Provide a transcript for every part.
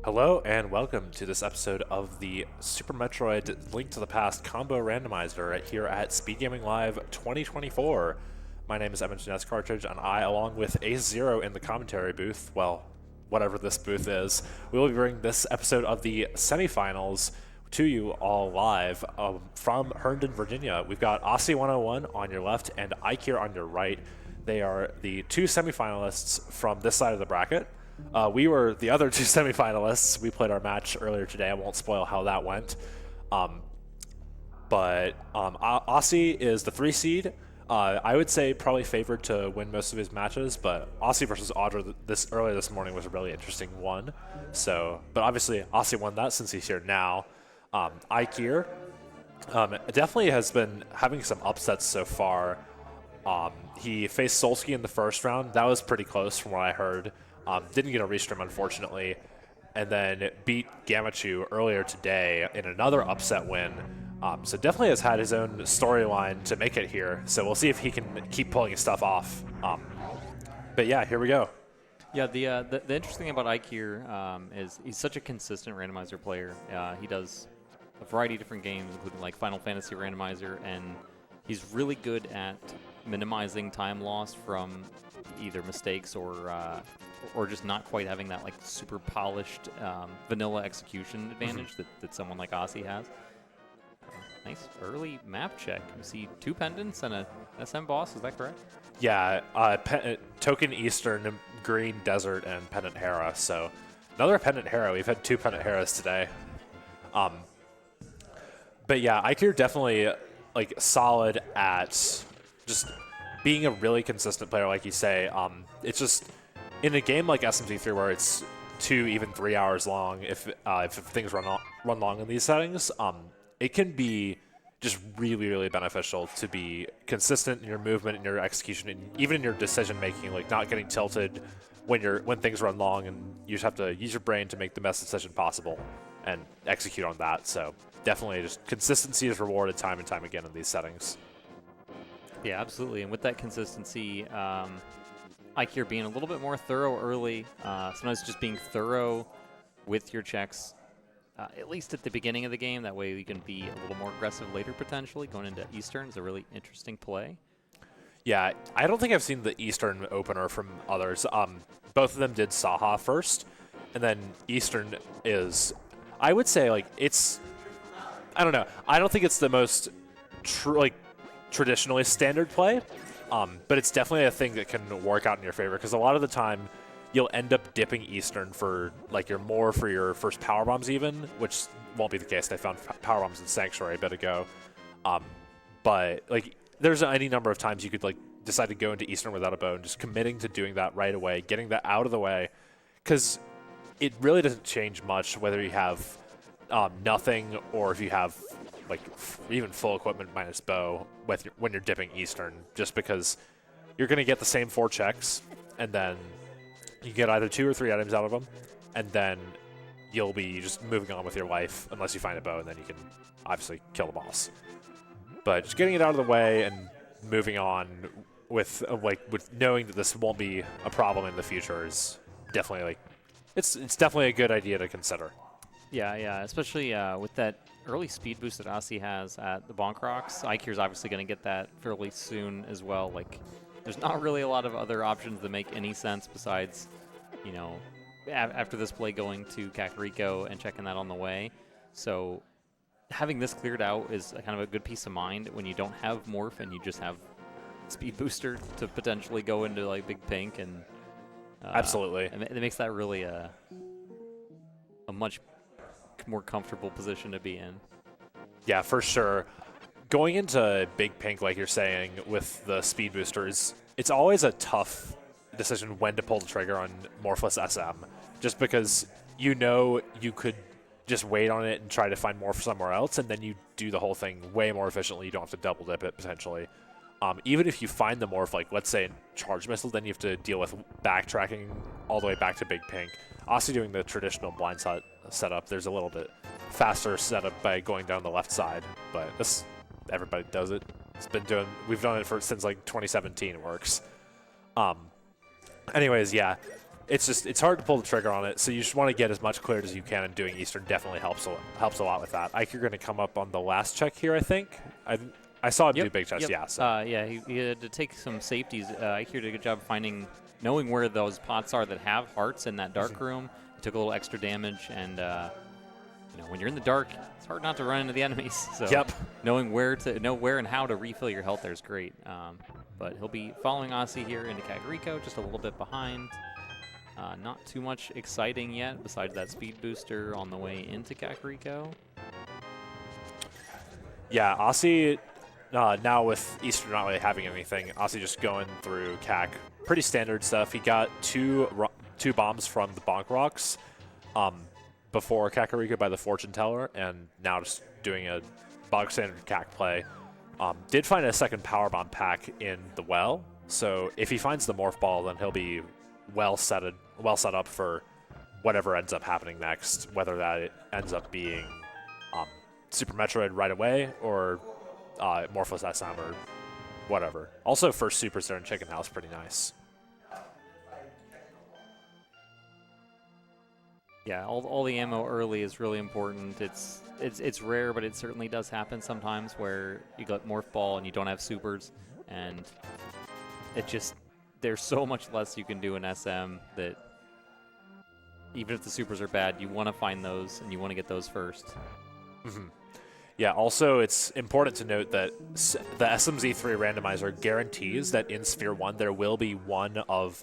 Hello and welcome to this episode of the Super Metroid Link to the Past Combo Randomizer here at Speedgaming Live 2024. My name is Evan Jeunesse Cartridge, and I, along with Ace0 in the commentary booth, well, whatever this booth is, we will be bringing this episode of the semifinals to you all live from Herndon, Virginia. We've got Osse101 on your left and Eykir on your right. They are the two semifinalists from this side of the bracket. We were the other two semifinalists. We played our match earlier today. I won't spoil how that went. But Osse is the 3 seed. I would say probably favored to win most of his matches, but Osse versus Audra earlier this morning was a really interesting one. So, but obviously Osse won that since he's here now. Eykir definitely has been having some upsets so far. He faced Solsky in the first round. That was pretty close from what I heard. Didn't get a restream, unfortunately, and then beat Gamachu earlier today in another upset win. So definitely has had his own storyline to make it here. So we'll see if he can keep pulling his stuff off. But yeah, here we go. Yeah, the interesting thing about Eykir is he's such a consistent randomizer player. He does a variety of different games, including like Final Fantasy randomizer, and he's really good at minimizing time lost from either mistakes or just not quite having that like super polished vanilla execution advantage that someone like Osse has. Nice early map check. You see 2 pendants and a SM boss, is that correct? Yeah, Token Eastern, Green Desert, and Pendant Hera. So another Pendant Hera. We've had 2 Pendant Heras today. But yeah, Eykir definitely like solid at just being a really consistent player, like you say. It's just in a game like SMZ3 where it's 2, even 3 hours long, if things run long in these settings, it can be just really, really beneficial to be consistent in your movement and your execution, and even in your decision making, like not getting tilted when things run long, and you just have to use your brain to make the best decision possible and execute on that. So definitely, just consistency is rewarded time and time again in these settings. Yeah, absolutely. And with that consistency, Eykir being a little bit more thorough early, sometimes just being thorough with your checks, at least at the beginning of the game. That way you can be a little more aggressive later, potentially. Going into Eastern is a really interesting play. Yeah, I don't think I've seen the Eastern opener from others. Both of them did Saha first, and then Eastern is, I would say, like, it's, I don't know. I don't think it's the most traditionally standard play, but it's definitely a thing that can work out in your favor, because a lot of the time you'll end up dipping Eastern for like for your first power bombs, even, which won't be the case. They found power bombs in Sanctuary a bit ago, but like there's any number of times you could like decide to go into Eastern without a bow and just committing to doing that right away, getting that out of the way, because it really doesn't change much whether you have nothing or if you have like even full equipment minus bow when you're dipping Eastern, just because you're going to get the same 4 checks, and then you get either 2 or 3 items out of them, and then you'll be just moving on with your life unless you find a bow, and then you can obviously kill the boss. But just getting it out of the way and moving on with knowing that this won't be a problem in the future is definitely like it's definitely a good idea to consider. Yeah, especially with that early speed boost that Osse has at the Bonk Rocks. Eykir's obviously going to get that fairly soon as well. Like, there's not really a lot of other options that make any sense besides, you know, after this play going to Kakariko and checking that on the way. So having this cleared out is kind of a good peace of mind when you don't have Morph and you just have Speed Booster to potentially go into like Big Pink. And absolutely. And it makes that really a much more comfortable position to be in. Yeah, for sure. Going into Big Pink, like you're saying, with the speed boosters, it's always a tough decision when to pull the trigger on Morphless SM, just because you know you could just wait on it and try to find Morph somewhere else, and then you do the whole thing way more efficiently. You don't have to double dip it, potentially. Even if you find the Morph, like, let's say, in Charge Missile, then you have to deal with backtracking all the way back to Big Pink. Also doing the traditional blind setup, there's a little bit faster setup by going down the left side, but everybody does it. We've done it since like 2017. It works. Anyways, yeah, it's hard to pull the trigger on it, so you just want to get as much cleared as you can, and doing Eastern definitely helps a lot with that. Eykir going to come up on the last check here, I think. I saw him do big checks, yeah. So. Yeah, he had to take some safeties. Eykir did a good job knowing where those pots are that have hearts in that dark room. He took a little extra damage, and you know, when you're in the dark, it's hard not to run into the enemies. So knowing where and how to refill your health there is great. But he'll be following Osse here into Kakariko, just a little bit behind. Not too much exciting yet, besides that speed booster on the way into Kakariko. Yeah, Osse, now with Eastern not really having anything, Osse just going through Kak. Pretty standard stuff. He got two bombs from the Bonk Rocks before Kakariko by the Fortune Teller, and now just doing a bog standard Kak play. Did find a second Power Bomb pack in the well, so if he finds the Morph Ball, then he'll be well set up for whatever ends up happening next, whether that ends up being Super Metroid right away or Morphless SM or whatever. Also, first Supers there in Chicken House, pretty nice. Yeah, all the ammo early is really important. It's rare, but it certainly does happen sometimes where you got Morph Ball and you don't have Supers, and there's so much less you can do in SM that even if the Supers are bad, you want to find those and you want to get those first. Mm-hmm. Yeah, also it's important to note that the SMZ3 randomizer guarantees that in Sphere 1 there will be one of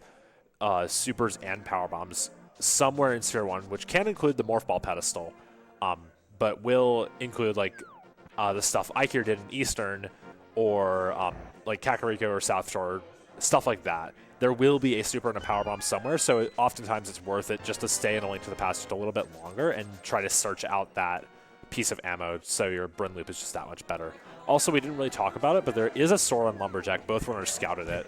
Supers and Power Bombs somewhere in Sphere 1, which can include the Morph Ball pedestal, but will include like the stuff Eykir did in Eastern, or like Kakariko or South Shore, stuff like that. There will be a Super and a Power Bomb somewhere, so oftentimes it's worth it just to stay in A Link to the Past just a little bit longer and try to search out that piece of ammo so your Bryn Loop is just that much better. Also, we didn't really talk about it, but there is a Sword and Lumberjack. Both runners scouted it.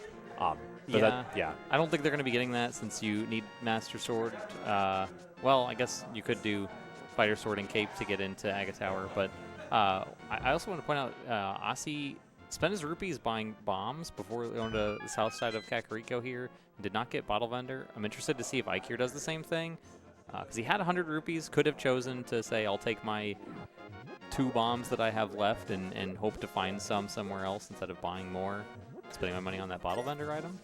Yeah. I don't think they're going to be getting that since you need Master Sword. Well, I guess you could do Fighter Sword and Cape to get into Aga Tower, but I also want to point out Osse spent his rupees buying bombs before going to the south side of Kakariko here. Did not get Bottle Vendor. I'm interested to see if Eykir does the same thing, because he had 100 rupees, could have chosen to say, I'll take my 2 bombs that I have left and hope to find some somewhere else instead of buying more, spending my money on that Bottle Vendor item.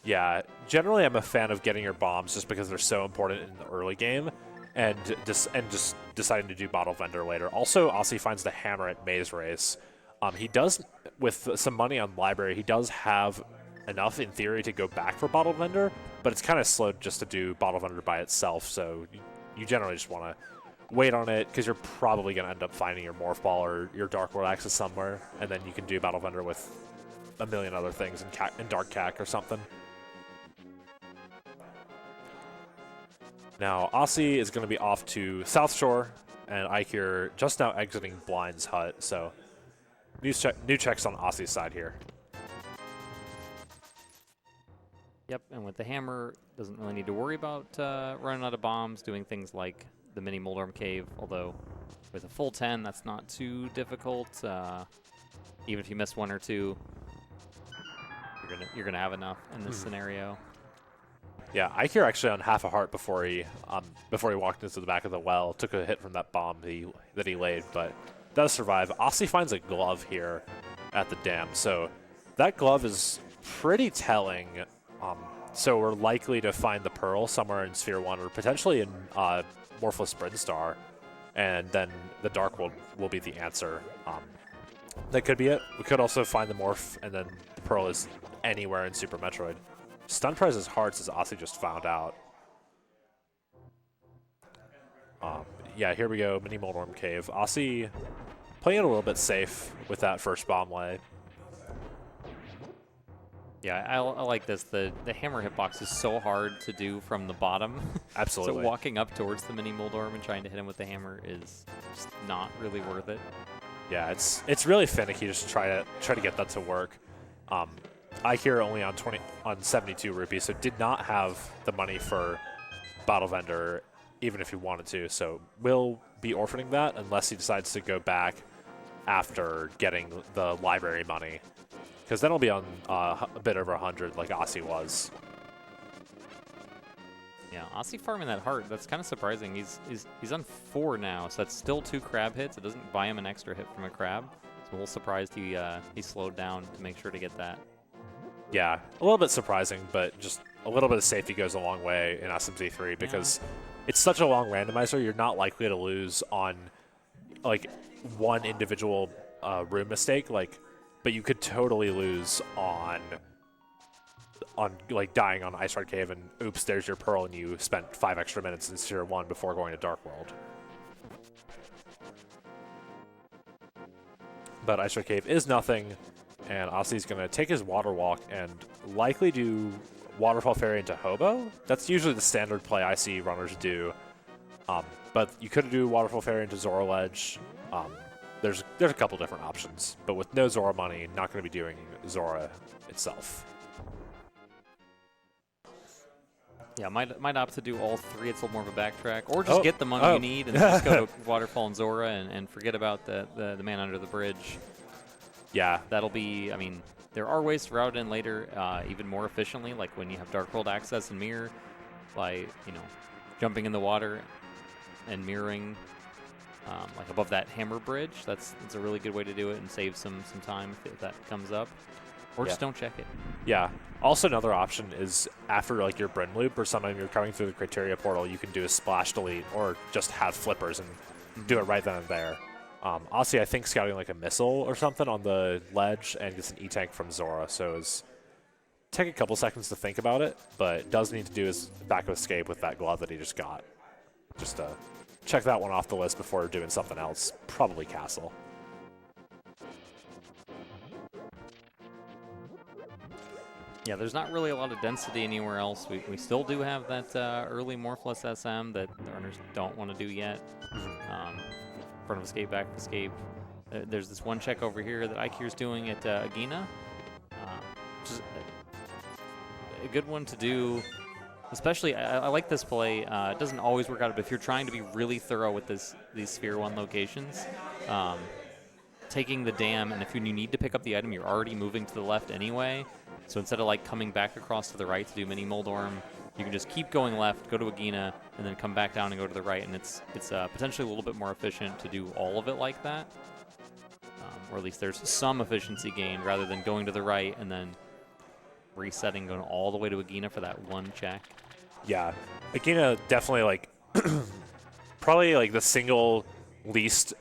Yeah, generally I'm a fan of getting your bombs just because they're so important in the early game, and just deciding to do Bottle Vendor later. Also, Osse finds the hammer at Maze Race. He does, with some money on Library, he does have enough in theory to go back for Bottle Vendor, but it's kind of slow just to do Bottle Vendor by itself, so you generally just want to wait on it, because you're probably going to end up finding your Morph Ball or your Dark World Axis somewhere, and then you can do Bottle Vendor with a million other things in Dark Cac or something. Now, Osse is going to be off to South Shore, and Eykir just now exiting Blind's hut, so new checks on Osse's side here. Yep, and with the hammer, doesn't really need to worry about running out of bombs, doing things like the mini Moldorm Cave, although with a full 10, that's not too difficult. Even if you miss 1 or 2, you're gonna have enough in this scenario. Yeah, Eykir actually on half a heart before he walked into the back of the well, took a hit from that bomb that he laid, but does survive. Osse finds a glove here at the dam, so that glove is pretty telling. So we're likely to find the Pearl somewhere in Sphere 1 or potentially in Morphless Brinstar, and then the Dark World will be the answer. That could be it. We could also find the Morph, and then the Pearl is anywhere in Super Metroid. Stun Prize is hard, as Osse just found out. Yeah, here we go, Mini Moldorm Cave. Osse playing it a little bit safe with that first bomb lay. Yeah, I like this. The hammer hitbox is so hard to do from the bottom. Absolutely. So walking up towards the Mini Moldorm and trying to hit him with the hammer is just not really worth it. Yeah, it's really finicky just to try to get that to work. Eykir only on 72 rupees, so did not have the money for Bottle Vendor, even if he wanted to. So will be orphaning that unless he decides to go back after getting the library money, because then he'll be on a bit over 100 like Osse was. Yeah, Osse farming that heart, that's kind of surprising. He's on 4 now, so that's still 2 crab hits. It doesn't buy him an extra hit from a crab. So I'm a little surprised he slowed down to make sure to get that. Yeah, a little bit surprising, but just a little bit of safety goes a long way in SMZ3 because it's such a long randomizer. You're not likely to lose on like one individual room mistake, but you could totally lose on like dying on Ice Rod Cave and oops, there's your pearl, and you spent 5 extra minutes in Sphere 1 before going to Dark World. But Ice Rod Cave is nothing, and Osse's going to take his Water Walk and likely do Waterfall Fairy into Hobo. That's usually the standard play I see runners do. But you could do Waterfall Fairy into Zora Ledge. There's a couple different options, but with no Zora money, not going to be doing Zora itself. Yeah, might opt to do all 3. It's a little more of a backtrack, or just get the money you need and just go to Waterfall and Zora and forget about the man under the bridge. Yeah, that'll be. I mean, there are ways to route it in later, even more efficiently, like when you have Dark World access and mirror, by jumping in the water and mirroring, like above that hammer bridge. That's a really good way to do it and save some time if that comes up. Or just don't check it. Yeah. Also, another option is after like your Bryn Loop or something, you're coming through the Criteria portal, you can do a splash delete or just have flippers and do it right then and there. Osse, I think, scouting like a missile or something on the ledge and gets an E-Tank from Zora, so take a couple seconds to think about it, but does need to do his back of escape with that glove that he just got. Just check that one off the list before doing something else, probably Castle. Yeah, there's not really a lot of density anywhere else. We still do have that early Morphless SM that the runners don't want to do yet. Front of escape, back of escape. There's this one check over here that Eykir's doing at Agina. Which is a good one to do. Especially, I like this play. It doesn't always work out, but if you're trying to be really thorough with these Sphere 1 locations, taking the dam, and if you need to pick up the item, you're already moving to the left anyway. So instead of like coming back across to the right to do mini Moldorm, you can just keep going left, go to Agina, and then come back down and go to the right, and it's potentially a little bit more efficient to do all of it like that. Or at least there's some efficiency gain rather than going to the right and then resetting, going all the way to Agina for that one check. Yeah, Agina definitely like probably like the single least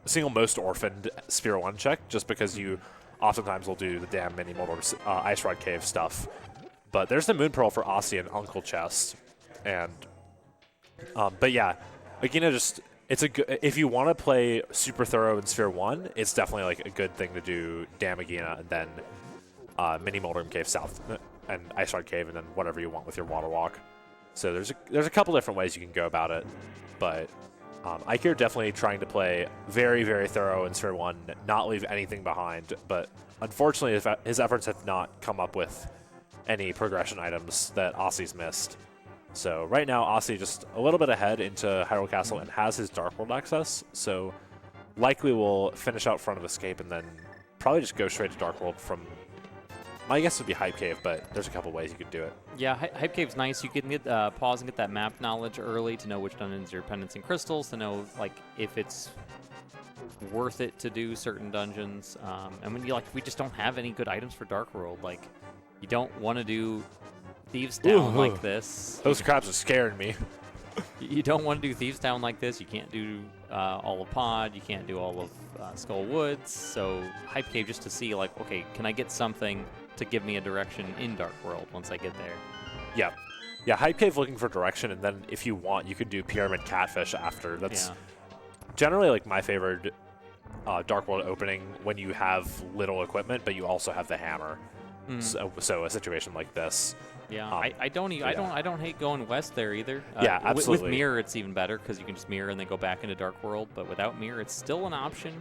single most orphaned Sphere 1 check, just because you oftentimes will do the damn mini Moldorm Ice Rod Cave stuff. But there's the Moon Pearl for Osse and Uncle Chest, and but yeah, Agina just if you want to play super thorough in Sphere 1, it's definitely like a good thing to do Dam Agina and then mini Moldorm Cave South and Ice Rod Cave and then whatever you want with your Water Walk. So there's a couple different ways you can go about it, but Eykir definitely trying to play very, very thorough in Sphere 1, not leave anything behind, but unfortunately his efforts have not come up with any progression items that Osse's missed. So right now, Osse just a little bit ahead into Hyrule Castle and has his Dark World access, so likely will finish out front of Escape and then probably just go straight to Dark World from, my guess would be Hype Cave, but there's a couple ways you could do it. Yeah, Hype Cave's nice. You can get pause and get that map knowledge early to know which dungeons are pendants and crystals, to know like if it's worth it to do certain dungeons. And when we just don't have any good items for Dark World, like you don't want to do Thieves Town like this. Those crabs are scaring me. You don't want to do Thieves Town like this. You can't do all of PoD. You can't do all of Skull Woods. So Hype Cave just to see like, okay, can I get something to give me a direction in Dark World once I get there? Yeah. Yeah, Hype Cave looking for direction, and then if you want, you could do Pyramid Catfish after. That's generally like my favorite Dark World opening when you have little equipment, but you also have the hammer. So a situation like this. Yeah, I don't hate going west there either. Yeah, absolutely. With mirror, it's even better because you can just mirror and then go back into Dark World. But without mirror, it's still an option.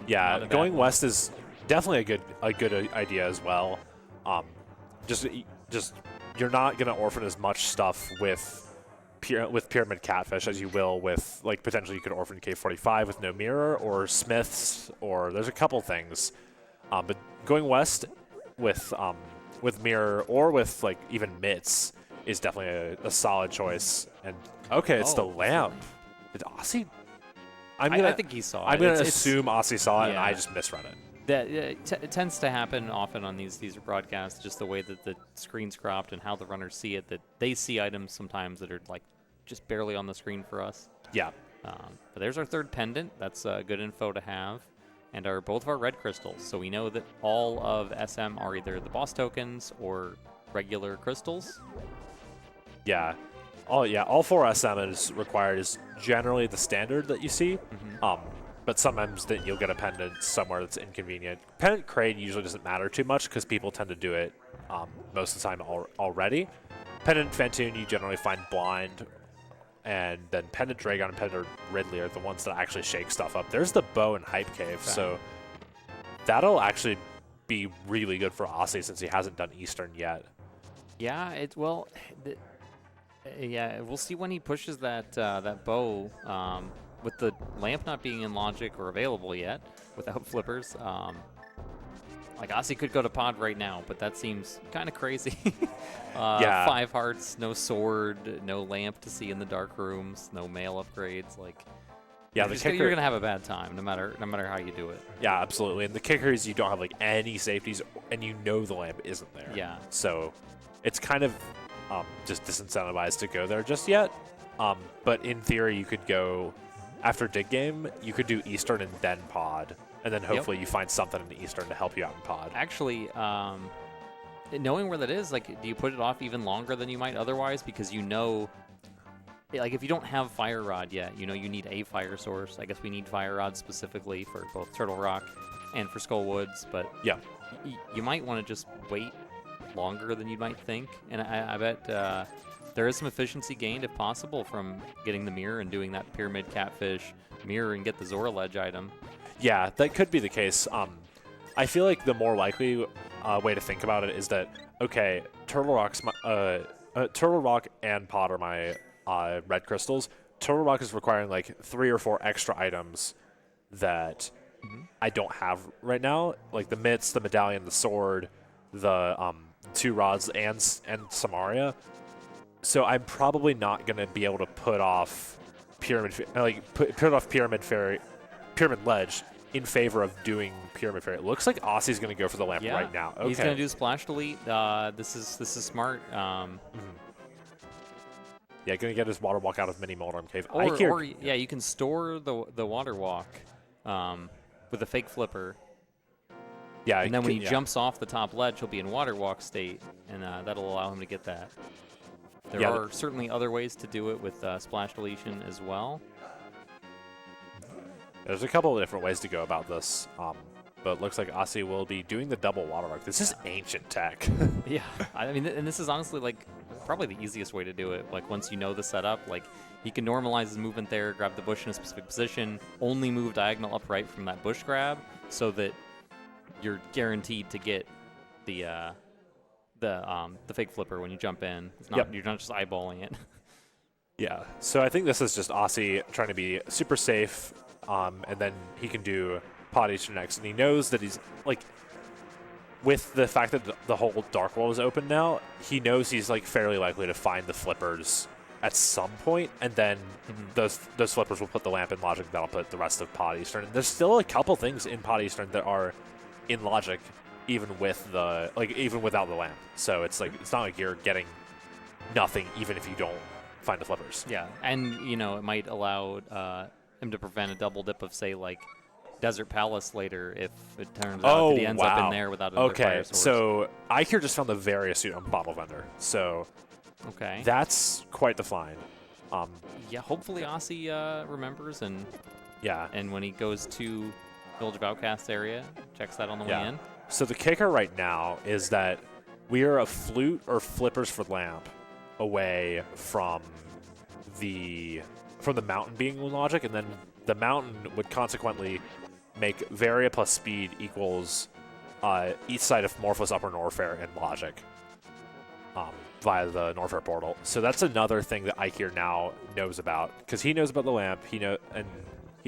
Yeah, going west is definitely a good idea as well. Just you're not gonna orphan as much stuff with Pyramid Catfish as you will with like potentially you could orphan K45 with no mirror or Smiths, or there's a couple things. But going west with mirror or with like even mitts, is definitely a solid choice. And okay, it's the lamp. Did Osse? I think he saw it. I'm gonna assume Osse saw it, and I just misread it. That it tends to happen often on these broadcasts, just the way that the screen's cropped and how the runners see it, that they see items sometimes that are like just barely on the screen for us. Yeah. But there's our third pendant. That's good info to have. And both of our red crystals. So we know that all of SM are either the boss tokens or regular crystals. Yeah. All 4 SM is required is generally the standard that you see. But sometimes then you'll get a pendant somewhere that's inconvenient. Pendant crate usually doesn't matter too much because people tend to do it most of the time already. Pendant Fantoon you generally find blind, and then Pendant Dragon and Pendant Ridley are the ones that actually shake stuff up. There's the bow and hype cave, so that'll actually be really good for Osse since he hasn't done Eastern yet. Yeah, we'll see when he pushes that bow. With the lamp not being in logic or available yet, without flippers, like Osse could go to pod right now, but that seems kind of crazy. 5 hearts, no sword, no lamp to see in the dark rooms, no mail upgrades. Like, yeah, you're gonna have a bad time no matter how you do it. Yeah, absolutely. And the kicker is you don't have like any safeties, and you know the lamp isn't there. Yeah. So it's kind of just disincentivized to go there just yet. But in theory, you could go. After Dig Game, you could do Eastern and then Pod, and then hopefully you find something in the Eastern to help you out in Pod. Actually, knowing where that is, like, do you put it off even longer than you might otherwise? Because you know, like, if you don't have Fire Rod yet, you know you need a fire source. I guess we need Fire Rod specifically for both Turtle Rock and for Skull Woods, but yeah, you might want to just wait longer than you might think, and I bet there is some efficiency gained, if possible, from getting the mirror and doing that Pyramid Catfish mirror and get the Zora Ledge item. Yeah, that could be the case. I feel like the more likely way to think about it is that, okay, Turtle Rock and Pod are my red crystals. Turtle Rock is requiring like 3 or 4 extra items that I don't have right now, like the mitts, the medallion, the sword, the 2 rods, and Samaria. So I'm probably not going to be able to put off Pyramid Ledge in favor of doing Pyramid Fairy. It looks like Osse's going to go for the lamp right now. Okay. He's going to do Splash Delete. This is smart. Yeah, going to get his Water Walk out of Mini Moldorm Cave. Or you can store the Water Walk with a fake flipper. Yeah, and then when he jumps off the top ledge, he'll be in Water Walk state, and that'll allow him to get that. There are certainly other ways to do it with Splash Deletion as well. There's a couple of different ways to go about this, but it looks like Osse will be doing the double Water Walk. This is ancient tech. Yeah, I mean, and this is honestly like probably the easiest way to do it. Like once you know the setup, like he can normalize his movement there, grab the bush in a specific position, only move diagonal upright from that bush grab, so that you're guaranteed to get the fake flipper when you jump in. It's not, You're not just eyeballing it. Yeah, so I think this is just Osse trying to be super safe, and then he can do Pod Easter next, and he knows that he's, like, with the fact that the whole Dark World is open now, he knows he's, like, fairly likely to find the flippers at some point, and then those flippers will put the lamp in logic, that'll put the rest of Pod Eastern. And there's still a couple things in Pod Eastern that are in logic, even with even without the lamp. So it's not like you're getting nothing even if you don't find the flippers. Yeah, and it might allow him to prevent a double dip of, say, like Desert Palace later if it turns out that he ends up in there without another fire source. So Eykir just found the Varia suit on Bottle Vendor. So that's quite the find. Yeah, hopefully Osse remembers and when he goes to Village of Outcasts area, checks that on the way in. So the kicker right now is that we are a flute or flippers for lamp away from the mountain being in logic, and then the mountain would consequently make Varia plus speed equals each side of Morphos Upper Norfair in logic via the Norfair portal. So that's another thing that Eykir now knows about, because he knows about the lamp. He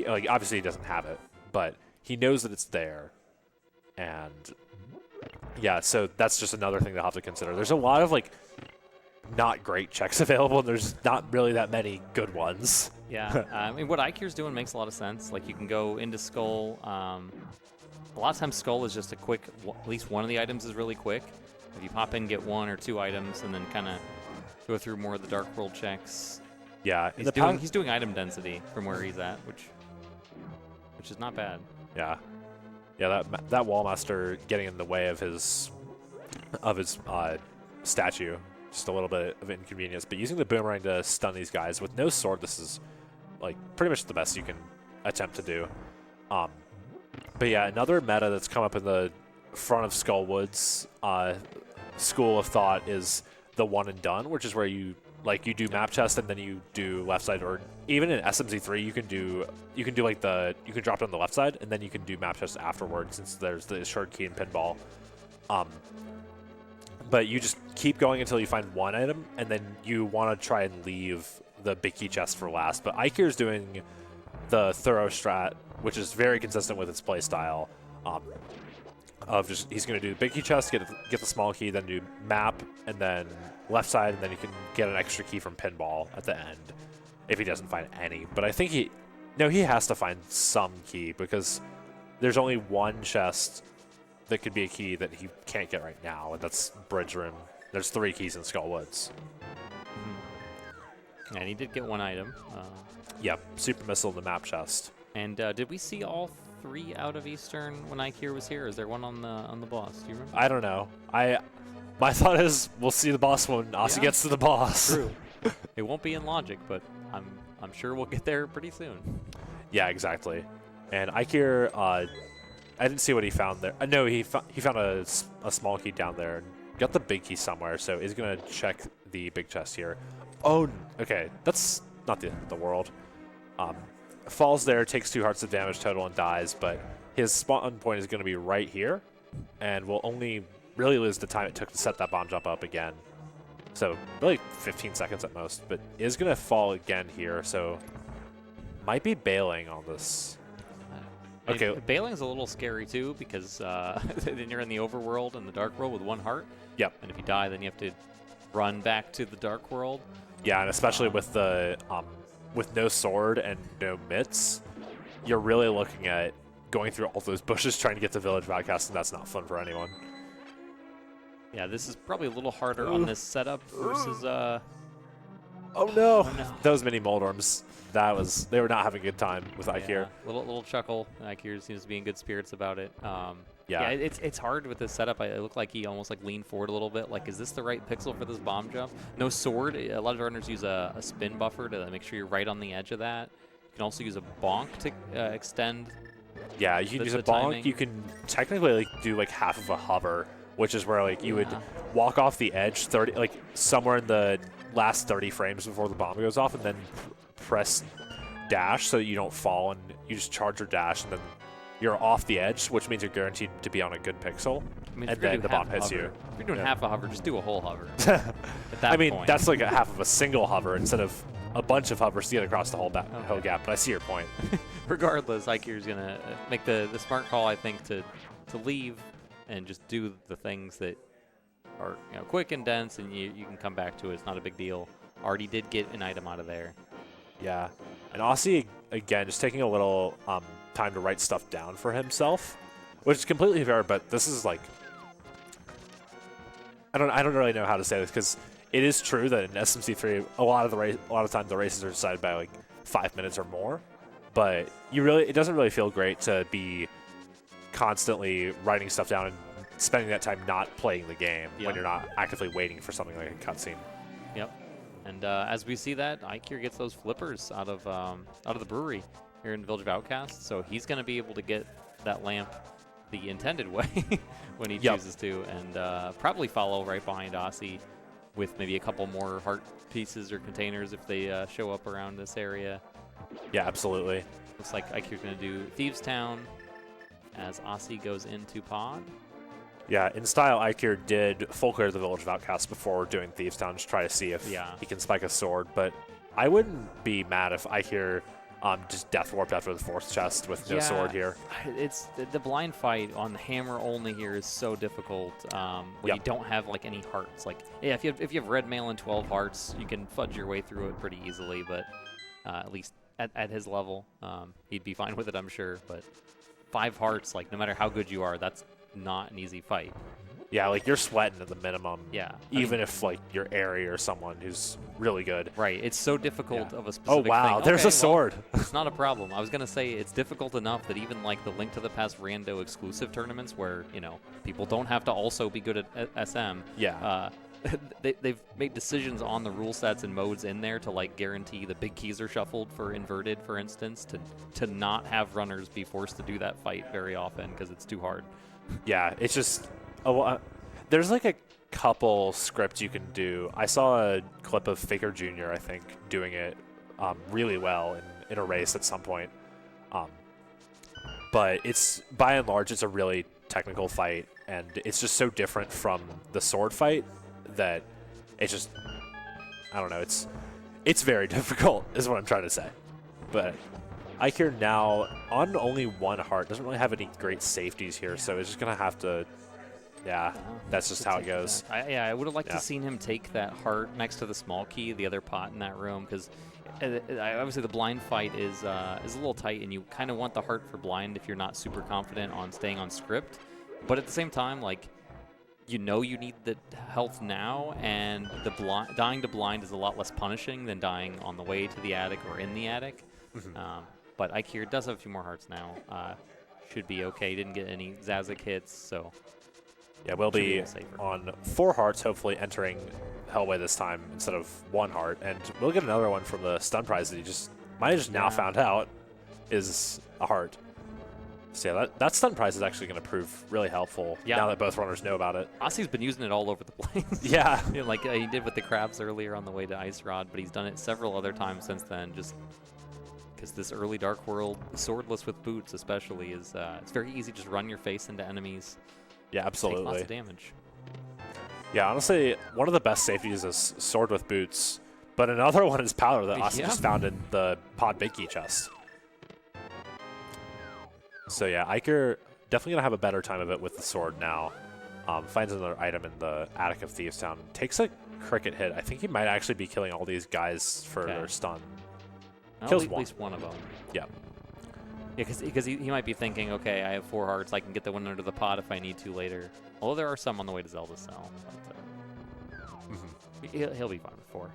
obviously he doesn't have it, but he knows that it's there. And yeah, so that's just another thing they'll have to consider. There's a lot of not great checks available, and there's not really that many good ones. Yeah, I mean, what Eykir's doing makes a lot of sense. Like, you can go into Skull. A lot of times Skull is just a quick, at least one of the items is really quick. If you pop in, get 1 or 2 items, and then kind of go through more of the Dark World checks. Yeah, he's doing item density from where he's at, which is not bad. Yeah, yeah. That Wallmaster getting in the way of his statue, just a little bit of inconvenience. But using the boomerang to stun these guys with no sword, this is like pretty much the best you can attempt to do. But yeah, another meta that's come up in the front of Skullwood's school of thought is the one and done, which is where you do map chest and then you do left side, or even in SMZ3 you can drop it on the left side and then you can do map chest afterwards, since there's the assured key and pinball. But you just keep going until you find one item, and then you want to try and leave the big key chest for last. But Eykir is doing the thorough strat, which is very consistent with its play style. Of just, he's going to do big key chest, get the small key, then do map, and then left side, and then you can get an extra key from pinball at the end if he doesn't find any. But I think he has to find some key, because there's only one chest that could be a key that he can't get right now, and that's Bridge Room. There's 3 keys in Skullwoods. And he did get 1 item. Yep, Super Missile in the map chest. And did we see all 3 out of Eastern when Eykir was here? Is there one on the boss? Do you remember? I don't know. My thought is we'll see the boss when Osse gets to the boss. True. It won't be in Logic, but I'm sure we'll get there pretty soon. Yeah, exactly. And Eykir, I didn't see what he found there. No, he found a small key down there and got the big key somewhere, so he's going to check the big chest here. Oh, okay. That's not the end of the world. Falls there, takes 2 hearts of damage total and dies, but his spawn point is going to be right here, and will only really lose the time it took to set that bomb jump up again. So really 15 seconds at most, but is going to fall again here, so might be bailing on this. Okay. Bailing's a little scary too, because then you're in the overworld and the dark world with 1 heart. Yep. And if you die, then you have to run back to the dark world. Yeah, and especially with the with no sword and no mitts, you're really looking at going through all those bushes trying to get to Village of Outcasts, and that's not fun for anyone. Yeah, this is probably a little harder on this setup versus Oh no! Those mini Moldorms, they were not having a good time with Eykir. Yeah, little chuckle. Eykir seems to be in good spirits about it. Yeah, it's hard with this setup. It looked like he almost leaned forward a little bit. Like, is this the right pixel for this bomb jump? No sword. A lot of runners use a spin buffer to make sure you're right on the edge of that. You can also use a bonk to extend. Yeah, you can use a bonk. Timing. You can technically do half of a hover, which is where you would walk off the edge 30, somewhere in the last 30 frames before the bomb goes off, and then press dash so you don't fall, and you just charge your dash, and then you're off the edge, which means you're guaranteed to be on a good pixel, and then the bomb hits you. If you're doing half a hover, just do a whole hover. At that point. That's like a half of a single hover instead of a bunch of hovers to get across the whole gap, but I see your point. Regardless, Eykir's going to make the smart call, I think, to leave and just do the things that are quick and dense, and you can come back to it. It's not a big deal. Already did get an item out of there. Yeah, and Osse, again, just taking a little time to write stuff down for himself, which is completely fair, but this is I don't really know how to say this, because it is true that in SMZ3 a lot of times the races are decided by 5 minutes or more, but it doesn't really feel great to be constantly writing stuff down and spending that time not playing the game when you're not actively waiting for something like a cutscene. Yep. And as we see that, Eykir gets those flippers out of the brewery here in the Village of Outcasts, so he's going to be able to get that lamp the intended way when he chooses to, and probably follow right behind Osse with maybe a couple more heart pieces or containers if they show up around this area. Yeah, absolutely. Looks like Eykir's going to do Thieves Town as Osse goes into PoD. Yeah, in style, Eykir did full clear the Village of Outcasts before doing Thieves Town to try to see if he can spike a sword, but I wouldn't be mad if Eykir just death warped after the fourth chest with no sword here. It's the blind fight on the hammer only here is so difficult when you don't have like any hearts. Like, yeah, if you have red mail and 12 hearts, you can fudge your way through it pretty easily. But at least at his level, he'd be fine with it, I'm sure. But 5 hearts, like no matter how good you are, that's not an easy fight. Yeah, like you're sweating at the minimum. Yeah. Even if like you're Airy or someone who's really good. Right. It's so difficult of a Oh specific wow, thing. there's Okay, a sword. Well, it's not a problem. I was gonna say it's difficult enough that even like the Link to the Past rando exclusive tournaments, where people don't have to also be good at SM. Yeah. They've made decisions on the rule sets and modes in there to like guarantee the big keys are shuffled for inverted, for instance, to not have runners be forced to do that fight very often because it's too hard. Yeah, it's just there's like a couple scripts you can do. I saw a clip of Faker Jr., I think, doing it really well in a race at some point. But it's, by and large, it's a really technical fight, and it's just so different from the sword fight that it's just, I don't know, it's very difficult is what I'm trying to say. But Eykir now on only 1 heart, doesn't really have any great safeties here, so it's just going to have to, that's just how it goes. I would have liked to seen him take that heart next to the small key, the other pot in that room, because obviously the blind fight is a little tight, and you kind of want the heart for blind if you're not super confident on staying on script. But at the same time, like, you need the health now, and dying to blind is a lot less punishing than dying on the way to the attic or in the attic. But Eykir does have a few more hearts now. Should be okay. Didn't get any Zazik hits, so... Yeah, we'll be on 4 hearts, hopefully entering Hellway this time instead of 1 heart. And we'll get another one from the stun prize that he might have just now found out is a heart. So yeah, that stun prize is actually going to prove really helpful now that both runners know about it. Osse's been using it all over the place. Yeah. Like he did with the crabs earlier on the way to Ice Rod, but he's done it several other times since then, just because this early Dark World, swordless with boots especially, is it's very easy to just run your face into enemies. Yeah, absolutely. Take lots of damage. Yeah, honestly, one of the best safeties is sword with boots, but another one is powder that Osse just found in the PoD Big Key chest. So yeah, Eykir definitely going to have a better time of it with the sword now. Finds another item in the attic of Thieves Town. Takes a cricket hit. I think he might actually be killing all these guys for their stun. Kills at least one of them. Yeah. Yeah, because he might be thinking, okay, I have 4 hearts, I can get the one under the pot if I need to later. Although there are some on the way to Zelda Cell. But, he'll be fine with 4.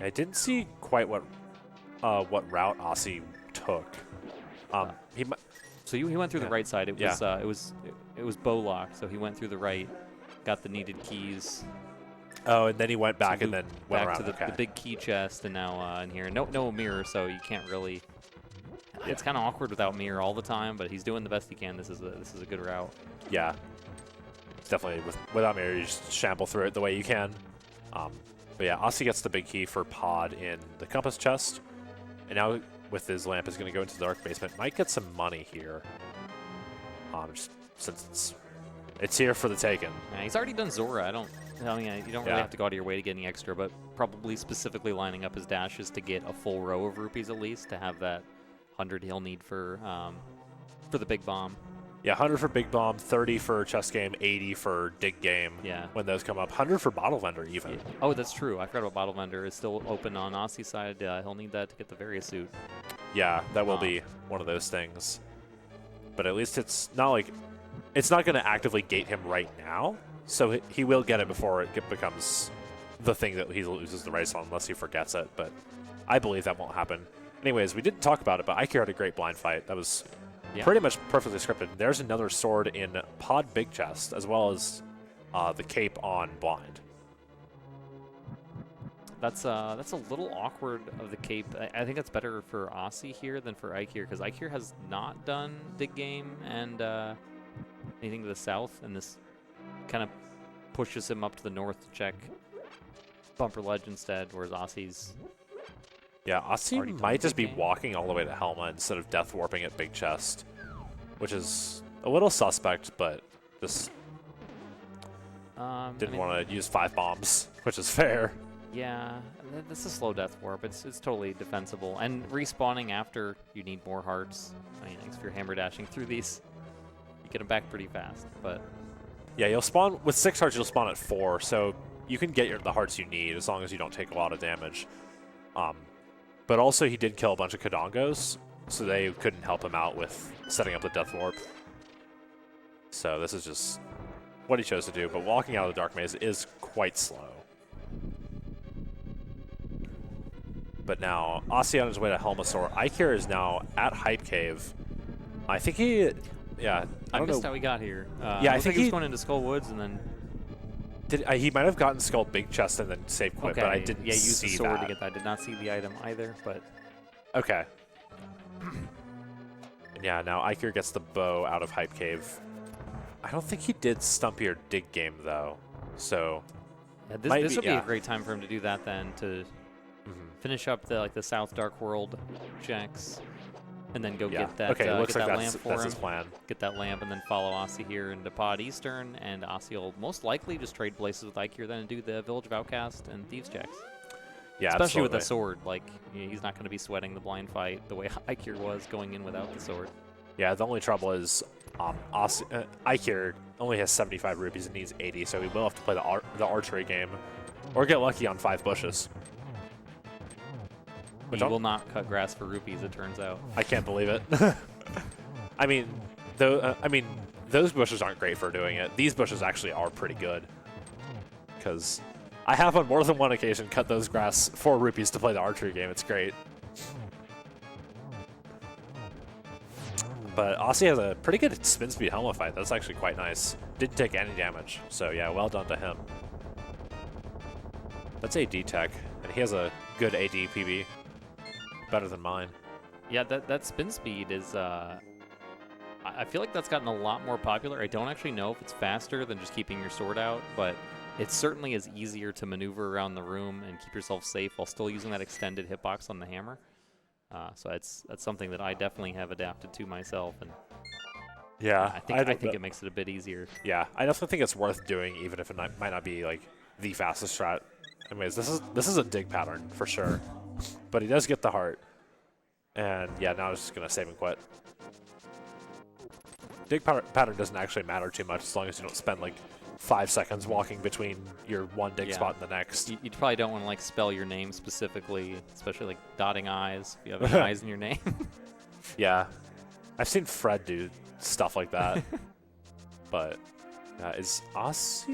I didn't see quite what route Osse took. So he went through the right side. It was bow lock, so he went through the right, got the needed keys. Oh, and then he went back and then went around to the big key chest, and now in here. No mirror, so you can't really. Yeah. It's kind of awkward without mirror all the time, but he's doing the best he can. This is a good route. Yeah, it's definitely without mirror, you just shamble through it the way you can. But yeah, Osse gets the big key for PoD in the compass chest, and now with his lamp is going to go into the dark basement. Might get some money here, just since it's here for the taking. Yeah, he's already done Zora. you don't really have to go out of your way to get any extra, but probably specifically lining up his dashes to get a full row of rupees at least to have that 100 he'll need for the big bomb. Yeah, 100 for big bomb, 30 for chess game, 80 for dig game. Yeah. When those come up, 100 for bottle vendor even. Yeah. Oh, that's true. I forgot about bottle vendor. It's still open on Osse's side. He'll need that to get the Varia suit. Yeah, that will be one of those things. But at least it's not like it's not going to actively gate him right now. So he will get it before it becomes the thing that he loses the race on, unless he forgets it. But I believe that won't happen. Anyways, we didn't talk about it, but Eykir had a great blind fight. That was pretty much perfectly scripted. There's another sword in PoD Big Chest, as well as the cape on blind. That's a little awkward of the cape. I think that's better for Osse here than for Eykir, because Eykir has not done dig game and anything to the south, and this kind of pushes him up to the north to check bumper ledge instead, whereas Osse's... Yeah, Osse might just be walking all the way to Helma instead of death warping at Big Chest, which is a little suspect, but just didn't want to use 5 bombs, which is fair. Yeah, that's a slow death warp. It's totally defensible. And respawning after you need more hearts. I mean, if you're hammer dashing through these, you get them back pretty fast. But yeah, you'll spawn with 6 hearts. You'll spawn at 4, so you can get the hearts you need as long as you don't take a lot of damage. But also he did kill a bunch of Kadongos, so they couldn't help him out with setting up the death warp. So this is just what he chose to do. But walking out of the dark maze is quite slow. But now, Osse on his way to Helmasaur. Eykir is now at Hype Cave. I think he, yeah, I don't missed know how he got here. Yeah, I think he was going into Skull Woods and then. He might have gotten Skull Big Chest and then save quit, but I didn't use see the sword that. to get that. I did not see the item either, but. Okay. Yeah, now Eykir gets the bow out of Hype Cave. I don't think he did Stumpy or Dig Game though, so. Yeah, this would be a great time for him to do that then, to finish up the South Dark World checks, and then go get that, okay, looks like that lamp for that's him. his plan. Get that lamp, and then follow Osse here into PoD Eastern, and Osse will most likely just trade places with Eykir then and do the Village of Outcast and Thieves checks. Yeah, especially with absolutely. the sword. Like, he's not going to be sweating the blind fight the way Eykir was going in without the sword. Yeah, the only trouble is Eykir only has 75 rupees and needs 80, so he will have to play the archery game or get lucky on 5 bushes. He will not cut grass for rupees, it turns out. I can't believe it. I mean, those bushes aren't great for doing it. These bushes actually are pretty good, because I have on more than one occasion cut those grass for rupees to play the archery game. It's great. But Osse has a pretty good spin speed helmet fight. That's actually quite nice. Didn't take any damage, so yeah, well done to him. That's AD tech, and he has a good AD PB. Better than mine. Yeah, that spin speed is, I feel like that's gotten a lot more popular. I don't actually know if it's faster than just keeping your sword out, but it certainly is easier to maneuver around the room and keep yourself safe while still using that extended hitbox on the hammer. So that's something that I definitely have adapted to myself, and yeah, I think it makes it a bit easier. Yeah, I definitely think it's worth doing, even if it might not be like the fastest strat. Anyways, this is a dig pattern for sure, but he does get the heart, and yeah, now it's just gonna save and quit. Dig pattern doesn't actually matter too much as long as you don't spend like 5 seconds walking between your one dig spot and the next. You probably don't want to like spell your name specifically, especially like dotting I's if you have any I's in your name. Yeah, I've seen Fred do stuff like that. But is Osse?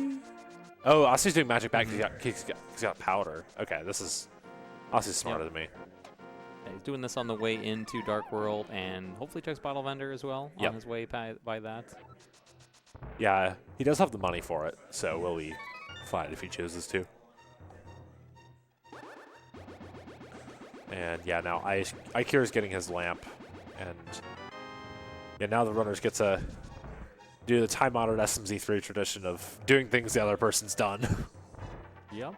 Oh, Osse's doing magic back. He's got powder. Okay, Osse's smarter than me. Yeah, he's doing this on the way into Dark World, and hopefully checks Bottle Vendor as well on his way by that. Yeah, he does have the money for it, so will he fight if he chooses to. And yeah, now Eykir is getting his lamp, and yeah, now the runners get to do the time-honored SMZ3 tradition of doing things the other person's done. Yep.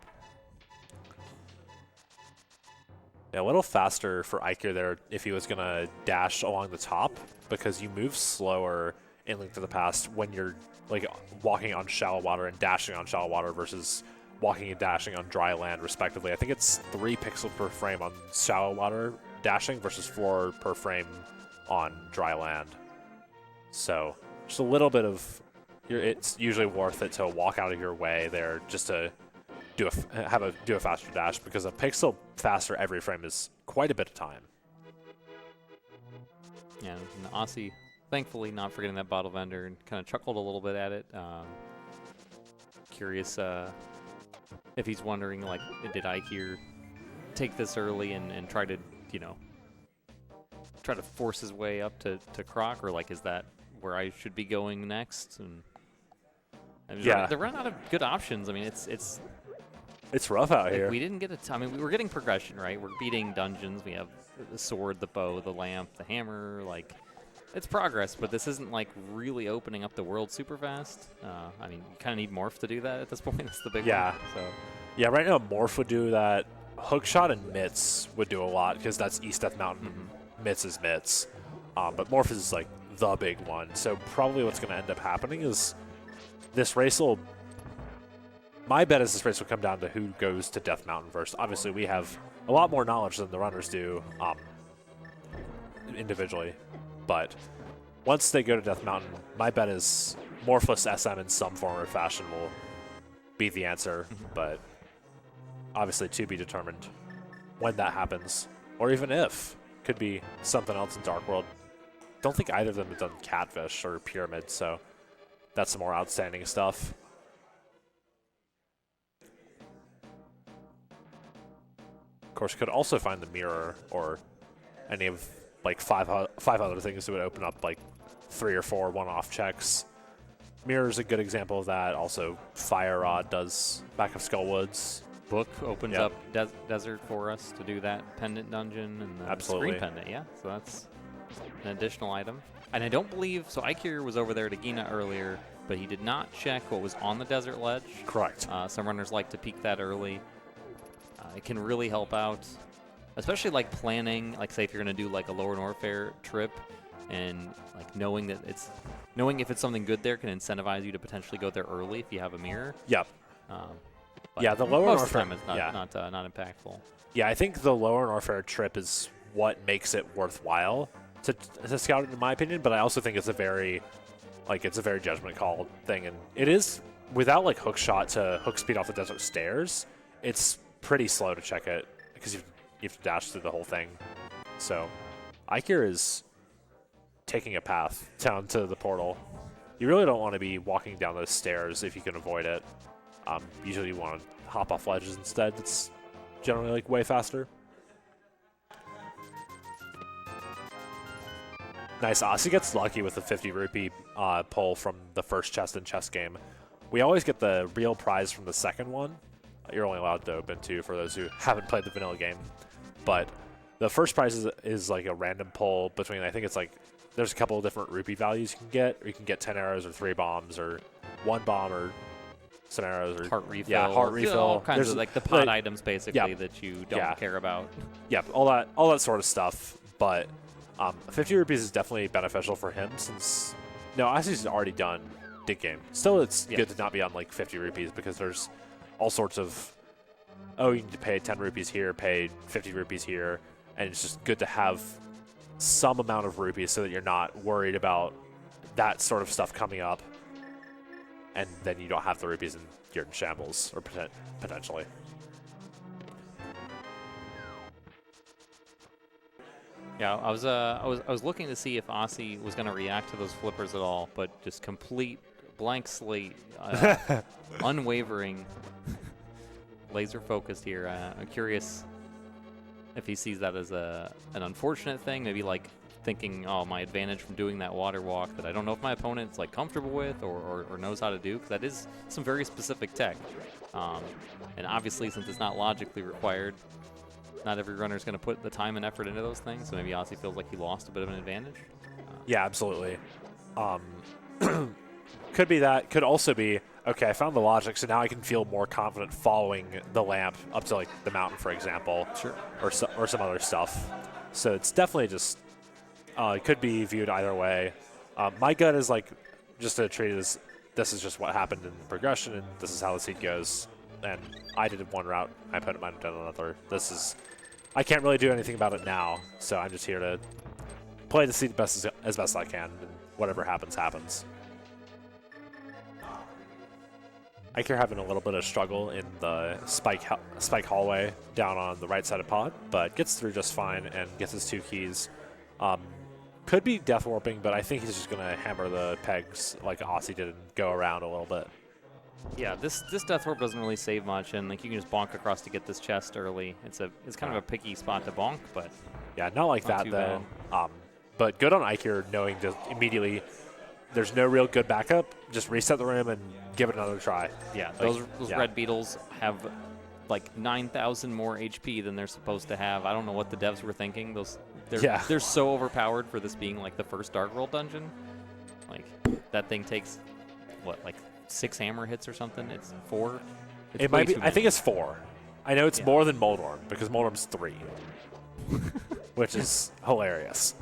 Yeah, a little faster for Eykir there if he was going to dash along the top, because you move slower in Link to the Past when you're like walking on shallow water and dashing on shallow water versus walking and dashing on dry land, respectively. I think it's 3 pixels per frame on shallow water dashing versus 4 per frame on dry land. So just a little bit of, it's usually worth it to walk out of your way there just to do a faster dash, because a pixel faster every frame is quite a bit of time. Yeah, and Osse, thankfully not forgetting that Bottle Vendor, and kind of chuckled a little bit at it. Curious if he's wondering, like, did Eykir take this early and try to, try to force his way up to Croc, or like, is that where I should be going next? And yeah, they run out of good options. I mean, it's rough out here. We didn't get I mean, we were getting progression, right? We're beating dungeons. We have the sword, the bow, the lamp, the hammer. Like, it's progress, but this isn't like really opening up the world super fast. I mean, you kind of need Morph to do that at this point. That's the big one. So. Yeah, right now Morph would do that. Hookshot and Mitts would do a lot, because that's East Death Mountain. Mitts is Mitts. But Morph is like the big one. So probably what's going to end up happening is this race my bet is this race will come down to who goes to Death Mountain first. Obviously, we have a lot more knowledge than the runners do individually, but once they go to Death Mountain, my bet is Morphless SM in some form or fashion will be the answer, but obviously to be determined when that happens, or even if. Could be something else in Dark World. Don't think either of them have done Catfish or Pyramid, so that's some more outstanding stuff. Of course, could also find the Mirror or any of like five other things that would open up like 3 or 4 one-off checks. Mirror is a good example of that. Also, Fire Rod does back of Skullwoods. Book opens up desert for us to do that pendant dungeon and the screen pendant, yeah. So that's an additional item. And I don't believe, so Eykir was over there to Gina earlier, but he did not check what was on the desert ledge. Correct. Some runners like to peek that early. It can really help out, especially like planning, like say if you're going to do like a Lower Norfair trip and like knowing if it's something good there can incentivize you to potentially go there early if you have a mirror. Yep. Yeah, the Lower most of the time it's not impactful. Yeah, I think the Lower Norfair trip is what makes it worthwhile to scout it, in my opinion. But I also think it's a very judgment call thing, and it is without like hook shot to hook speed off the desert stairs. It's pretty slow to check it because you have to dash through the whole thing. So, Eykir is taking a path down to the portal. You really don't want to be walking down those stairs if you can avoid it. Usually you want to hop off ledges instead. It's generally like way faster. Nice. Osse gets lucky with the 50 rupee pull from the first chest in chess game. We always get the real prize from the second one. You're only allowed to open 2 for those who haven't played the vanilla game. But the first prize is like a random pull between, I think it's like, there's a couple of different rupee values you can get. Or you can get 10 arrows or 3 bombs or 1 bomb or some arrows or heart refill. Yeah, heart refill. All kinds of like the pod items basically that you don't care about. Yep, all that sort of stuff. But 50 rupees is definitely beneficial for him since Osse's already done Dig Game. Still, it's good to not be on like 50 rupees because there's all sorts of you need to pay 10 rupees here, pay 50 rupees here, and it's just good to have some amount of rupees so that you're not worried about that sort of stuff coming up. And then you don't have the rupees and you're in shambles, or potentially. Yeah, I was looking to see if Osse was going to react to those flippers at all, but just complete blank slate, unwavering, laser focused here. I'm curious if he sees that as an unfortunate thing, maybe like thinking, oh, my advantage from doing that water walk that I don't know if my opponent's like comfortable with or knows how to do, because that is some very specific tech. And obviously, since it's not logically required, not every runner is going to put the time and effort into those things, so maybe Osse feels like he lost a bit of an advantage. Yeah, absolutely. Could be that. Could also be, okay, I found the logic, so now I can feel more confident following the lamp up to like the mountain, for example. Sure. Or some other stuff. So it's definitely just, it could be viewed either way. My gut is like just to treat it as this is just what happened in progression, and this is how the seed goes. And I did one route, my opponent might have done another. I can't really do anything about it now, so I'm just here to play the seed as best I can, and whatever happens, happens. Eykir having a little bit of struggle in the spike hallway down on the right side of pod, but gets through just fine and gets his 2 keys. Could be death warping, but I think he's just going to hammer the pegs like Osse did and go around a little bit. Yeah, this death warp doesn't really save much, and like you can just bonk across to get this chest early. It's kind of a picky spot to bonk, but yeah, not like that though. But good on Eykir knowing to immediately there's no real good backup. Just reset the room and give it another try. Yeah, those red beetles have like 9,000 more HP than they're supposed to have. I don't know what the devs were thinking. They're so overpowered for this being like the first Dark World dungeon. Like that thing takes what, like 6 hammer hits or something? It's 4? It might be. I think it's 4. I know it's more than Moldorm because Moldorm's 3, which is hilarious.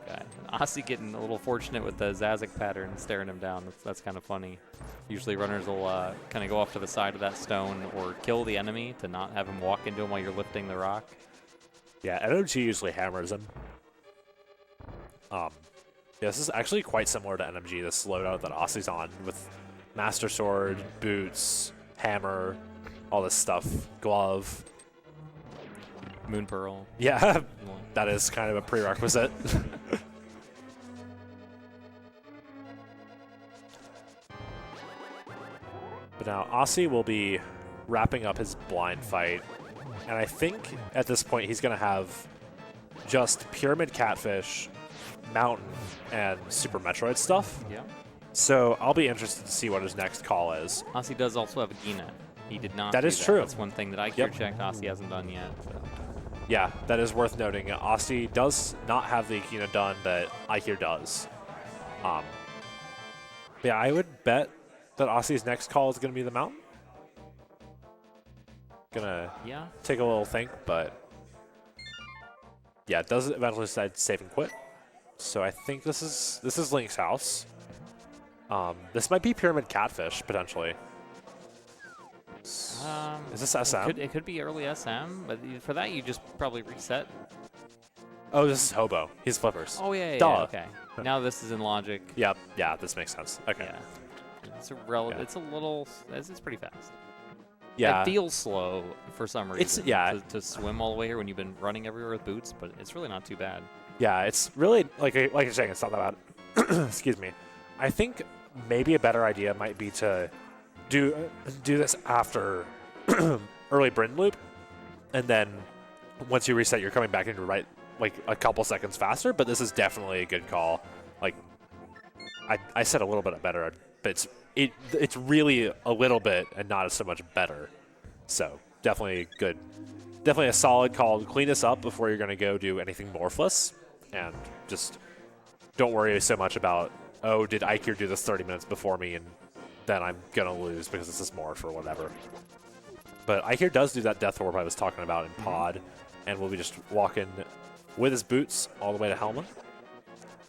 Okay. Osse getting a little fortunate with the Zazik pattern, staring him down. That's kind of funny. Usually runners will kind of go off to the side of that stone or kill the enemy to not have him walk into him while you're lifting the rock. Yeah, NMG usually hammers him. Yeah, this is actually quite similar to NMG, this loadout that Osse's on, with Master Sword, boots, hammer, all this stuff, glove. Moon Pearl. Yeah, that is kind of a prerequisite. But now Osse will be wrapping up his blind fight, and I think at this point he's going to have just Pyramid Catfish, Mountain, and Super Metroid stuff. Yeah. So I'll be interested to see what his next call is. Osse does also have a Gina. He did not. That is true. That's one thing that Eykir checked. Osse hasn't done yet. So. Yeah, that is worth noting. Osse does not have the Akina done that Eykir does. Yeah, I would bet that Osse's next call is going to be the Mountain. Gonna take a little think, but yeah, it does eventually decide to save and quit. So I think this is Link's house. This might be Pyramid Catfish potentially. Is this SM? It could be early SM, but for that you just probably reset. Oh, this is Hobo. He's flippers. Oh yeah, Duh. yeah. Okay. Now this is in logic. Yep. Yeah, this makes sense. Okay. Yeah. It's a relative. Yeah. It's a little. It's pretty fast. Yeah. It feels slow for some reason. It's to swim all the way here when you've been running everywhere with boots, but it's really not too bad. Yeah, it's really like you're saying, it's not that bad. Excuse me. I think maybe a better idea might be to do this after early Bryn loop, and then once you reset, you're coming back into right like a couple seconds faster. But this is definitely a good call. Like I said a little bit better, but it's really a little bit and not so much better. So definitely good. Definitely a solid call to clean this up before you're going to go do anything morphless. And just don't worry so much about, oh, did Eykir do this 30 minutes before me and then I'm going to lose because this is morph or whatever. But Eykir does do that death orb I was talking about in PoD, and we'll be just walking with his boots all the way to Helma.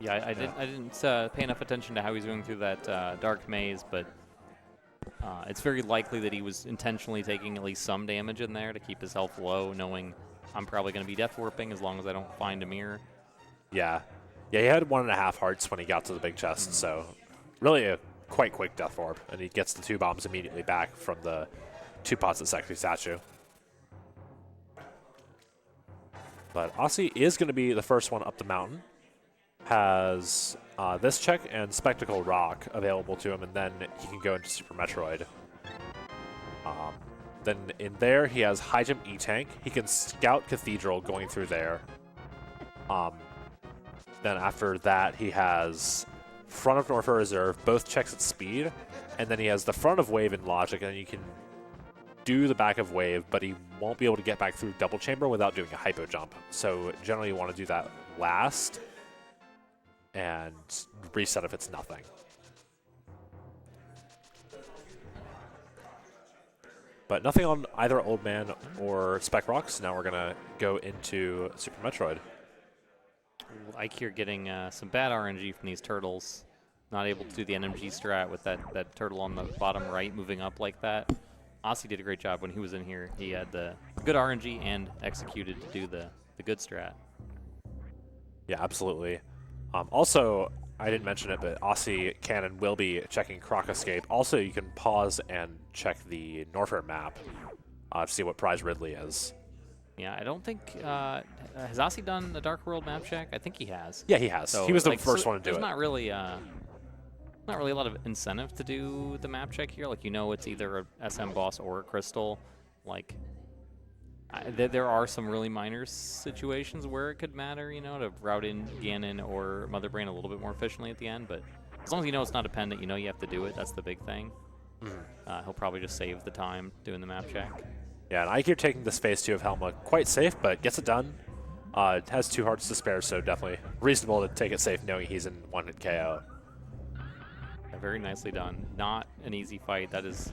Yeah, I didn't pay enough attention to how he's going through that dark maze, but it's very likely that he was intentionally taking at least some damage in there to keep his health low, knowing I'm probably going to be death warping as long as I don't find a mirror. Yeah. Yeah, he had 1.5 hearts when he got to the big chest, so really a quite quick death orb, and he gets the 2 bombs immediately back from the 2 pots of Sexy Statue. But Osse is going to be the first one up the mountain. Has this check and Spectacle Rock available to him, and then he can go into Super Metroid. Then in there, he has High Jump E-Tank. He can Scout Cathedral going through there. Then after that, he has Front of Norfa Reserve, both checks at speed, and then he has the front of Wave in Logic, and you can do the back of Wave, but he won't be able to get back through Double Chamber without doing a Hypo Jump. So generally you want to do that last and reset if it's nothing. But nothing on either Old Man or Spec Rocks. Now we're going to go into Super Metroid. Eykir getting some bad RNG from these turtles. Not able to do the NMG strat with that turtle on the bottom right moving up like that. Osse did a great job when he was in here. He had the good RNG and executed to do the good strat. Yeah, absolutely. Also, I didn't mention it, but Osse can and will be checking Croc Escape. Also, you can pause and check the Norfair map to see what prize Ridley is. Yeah, I don't think has Osse done the Dark World map check? I think he has. Yeah, he has. So, he was the first one to do it. There's not really a lot of incentive to do the map check here. Like, you know, it's either a SM boss or a crystal. Like, there are some really minor situations where it could matter, you know, to route in Ganon or Mother Brain a little bit more efficiently at the end. But as long as you know it's not dependent, you know you have to do it. That's the big thing. He'll probably just save the time doing the map check. Yeah, and Eykir taking this phase 2 of Helma quite safe, but gets it done. It has 2 hearts to spare, so definitely reasonable to take it safe knowing he's in 1-hit KO. Very nicely done. Not an easy fight. That is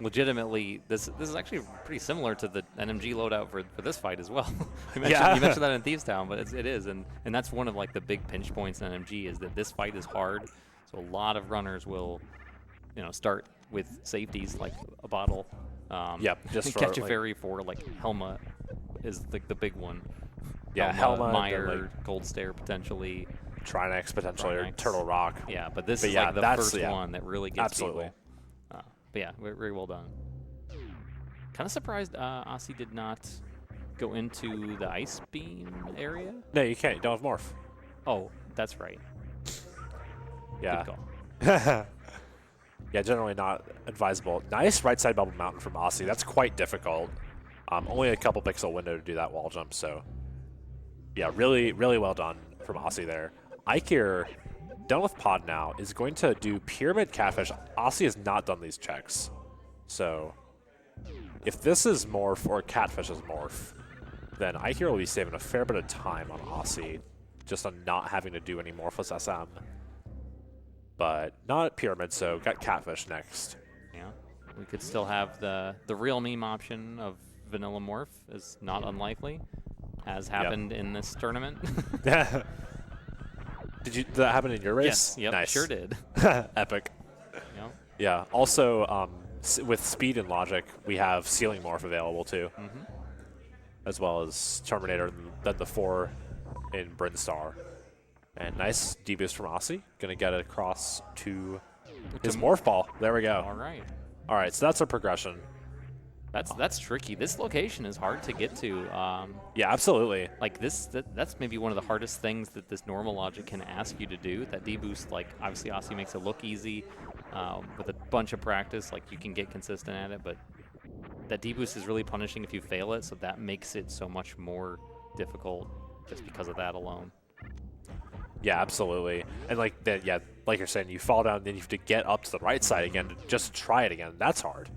legitimately, this is actually pretty similar to the NMG loadout for this fight as well. you mentioned that in Thieves Town, but it is, and that's one of like the big pinch points in NMG is that this fight is hard. So a lot of runners will, start with safeties like a bottle. Just for, catch a fairy for like Helma is the big one. Yeah, Helma, Meyer, Gold Stare potentially. Trinex potentially, or Turtle Rock. Yeah, but this is like the first one that really gets people. But yeah, very well done. Kind of surprised Osse did not go into the Ice Beam area. No, you can't. You don't have Morph. Oh, that's right. Yeah. Good call. Yeah, generally not advisable. Nice right side bubble mountain from Osse. That's quite difficult. Only a couple pixel window to do that wall jump, so yeah, really, really well done from Osse there. Eykir, done with pod now, is going to do Pyramid Catfish. Osse has not done these checks. So if this is Morph or Catfish is Morph, then Eykir will be saving a fair bit of time on Osse, just on not having to do any Morphless SM. But not Pyramid, so got Catfish next. Yeah, we could still have the real meme option of Vanilla Morph is not unlikely, as happened in this tournament. Did that happen in your race? Yes, yep, nice. Sure did. Epic. Yep. Yeah. Also, with speed and logic, we have Ceiling Morph available too, as well as Terminator, then the 4 in Brinstar. And nice deboost from Osse. Gonna get it across to his Morph Ball. There we go. All right. All right. So that's our progression. That's tricky. This location is hard to get to. Yeah, absolutely. Like that's maybe one of the hardest things that this normal logic can ask you to do. That deboost, like obviously Osse makes it look easy with a bunch of practice. Like you can get consistent at it, but that deboost is really punishing if you fail it. So that makes it so much more difficult just because of that alone. Yeah, absolutely. And like that, yeah, like you're saying, you fall down, then you have to get up to the right side again to just try it again. That's hard.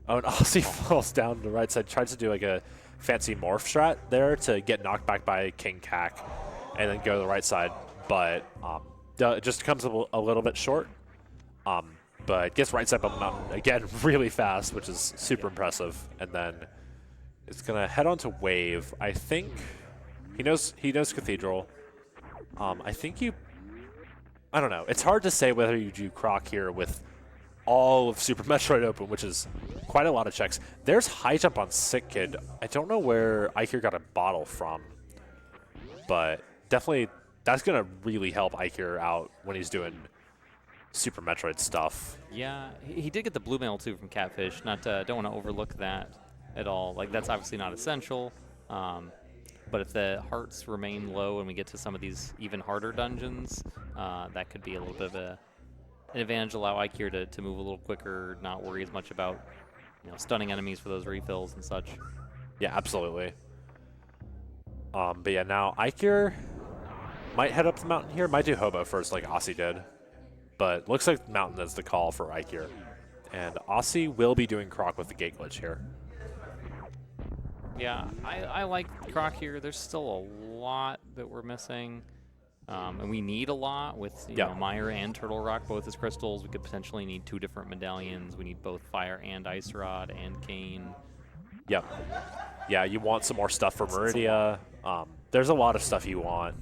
Oh, and Osse falls down the right side, tries to do like a fancy morph strat there to get knocked back by King Cac, and then go to the right side, but it just comes a little bit short. But gets right side up the mountain again really fast, which is super impressive. And then it's gonna head on to Wave. I think he knows Cathedral. I don't know. It's hard to say whether you do Croc here with all of Super Metroid open, which is quite a lot of checks. There's high jump on Sick Kid. I don't know where Eykir got a bottle from, but definitely that's going to really help Eykir out when he's doing Super Metroid stuff. Yeah, he did get the blue mail too from Catfish. Don't want to overlook that at all. Like that's obviously not essential. But if the hearts remain low and we get to some of these even harder dungeons, that could be a little bit of an advantage, allow Eykir to move a little quicker, not worry as much about stunning enemies for those refills and such. Yeah, absolutely. But yeah, now Eykir might head up the mountain here. Might do Hobo first like Osse did. But looks like mountain is the call for Eykir. And Osse will be doing Croc with the gate glitch here. Yeah, I like Croc here. There's still a lot that we're missing. And we need a lot with Meyer and Turtle Rock both as crystals. We could potentially need 2 different medallions. We need both Fire and Ice Rod and Cane. Yep. Yeah, you want some more stuff for Meridia. There's a lot of stuff you want.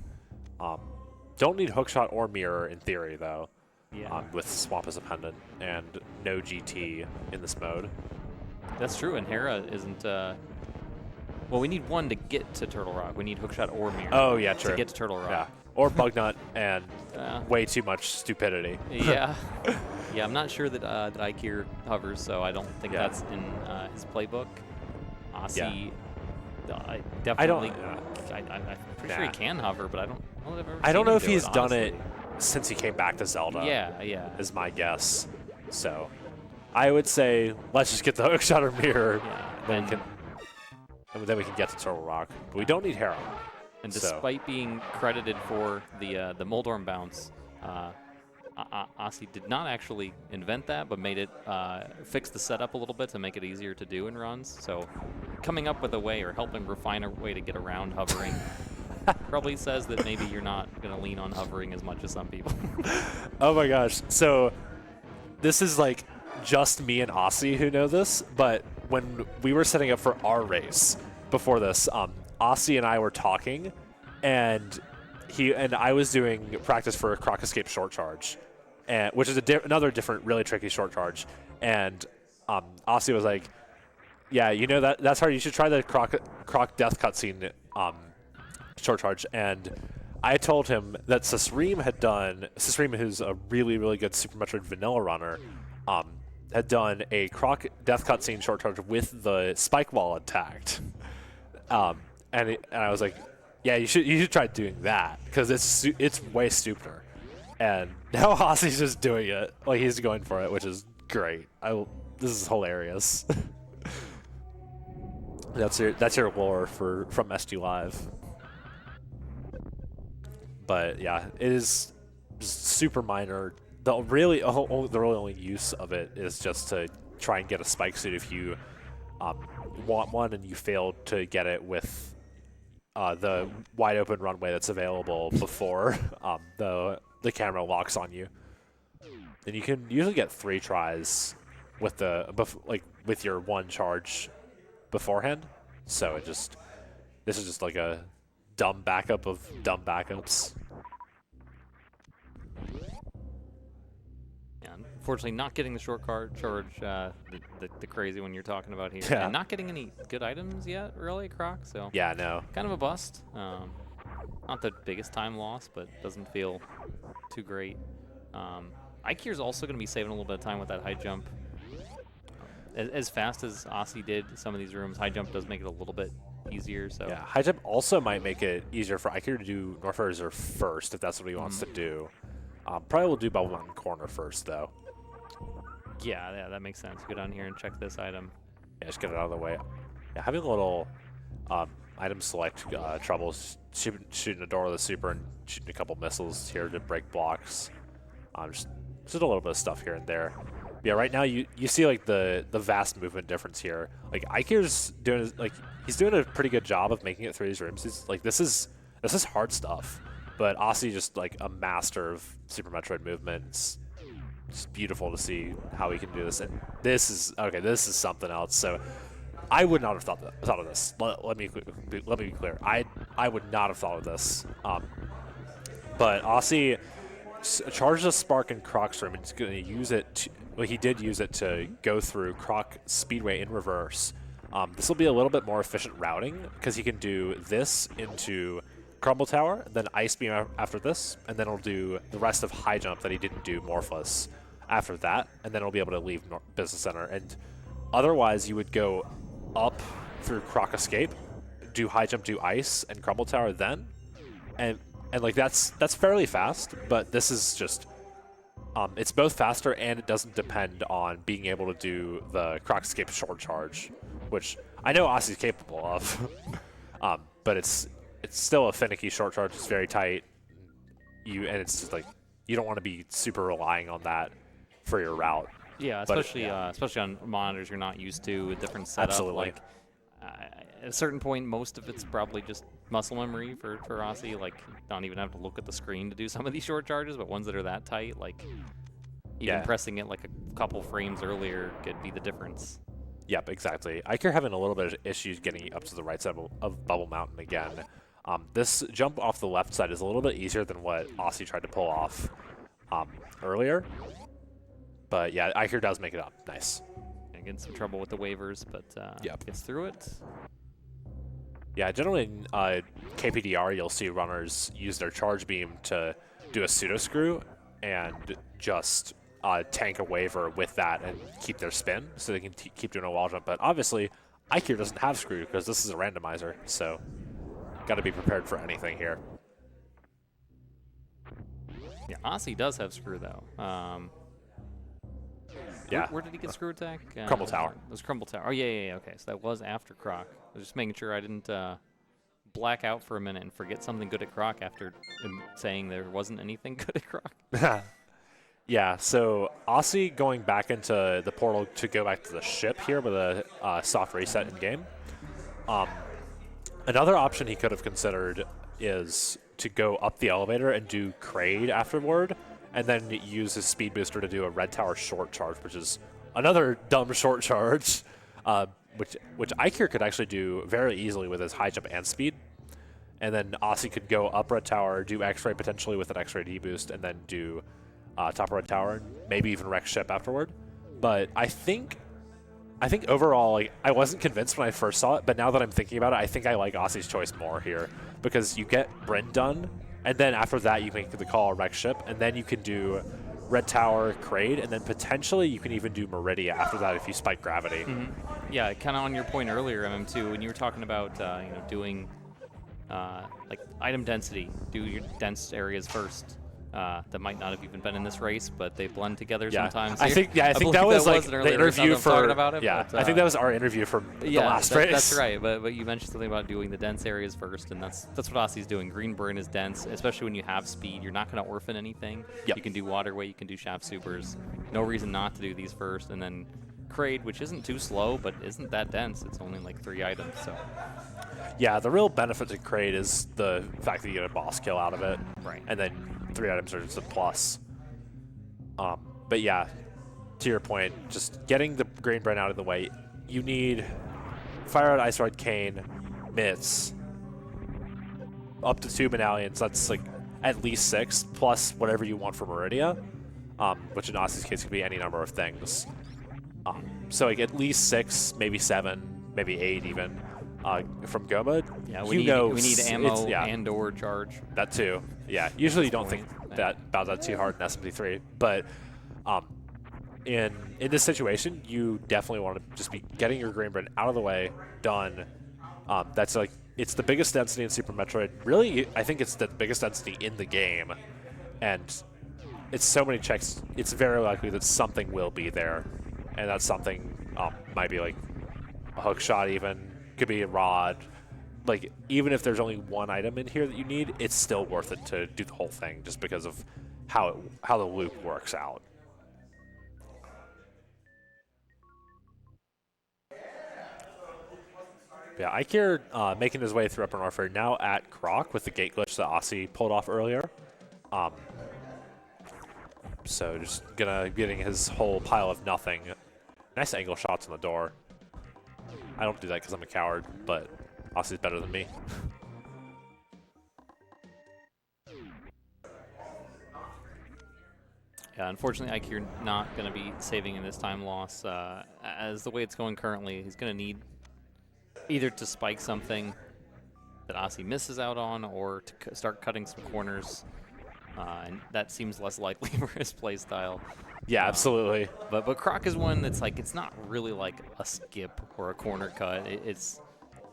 Don't need Hookshot or Mirror in theory, though. Yeah. With Swamp as a pendant and no GT in this mode. That's true, and Hera isn't... well, we need one to get to Turtle Rock. We need Hookshot or Mirror. Oh, yeah, true. To get to Turtle Rock. Yeah. Or Bugnut and way too much stupidity. Yeah. Yeah, I'm not sure that Eykir hovers, so I don't think that's in his playbook. Osse, definitely... I'm pretty sure he can hover, but I don't know if he's done it since he came back to Zelda. Yeah. Is my guess. So I would say let's just get the Hookshot or Mirror. Yeah. Then we can get to Turtle Rock. But we don't need Hera. And despite being credited for the Moldorm bounce, Osse did not actually invent that, but made it fix the setup a little bit to make it easier to do in runs. So coming up with a way or helping refine a way to get around hovering probably says that maybe you're not going to lean on hovering as much as some people. Oh my gosh. So this is like just me and Osse who know this, but when we were setting up for our race before this, Osse and I were talking, and I was doing practice for a Croc Escape short charge, which is another different, really tricky short charge. And Osse was like, "Yeah, you know that's hard. You should try the Croc Death cutscene short charge." And I told him that Sasreem, who's a really, really good Super Metroid vanilla runner, had done a Croc Death cutscene short charge with the spike wall attacked. And I was like, yeah, you should try doing that, because it's way stupider. And now Osse's just doing it. Like, he's going for it, which is great. This is hilarious. That's your lore from SGLIVE. But yeah, it is super minor. The really only use of it is just to try and get a spike suit if you want one and you fail to get it with the wide open runway that's available before the camera locks on you. And you can usually get 3 tries with with your one charge beforehand. So this is just like a dumb backup of dumb backups. Yeah, unfortunately, not getting the short card charge, the crazy one you're talking about here, Yeah. and not getting any good items yet, really, Croc. So Yeah, no. kind of a bust. Not the biggest time loss, but doesn't feel too great. Eykir's also going to be saving a little bit of time with that high jump. As fast as Osse did some of these rooms, high jump does make it a little bit easier. So Yeah, high jump also might make it easier for Eykir to do North Reserve first if that's what he wants to do. Probably will do Bubble Mountain Corner first, though. yeah, that makes sense. Go down here and check this item. Yeah, just get it out of the way. Yeah, having a little item select troubles, shooting a door with a super and shooting a couple missiles here to break blocks. Just a little bit of stuff here and there. Yeah, right now you see like the vast movement difference here. Like Eykir's he's doing a pretty good job of making it through these rooms. He's like this is hard stuff, but Osse just like a master of Super Metroid movements. It's beautiful to see how he can do this, and this is something else. So I would not have thought of this. Let me be clear. I would not have thought of this. But Osse charges a spark in Croc's room, and he's going to use it. He did use it to go through Croc Speedway in reverse. This will be a little bit more efficient routing because he can do this into Crumble Tower, then Ice Beam after this, and then it'll do the rest of High Jump that he didn't do Morphless after that, and then it'll be able to leave Business Center. And otherwise, you would go up through Croc Escape, do High Jump, do Ice, and Crumble Tower then, and like that's fairly fast. But this is just it's both faster and it doesn't depend on being able to do the Croc Escape short charge, which I know Osse's capable of. But it's still a finicky short charge. It's very tight. And it's just like you don't want to be super relying on that for your route. Yeah, especially on monitors you're not used to, a different setup. Absolutely. Like at a certain point, most of it's probably just muscle memory for Osse. Like, don't even have to look at the screen to do some of these short charges, but ones that are that tight, like even pressing it like a couple frames earlier could be the difference. Yep, exactly. Eykir having a little bit of issues getting up to the right side of Bubble Mountain again. This jump off the left side is a little bit easier than what Osse tried to pull off earlier. But yeah, Eykir does make it up. Nice. And getting some trouble with the waivers, but gets through it. Yeah, generally in KPDR, you'll see runners use their charge beam to do a pseudo screw and just tank a waiver with that and keep their spin so they can keep doing a wall jump. But obviously, Eykir doesn't have screw because this is a randomizer, so got to be prepared for anything here. Yeah, Osse does have screw though. Yeah. Where did he get screw attack? Crumble Tower. It was Crumble Tower. Oh, yeah. Okay, so that was after Croc. I was just making sure I didn't black out for a minute and forget something good at Croc after him saying there wasn't anything good at Croc. Yeah, so Osse going back into the portal to go back to the ship here with a soft reset in game. Another option he could have considered is to go up the elevator and do Kraid afterward, and then use his speed booster to do a red tower short charge, which is another dumb short charge, which Eykir could actually do very easily with his high jump and speed. And then Osse could go up red tower, do X-ray potentially with an X-ray D-boost, and then do top red tower, and maybe even wreck ship afterward. But I think overall, like, I wasn't convinced when I first saw it, but now that I'm thinking about it, I think I like Osse's choice more here, because you get Bryn done, and then after that you make the call wreck ship, and then you can do red tower, Kraid, and then potentially you can even do Meridia after that if you spike gravity. Yeah, kind of on your point earlier, MM2, when you were talking about doing like item density, do your dense areas first. That might not have even been in this race, but they blend together sometimes. I think that was like the interview for. About it, but, I think that was our interview for the last race. That's right. But you mentioned something about doing the dense areas first, and that's what Osse's doing. Green Burn is dense, especially when you have speed. You're not going to orphan anything. Yep. You can do waterway, you can do shaft supers. No reason not to do these first, and then Kraid, which isn't too slow, but isn't that dense. It's only like 3 items, so. Yeah, the real benefit to Kraid is the fact that you get a boss kill out of it. Right. And then 3 items are just a plus. But yeah, to your point, just getting the Green Brand out of the way, you need Fire Out, Ice Rod, Cane, Mitts, up to 2 medallions. That's like at least 6, plus whatever you want for Meridia, which in Osse's case could be any number of things. So like at least 6, maybe 7, maybe 8 even. From Goma, yeah, we need ammo and/or charge. That too. Yeah, usually you don't think about that too hard in SMZ3, but in this situation, you definitely want to just be getting your Green Brand out of the way, done. That's like, it's the biggest density in Super Metroid. Really, I think it's the biggest density in the game, and it's so many checks. It's very likely that something will be there, and that something might be like a hook shot even. Could be a rod. Like, even if there's only 1 item in here that you need, it's still worth it to do the whole thing just because of how the loop works out. Yeah, Eykir making his way through Upper Warfare, now at Croc with the gate glitch that Osse pulled off earlier. So just getting his whole pile of nothing. Nice angle shots on the door. I don't do that because I'm a coward, but Osse's better than me. Yeah, unfortunately, Eykir not going to be saving in this time loss. As the way it's going currently, he's going to need either to spike something that Osse misses out on, or to start cutting some corners. And that seems less likely for his playstyle. Yeah, absolutely. But Croc is one that's like, it's not really like a skip or a corner cut. It's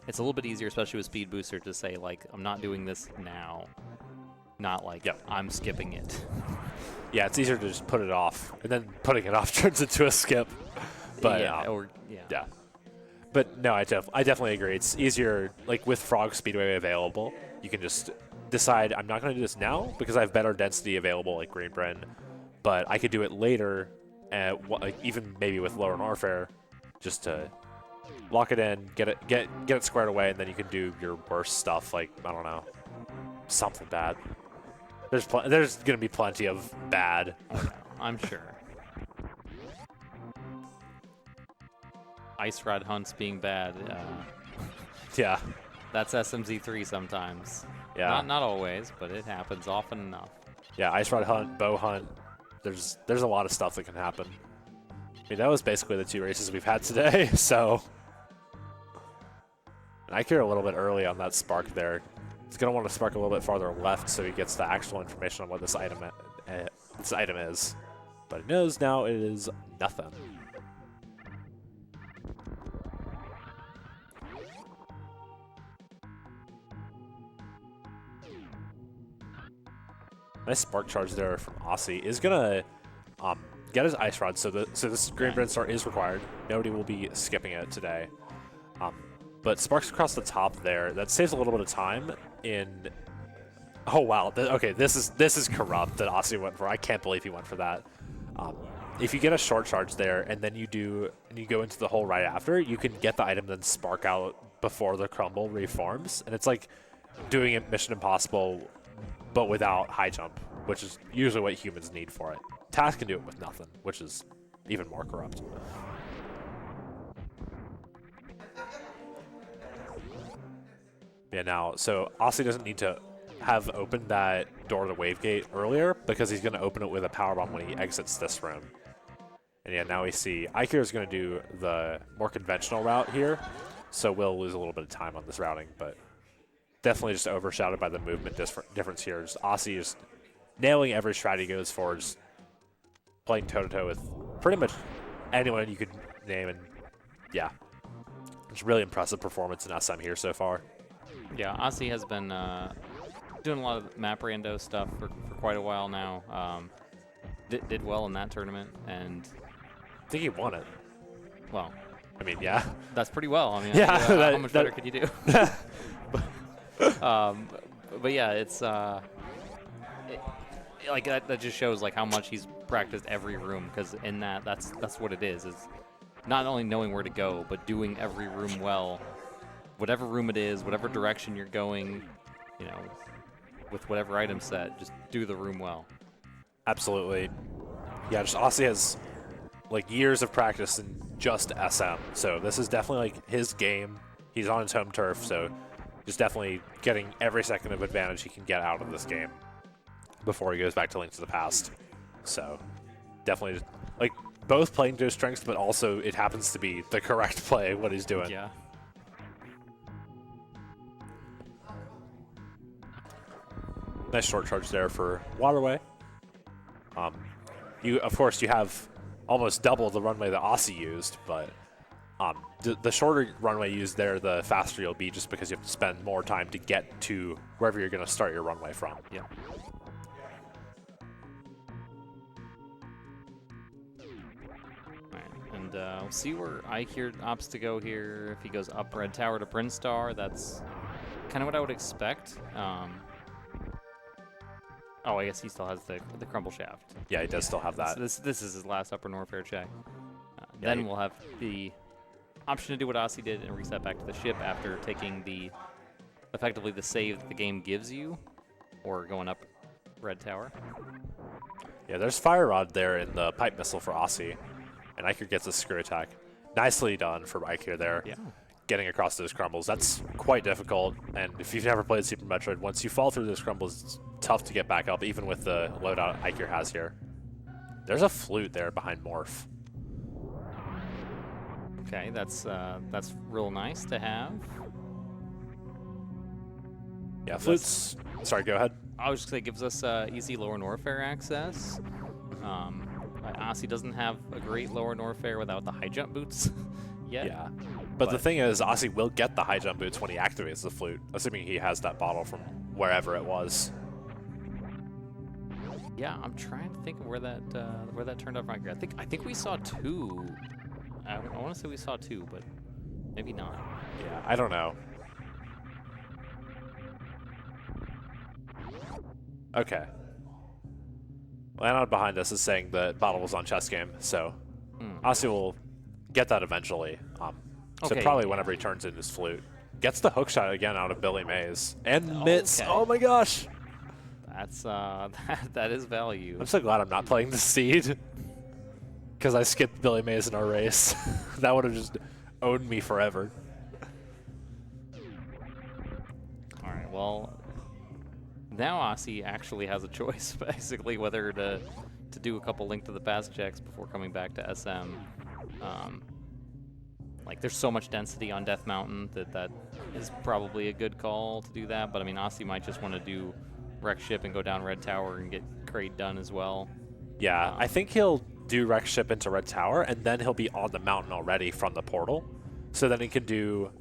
a little bit easier, especially with Speed Booster, to say like, I'm not doing this now. Not like, I'm skipping it. Yeah, it's easier to just put it off, and then putting it off turns into a skip. But yeah. But no, I definitely agree. It's easier, like with Frog Speedway available, you can just decide I'm not going to do this now because I have better density available, like Green Bren, but I could do it later, like even maybe with Lower Warfare, just to lock it in, get it squared away, and then you can do your worst stuff, like, I don't know, something bad. There's going to be plenty of bad. I'm sure. Ice Rod hunts being bad. Yeah. That's SMZ3 sometimes. Yeah. Not always, but it happens often enough. Yeah, Ice Rod hunt, bow hunt. There's a lot of stuff that can happen. I mean, that was basically the 2 races we've had today, so. And Eykir a little bit early on that spark there. He's going to want to spark a little bit farther left so he gets the actual information on what this item is. But he knows now it is nothing. Nice spark charge there from Osse. Is going to get his Ice Rod, so this Green Brand start is required. Nobody will be skipping it today. But sparks across the top there. That saves a little bit of time in... Oh, wow. Okay, this is corrupt that Osse went for. I can't believe he went for that. If you get a short charge there and then you go into the hole right after, you can get the item then spark out before the crumble reforms. And it's like doing it Mission Impossible, but without high jump, which is usually what humans need for it. Task can do it with nothing, which is even more corrupt. Yeah, now, so Osse doesn't need to have opened that door to the wave gate earlier because he's going to open it with a powerbomb when he exits this room. And yeah, now we see Eykir is going to do the more conventional route here, so we'll lose a little bit of time on this routing, but definitely just overshadowed by the movement difference here. Just Osse is nailing every strat he goes for, just playing toe-to-toe with pretty much anyone you could name, and yeah, it's really impressive performance in SM here so far. Yeah, Osse has been doing a lot of map rando stuff for quite a while now. Did well in that tournament, and I think he won it. Well, I mean, yeah. That's pretty well. I mean, yeah, how much better could you do? But yeah, it's like that just shows like how much he's practiced every room, because in that's what it is not only knowing where to go, but doing every room well. Whatever room it is, whatever direction you're going, you know, with whatever item set, just do the room well. Absolutely. Yeah, just Osse has like years of practice in just SM, so this is definitely like his game. He's on his home turf, so just definitely getting every second of advantage he can get out of this game before he goes back to Link to the Past. So definitely like both playing to his strengths, but also it happens to be the correct play what he's doing. Yeah. Nice short charge there for Waterway. Of course, you have almost double the runway that Osse used, but the shorter runway used there, the faster you'll be, just because you have to spend more time to get to wherever you're going to start your runway from. Yeah. And we'll see where Eykir opts to go here. If he goes up Red Tower to Prince Star, that's kind of what I would expect. Oh, I guess he still has the crumble shaft. Yeah, he does still have that. So this is his last upper Norfair check. Then we'll have the option to do what Osse did and reset back to the ship after taking effectively the save that the game gives you, or going up Red Tower. Yeah, there's Fire Rod there in the pipe missile for Osse, and Eykir gets a screw attack. Nicely done for Eykir there. Yeah. Getting across those crumbles, that's quite difficult, and if you've never played Super Metroid, once you fall through those crumbles, it's tough to get back up, even with the loadout Eykir has here. There's a flute there behind Morph. Okay, that's real nice to have. Yeah, flutes. Sorry, go ahead. I was just gonna say, gives us easy lower Norfair access. Osse doesn't have a great lower Norfair without the high jump boots yet. Yeah. But the thing is, Osse will get the high jump boots when he activates the flute, assuming he has that bottle from wherever it was. Yeah, I'm trying to think of where that turned out right here. I think we saw two. I want to say we saw two, but maybe not. Yeah, I don't know. Okay. Landon behind us is saying the bottle was on chess game, so Osse will get that eventually. So Okay, probably whenever he turns in his flute. Gets the hook shot again out of Billy Mays. And Mitts. Okay. Oh my gosh. That's that is value. I'm so glad I'm not playing the Seed. Because I skipped Billy Mays in our race. That would have just owned me forever. All right, well, now Osse actually has a choice, basically, whether to do a couple Link to the Past checks before coming back to SM. Like, there's so much density on Death Mountain that is probably a good call to do that. But, I mean, Osse might just want to do Wreck Ship and go down Red Tower and get Crate done as well. Yeah, I think he'll do Wreck Ship into Red Tower, and then he'll be on the mountain already from the portal. So then he can do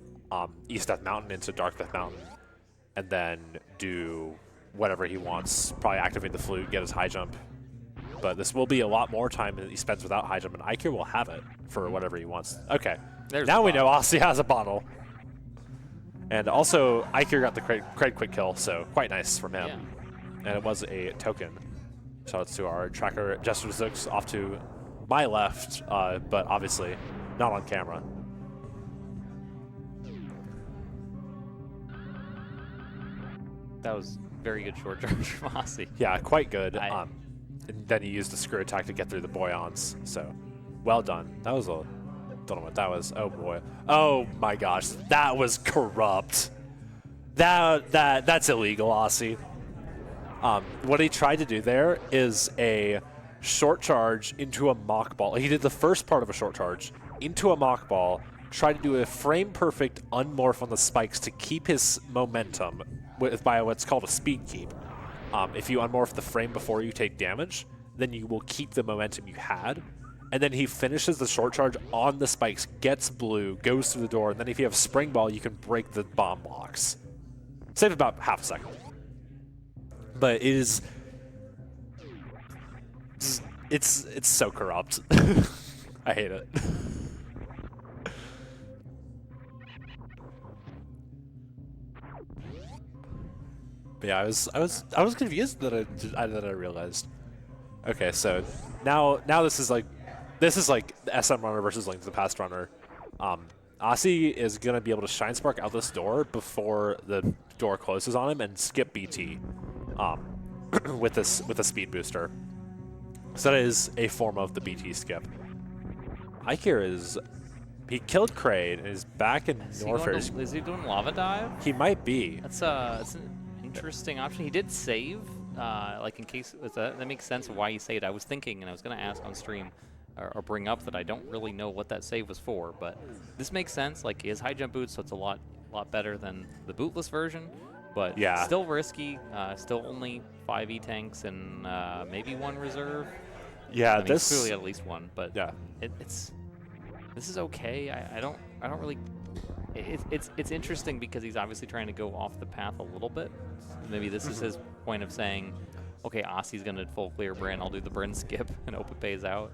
East Death Mountain into Dark Death Mountain, and then do whatever he wants. Probably activate the flute, get his high jump. But this will be a lot more time that he spends without high jump, and Eykir will have it for whatever he wants. Okay, now we know Osse has a bottle. And also, Eykir got the Crate quick kill, so quite nice from him. Yeah. And it was a token. Shout out to our tracker, Jester Zooks, off to my left, but obviously not on camera. That was very good short charge from Osse. Yeah, quite good. And then he used the screw attack to get through the Boyons, so Well done. That was a... Don't know what that was. Oh, boy. Oh, my gosh. That was corrupt. That's illegal, Osse. What he tried to do there is a short charge into a mock ball. He did the first part of a short charge into a mock ball, tried to do a frame-perfect unmorph on the spikes to keep his momentum by what's called a speed keep. If you unmorph the frame before you take damage, then you will keep the momentum you had. And then he finishes the short charge on the spikes, gets blue, goes through the door, and then if you have spring ball, you can break the bomb blocks. Save about half a second. But it is... It's so corrupt. I hate it. But yeah, I was confused that I realized. Okay, so now this is like the SM runner versus Link to the Past runner. Osse is gonna be able to Shine Spark out this door before the door closes on him and skip BT with a speed booster. So that is a form of the BT skip. Eykir he killed Kraid and is back in Norfair. Is he doing Lava Dive? He might be. That's an interesting option. He did save, like in case that makes sense of why he saved. I was thinking, and I was going to ask on stream or bring up that I don't really know what that save was for, but this makes sense. Like, he has high jump boots, so it's a lot better than the bootless version. But yeah, still risky. Still only 5 E-tanks and maybe 1 reserve. Yeah, I mean, this clearly at least 1, but yeah, this is okay. I don't really. It's interesting because he's obviously trying to go off the path a little bit. Maybe this is his point of saying, okay, Osse's gonna full clear Bryn. I'll do the Bryn skip and Opa pays out.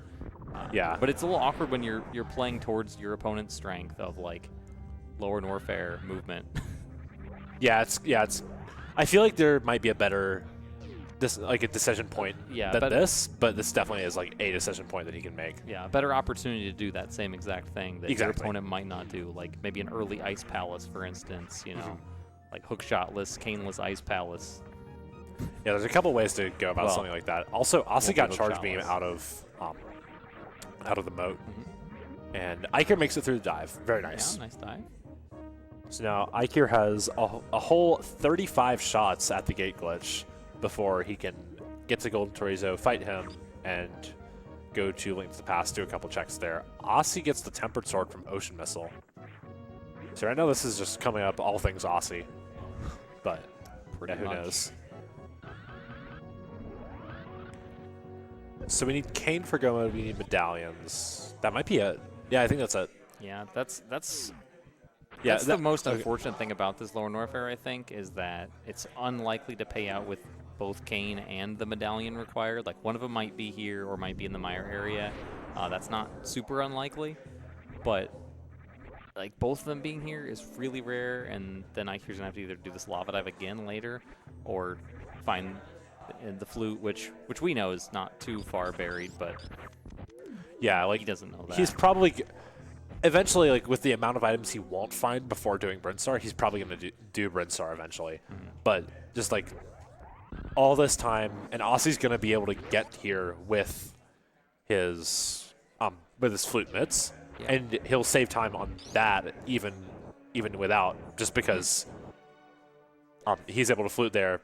Yeah, but it's a little awkward when you're playing towards your opponent's strength of like lower Norfair movement. yeah, it's. I feel like there might be a better. Like a decision point than this, but this definitely is like a decision point that he can make. Yeah, a better opportunity to do that same exact thing that your opponent might not do, like maybe an early Ice Palace, for instance, you know, like hookshotless, caneless Ice Palace. Yeah, there's a couple ways to go about something like that. Also, Osse got Charge Beam out of the moat, and Eykir makes it through the dive. Very nice. Yeah, nice dive. So now Eykir has a whole 35 shots at the gate glitch before he can get to Golden Chorizo, fight him, and go to Link to the Past, do a couple checks there. Osse gets the Tempered Sword from Ocean Missile. So right now this is just coming up all things Osse, but yeah, who knows. So we need Cane for Go mode, we need medallions. That might be it. Yeah, I think that's it. Yeah, that's the most unfortunate thing about this lower Norfair, I think, is that it's unlikely to pay out with both Cane and the medallion required. Like, one of them might be here or might be in the Mire area. That's not super unlikely, but like both of them being here is really rare, and then Eykir's gonna have to either do this Lava Dive again later or find the flute, which we know is not too far buried, but yeah, like he doesn't know that. He's probably eventually, like with the amount of items he won't find before doing Brinstar, he's probably gonna do Brinstar eventually. But just like all this time, and Osse's gonna be able to get here with his flute mitts, and he'll save time on that even without, just because he's able to flute there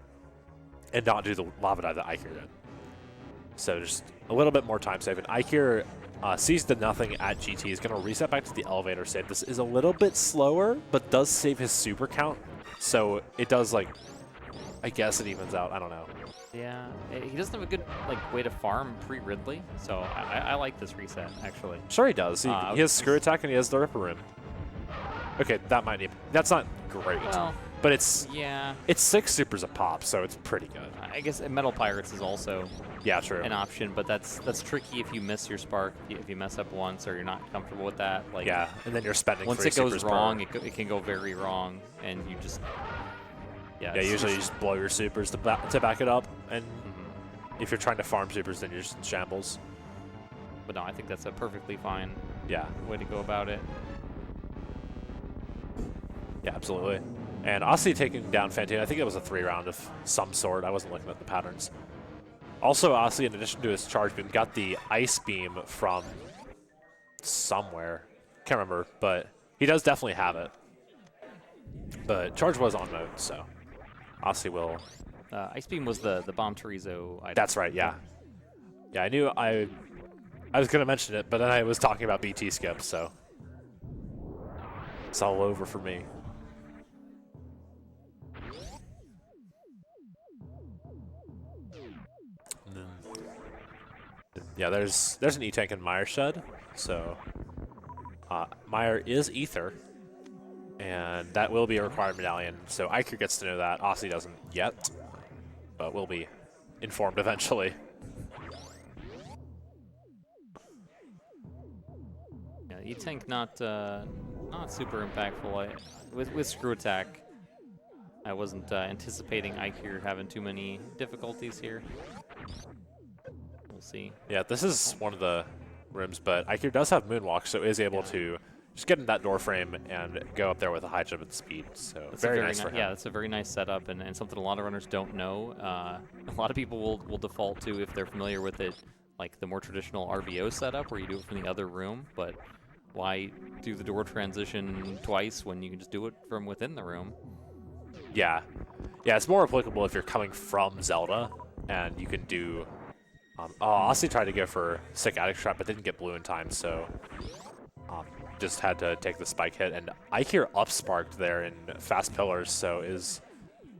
and not do the Lava Dive that Eykir did. So just a little bit more time saving. Eykir sees the nothing at GT. He's going to reset back to the elevator save. This is a little bit slower, but does save his super count. So it does, like, I guess it evens out. I don't know. Yeah, he doesn't have a good way to farm pre-Ridley, so I like this reset, actually. Sure he does. He has Screw Attack and he has the Ripper Room. Okay, that's not great. Well, but it's 6 supers a pop, so it's pretty good. I guess Metal Pirates is also true. an option, but that's tricky if you miss your spark, if you mess up once or you're not comfortable with that. Like, yeah, and then you're spending once 3 it goes supers wrong, it can go very wrong, and you just usually you just blow your supers to back it up, and if you're trying to farm supers, then you're just in shambles. But no, I think that's a perfectly fine way to go about it. Yeah, absolutely. And Osse taking down Fantine, I think it was a 3-round of some sort. I wasn't looking at the patterns. Also, Osse, in addition to his charge beam, got the Ice Beam from somewhere. Can't remember, but he does definitely have it. But charge was on mode, so Osse will. Ice Beam was the bomb Chorizo item. That's right. Yeah. Yeah, I knew I was gonna mention it, but then I was talking about BT skip, so it's all over for me. Yeah, there's an E-Tank in Meyer shed, so Meyer is Ether, and that will be a required medallion, so Eykir gets to know that. Osse doesn't yet, but will be informed eventually. Yeah, E-Tank not super impactful. With Screw Attack, I wasn't anticipating Eykir having too many difficulties here. We'll see. Yeah, this is one of the rooms, but Eykir does have Moonwalk, so is able to just get in that door frame and go up there with a high jump and speed. So That's very nice for him. Yeah, that's a very nice setup, and something a lot of runners don't know. A lot of people will default to, if they're familiar with it, like the more traditional RVO setup where you do it from the other room, but why do the door transition twice when you can just do it from within the room? Yeah. Yeah, it's more applicable if you're coming from Zelda, and you can do... Osse tried to go for Sick Addict Trap, but didn't get blue in time, so just had to take the spike hit. And Eykir up-sparked there in Fast Pillars, so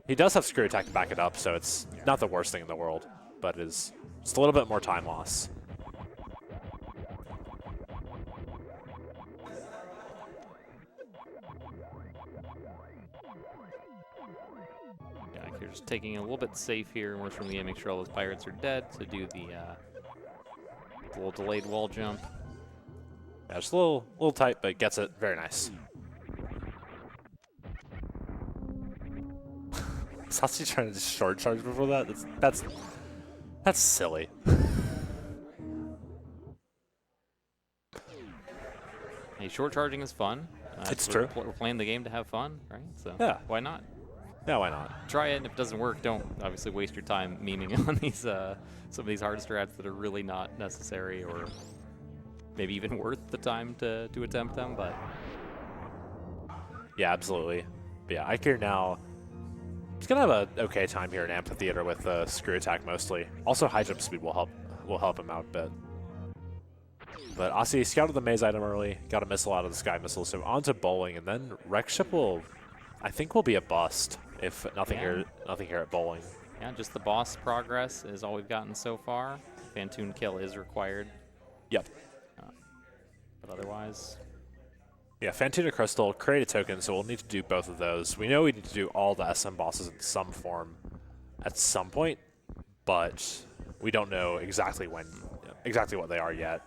he does have Screw Attack to back it up, so it's not the worst thing in the world, but it is just a little bit more time loss. Yeah, Eykir just taking it a little bit safe here, and we're just going to make sure all those pirates are dead to do the little delayed wall jump. Yeah, just a little tight, but gets it. Very nice. Was Osse trying to just short charge before that? That's silly. Hey, short charging is fun. It's true. We're playing the game to have fun, right? So Yeah. why not? Yeah, why not? Try it, and if it doesn't work, don't obviously waste your time memeing on these some of these hard strats that are really not necessary or maybe even worth the time to attempt them, but... Yeah, absolutely. But yeah, Eykir now, he's going to have an okay time here in Amphitheater with Screw Attack mostly. Also, high jump speed will help him out a bit. But Osse scouted the maze item early, got a missile out of the sky missile, so on to bowling, and then Wreck Ship will be a bust if nothing here at bowling. Yeah, just the boss progress is all we've gotten so far. Phantoon kill is required. Yep. But otherwise... Yeah, Phantoon Crystal, create a token, so we'll need to do both of those. We know we need to do all the SM bosses in some form at some point, but we don't know exactly what they are yet.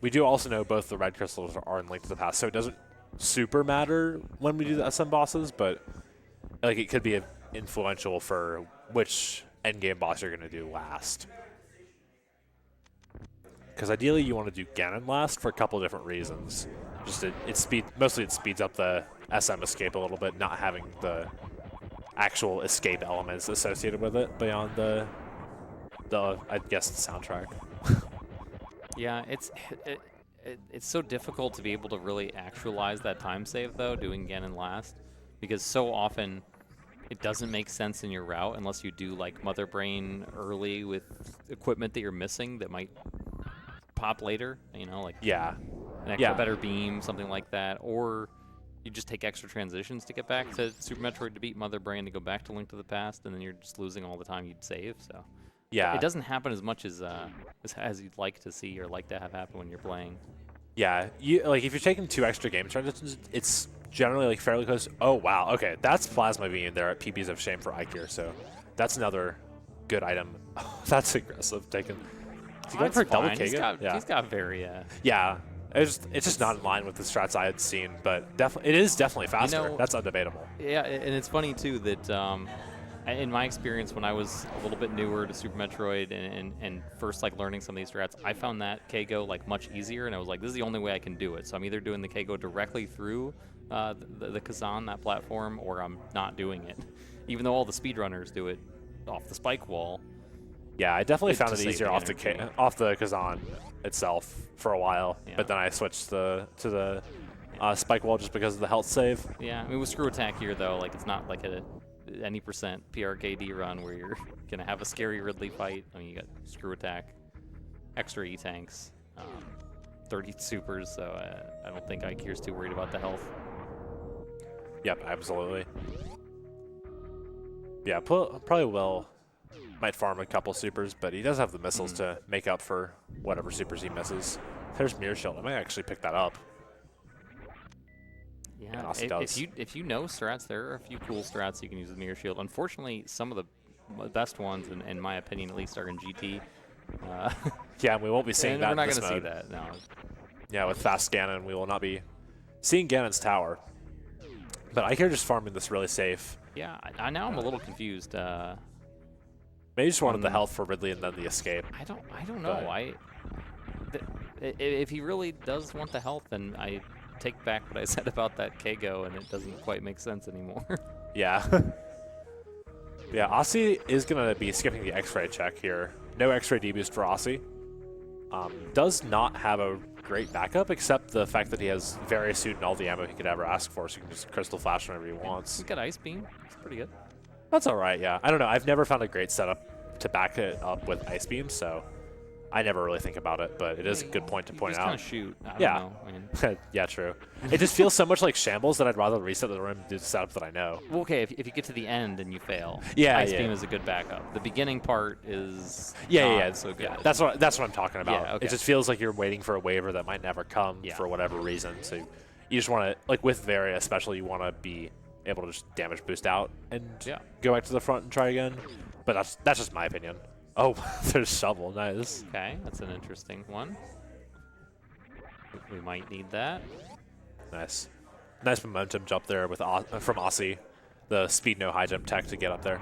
We do also know both the red crystals are in Link to the Past, so it doesn't super matter when we do the SM bosses, but like it could be influential for which endgame boss you're going to do last. Because ideally you want to do Ganon last for a couple of different reasons. Just mostly it speeds up the SM escape a little bit, not having the actual escape elements associated with it beyond the I guess the soundtrack. Yeah, it's so difficult to be able to really actualize that time save though, doing Ganon last, because so often it doesn't make sense in your route unless you do like Mother Brain early with equipment that you're missing that might pop later, you know, like yeah, an extra better beam, something like that, or you just take extra transitions to get back to Super Metroid to beat Mother Brain to go back to Link to the Past, and then you're just losing all the time you'd save. So yeah, it doesn't happen as much as you'd like to see or like to have happen when you're playing. Yeah, like if you're taking 2 extra game transitions, it's generally like fairly close. Oh wow, okay, that's Plasma Beam there at PBs of Shame for Eykir, so that's another good item. That's aggressive. Taking. Is he going for a double K? He's got very. Yeah, it's just not in line with the strats I had seen, but it is definitely faster. You know, that's undebatable. Yeah, and it's funny too that in my experience when I was a little bit newer to Super Metroid and first like learning some of these strats, I found that KGO like much easier, and I was like, this is the only way I can do it. So I'm either doing the KGO directly through the Kazan, that platform, or I'm not doing it, even though all the speedrunners do it off the spike wall. Yeah, I definitely found it easier off the Kazan itself for a while, Yeah. but then I switched to the spike wall just because of the health save. Yeah, I mean, with screw attack here, though, like, it's not like any percent PRKD run where you're going to have a scary Ridley fight. I mean, you got screw attack, extra E-tanks, 30 supers, so I don't think Eykir's too worried about the health. Yep, absolutely. Yeah, probably might farm a couple supers, but he does have the missiles to make up for whatever supers he misses. There's Mirror Shield. I might actually pick that up. Yeah, Osse does. if you know strats, there are a few cool strats you can use with Mirror Shield. Unfortunately, some of the best ones, in my opinion at least, are in GT. Yeah, we won't be seeing that. We're not going to see that, no. Yeah, with fast Ganon, we will not be seeing Ganon's tower. But Eykir just farming this really safe. Yeah, now I'm a little confused. Maybe just wanted the health for Ridley and then the escape. I don't know. If he really does want the health, then I take back what I said about that Kago, and it doesn't quite make sense anymore. Yeah. Yeah, Osse is going to be skipping the X-ray check here. No X-ray deboost for Osse. Does not have a great backup, except the fact that he has Various Suit and all the ammo he could ever ask for, so he can just Crystal Flash whenever he wants. He's got Ice Beam. It's pretty good. That's all right, yeah. I don't know. I've never found a great setup to back it up with Ice Beam, so I never really think about it, but it is a good point to point out. Just kind of shoot. I don't Yeah. know. I mean, Yeah, true. It just feels so much like Shambles that I'd rather reset the room and do the setup that I know. well, okay, if you get to the end and you fail, Yeah, Ice yeah. Beam is a good backup. The beginning part is Yeah. not so good. Yeah, that's what I'm talking about. Yeah, okay. It just feels like you're waiting for a waiver that might never come for whatever reason. So you just want to, like with Varia especially, you want to be able to just damage boost out and go back to the front and try again. But that's just my opinion. Oh, there's Shovel. Nice. Okay, that's an interesting one. We might need that. Nice. Nice momentum jump there with from Osse. The speed no high jump tech to get up there.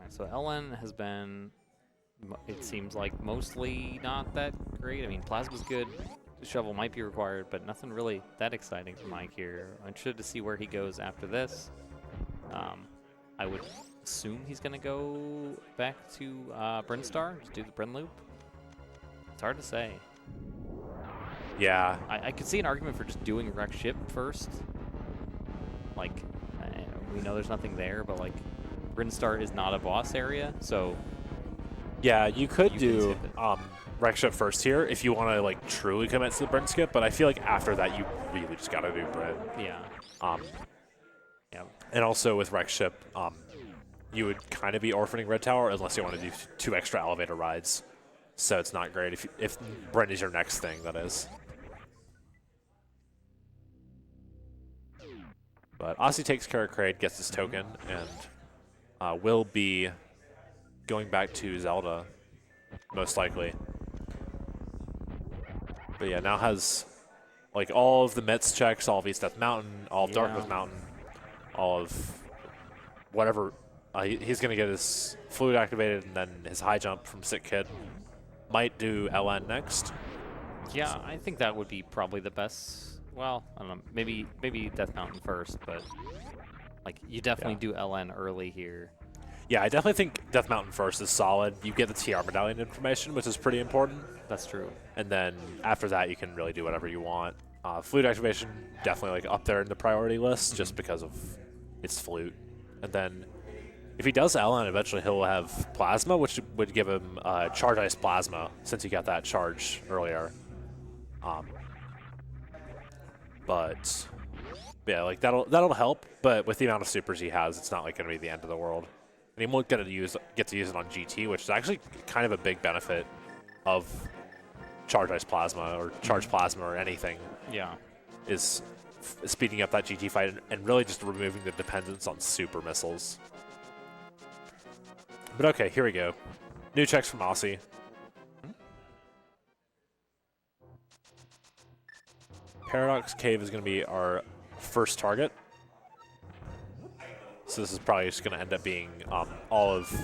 So LN has been, it seems like, mostly not that great. I mean, Plasma's good. The Shovel might be required, but nothing really that exciting from Eykir. I'm interested to see where he goes after this. I would assume he's going to go back to Brinstar, just do the Brin loop. It's hard to say. Yeah. I could see an argument for just doing Wreck Ship first. Like, we know there's nothing there, but like, Brinstar is not a boss area, so yeah, you could do skip it. Wreck Ship first here if you want to like truly commit to the Bryn skip, but I feel like after that you really just gotta do Bryn. Yeah. Yeah. And also with Wreck Ship, you would kind of be orphaning Red Tower unless you want to do 2 extra elevator rides. So it's not great if Bryn is your next thing, that is. But Osse takes care of Kraid, gets his token, and will be going back to Zelda, most likely. But yeah, now has like all of the Mets checks, all of East Death Mountain, all of Darkness Mountain, all of whatever. He's going to get his fluid activated and then his high jump from Sick Kid. Might do LN next. Yeah, so I think that would be probably the best. Well, I don't know. Maybe Death Mountain first, but like you definitely do LN early here. Yeah, I definitely think Death Mountain first is solid. You get the TR medallion information, which is pretty important. That's true. And then after that, you can really do whatever you want. Flute activation, definitely like up there in the priority list just because of its flute. And then if he does LN, eventually he'll have Plasma, which would give him Charge Ice Plasma since he got that charge earlier. But yeah, like that'll help. But with the amount of supers he has, it's not like going to be the end of the world. And he won't get to use it on GT, which is actually kind of a big benefit of Charge Ice Plasma or Charge Plasma or anything. Yeah. Is speeding up that GT fight and really just removing the dependence on super missiles. But okay, here we go. New checks from Osse. Paradox Cave is going to be our first target. So this is probably just going to end up being all of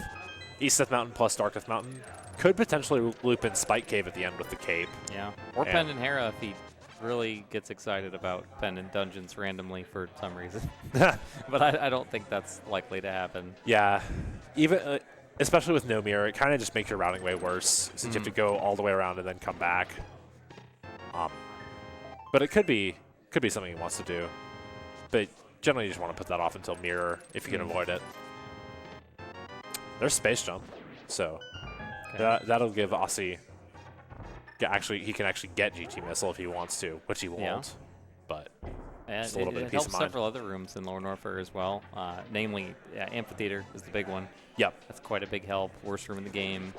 East Death Mountain plus Dark Death Mountain. Could potentially loop in Spike Cave at the end with the cape. Yeah. Or Pendant Hera if he really gets excited about Pendant Dungeons randomly for some reason. But I don't think that's likely to happen. Yeah. Even especially with no mirror, it kind of just makes your routing way worse since you have to go all the way around and then come back. But it could be something he wants to do. But generally, you just want to put that off until mirror if you can avoid it. There's space jump, so that'll give Osse. He can actually get GT missile if he wants to, which he won't. But just a little bit of peace of mind. Several other rooms in Lower Norfair as well. Namely, Amphitheater is the big one. Yep. That's quite a big help. Worst room in the game.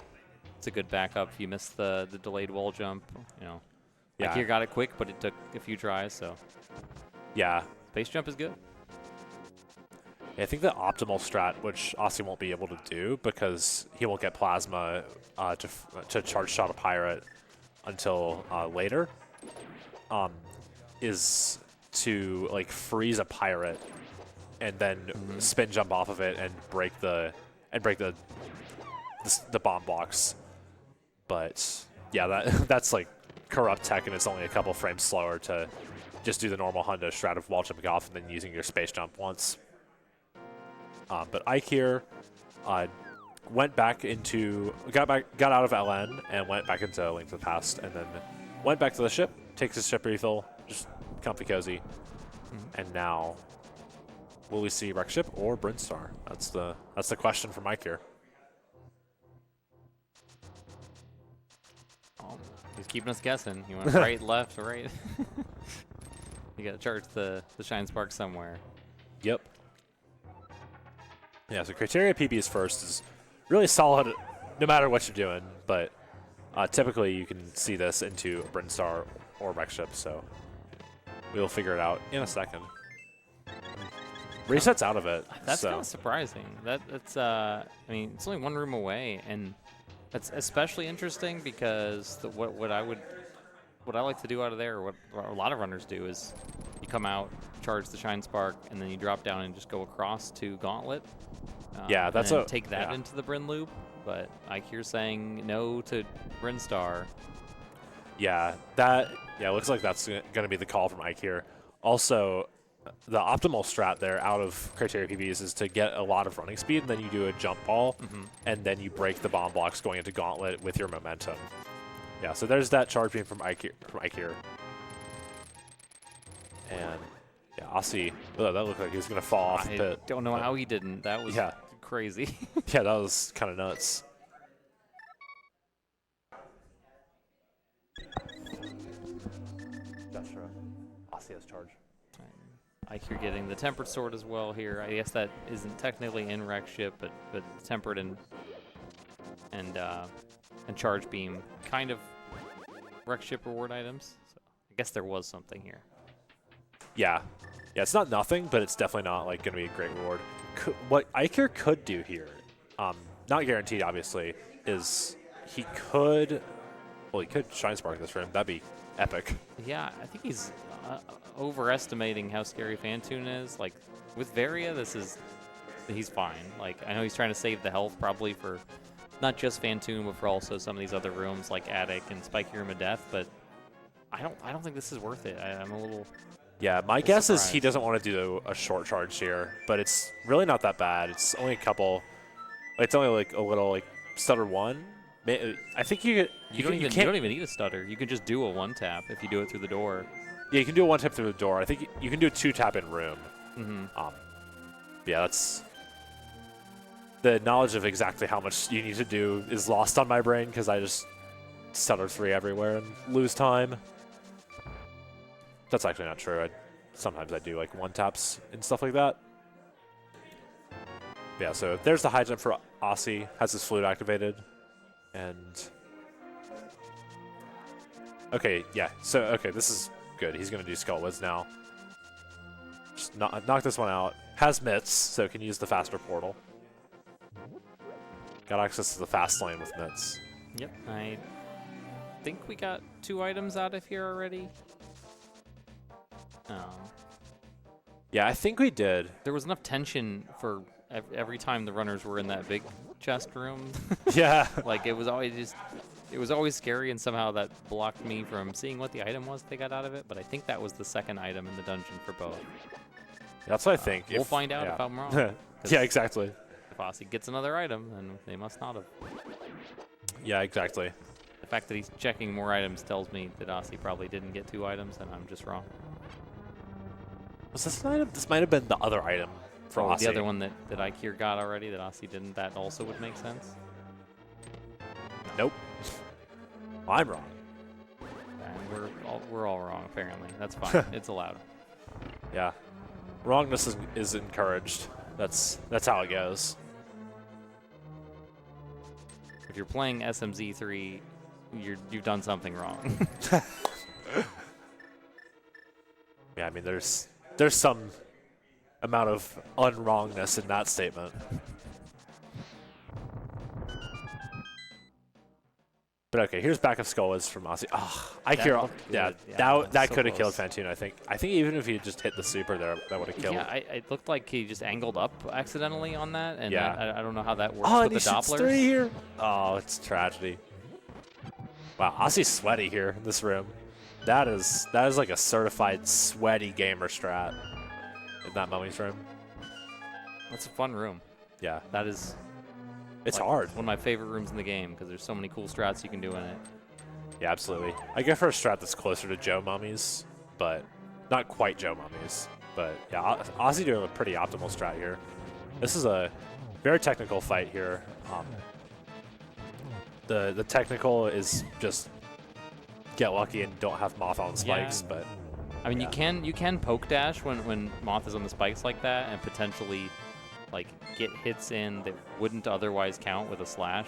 It's a good backup if you miss the delayed wall jump. You know, Eykir got it quick, but it took a few tries. So yeah, space jump is good. Yeah, I think the optimal strat, which Osse won't be able to do because he won't get plasma to charge shot a pirate until later, is to like freeze a pirate and then spin jump off of it and break the bomb blocks. But yeah, that's like corrupt tech, and it's only a couple frames slower to just do the normal hundo strat of wall jumping off and then using your space jump once. But Eykir went back into got out of LN and went back into Link to the Past, and then went back to the ship, takes his ship refill, just comfy cozy, and now will we see Wreck Ship or Brinstar? That's the question from Eykir. Oh, he's keeping us guessing. He went right, left, right. You got to charge the Shine Spark somewhere. Yep. Yeah, so Criteria PBs first is really solid no matter what you're doing, but typically you can see this into Brinstar or Wreck Ship, so we'll figure it out in a second. Resets out of it. That's kind of surprising. That's I mean, it's only one room away, and that's especially interesting because what I like to do out of there, or what a lot of runners do, is you come out, charge the Shine Spark, and then you drop down and just go across to Gauntlet. Yeah, that's and take that into the Bryn loop. But Eykir's saying no to Brinstar. Yeah, looks like that's going to be the call from Eykir. Also, the optimal strat there out of Criteria PBs is to get a lot of running speed, and then you do a jump ball, and then you break the bomb blocks going into Gauntlet with your momentum. Yeah, so there's that charge beam from Eykir. And yeah, Osse, that looked like he was going to fall off the pit. I don't know how he didn't. That was crazy. Yeah, that was kind of nuts. Osse has charge. Eykir getting the Tempered Sword as well here. I guess that isn't technically in Wreck Ship, but Tempered and Charge Beam kind of Wreck Ship reward items. So I guess there was something here. Yeah, it's not nothing, but it's definitely not like going to be a great reward. What Eykir could do here, not guaranteed obviously, is he could Shine Spark this for him. That'd be epic. Yeah, I think he's overestimating how scary Phantoon is. Like with Varia, he's fine. Like I know he's trying to save the health probably for not just Phantoon, but for also some of these other rooms like Attic and Spiky Room of Death. But I don't think this is worth it. I'm a little. Yeah, my guess is he doesn't want to do a short charge here, but it's really not that bad. It's only a couple. It's only like a little like stutter one. I think you don't even need a stutter. You can just do a one tap if you do it through the door. Yeah, you can do a one tap through the door. I think you can do a two tap in room. Yeah, that's the knowledge of exactly how much you need to do is lost on my brain because I just stutter 3 everywhere and lose time. That's actually not true. Sometimes I do like one taps and stuff like that. Yeah, so there's the high jump for Osse. Has his flute activated. And okay, yeah. So okay, this is good. He's gonna do Skull Wiz now. Just knock this one out. Has mitts, so can use the faster portal. Got access to the fast lane with mitts. Yep, I think we got 2 items out of here already. Yeah, I think we did. There was enough tension for every time the runners were in that big chest room. Yeah. Like it was always scary, and somehow that blocked me from seeing what the item was they got out of it. But I think that was the second item in the dungeon for both. That's what I think. We'll find out if I'm wrong. Yeah, exactly. If Osse gets another item, then they must not have. Yeah, exactly. The fact that he's checking more items tells me that Osse probably didn't get 2 items, and I'm just wrong. Was this an item? This might have been the other item for Osse. The other one that Eykir got already that Osse didn't, that also would make sense? Nope. Well, I'm wrong. And we're all wrong, apparently. That's fine. It's allowed. Yeah. Wrongness is encouraged. That's how it goes. If you're playing SMZ3, you've done something wrong. Yeah, I mean, there's some amount of unwrongness in that statement. But okay, here's back of Skull is from Osse. Oh, Eykir, yeah, that so could have killed close. Fantune, I think. I think even if he just hit the super there, that would have killed. Yeah, it looked like he just angled up accidentally on that, and Yeah. I don't know how that works Oh, with and the he shoots Dopplers. 3 here. Oh, it's tragedy. Wow, Osse's sweaty here in this room. That is like a certified sweaty gamer strat in that mummy's room. That's a fun room. Yeah, That is it's like hard. one of my favorite rooms in the game because there's so many cool strats you can do in it. Yeah, absolutely. I go for a strat that's closer to Joe mummies, but not quite Joe mummies. But yeah, Osse doing a pretty optimal strat here. This is a very technical fight here. The technical is just get lucky and don't have Moth on spikes, but I mean, yeah. you can poke dash when Moth is on the spikes like that and potentially like get hits in that wouldn't otherwise count with a slash.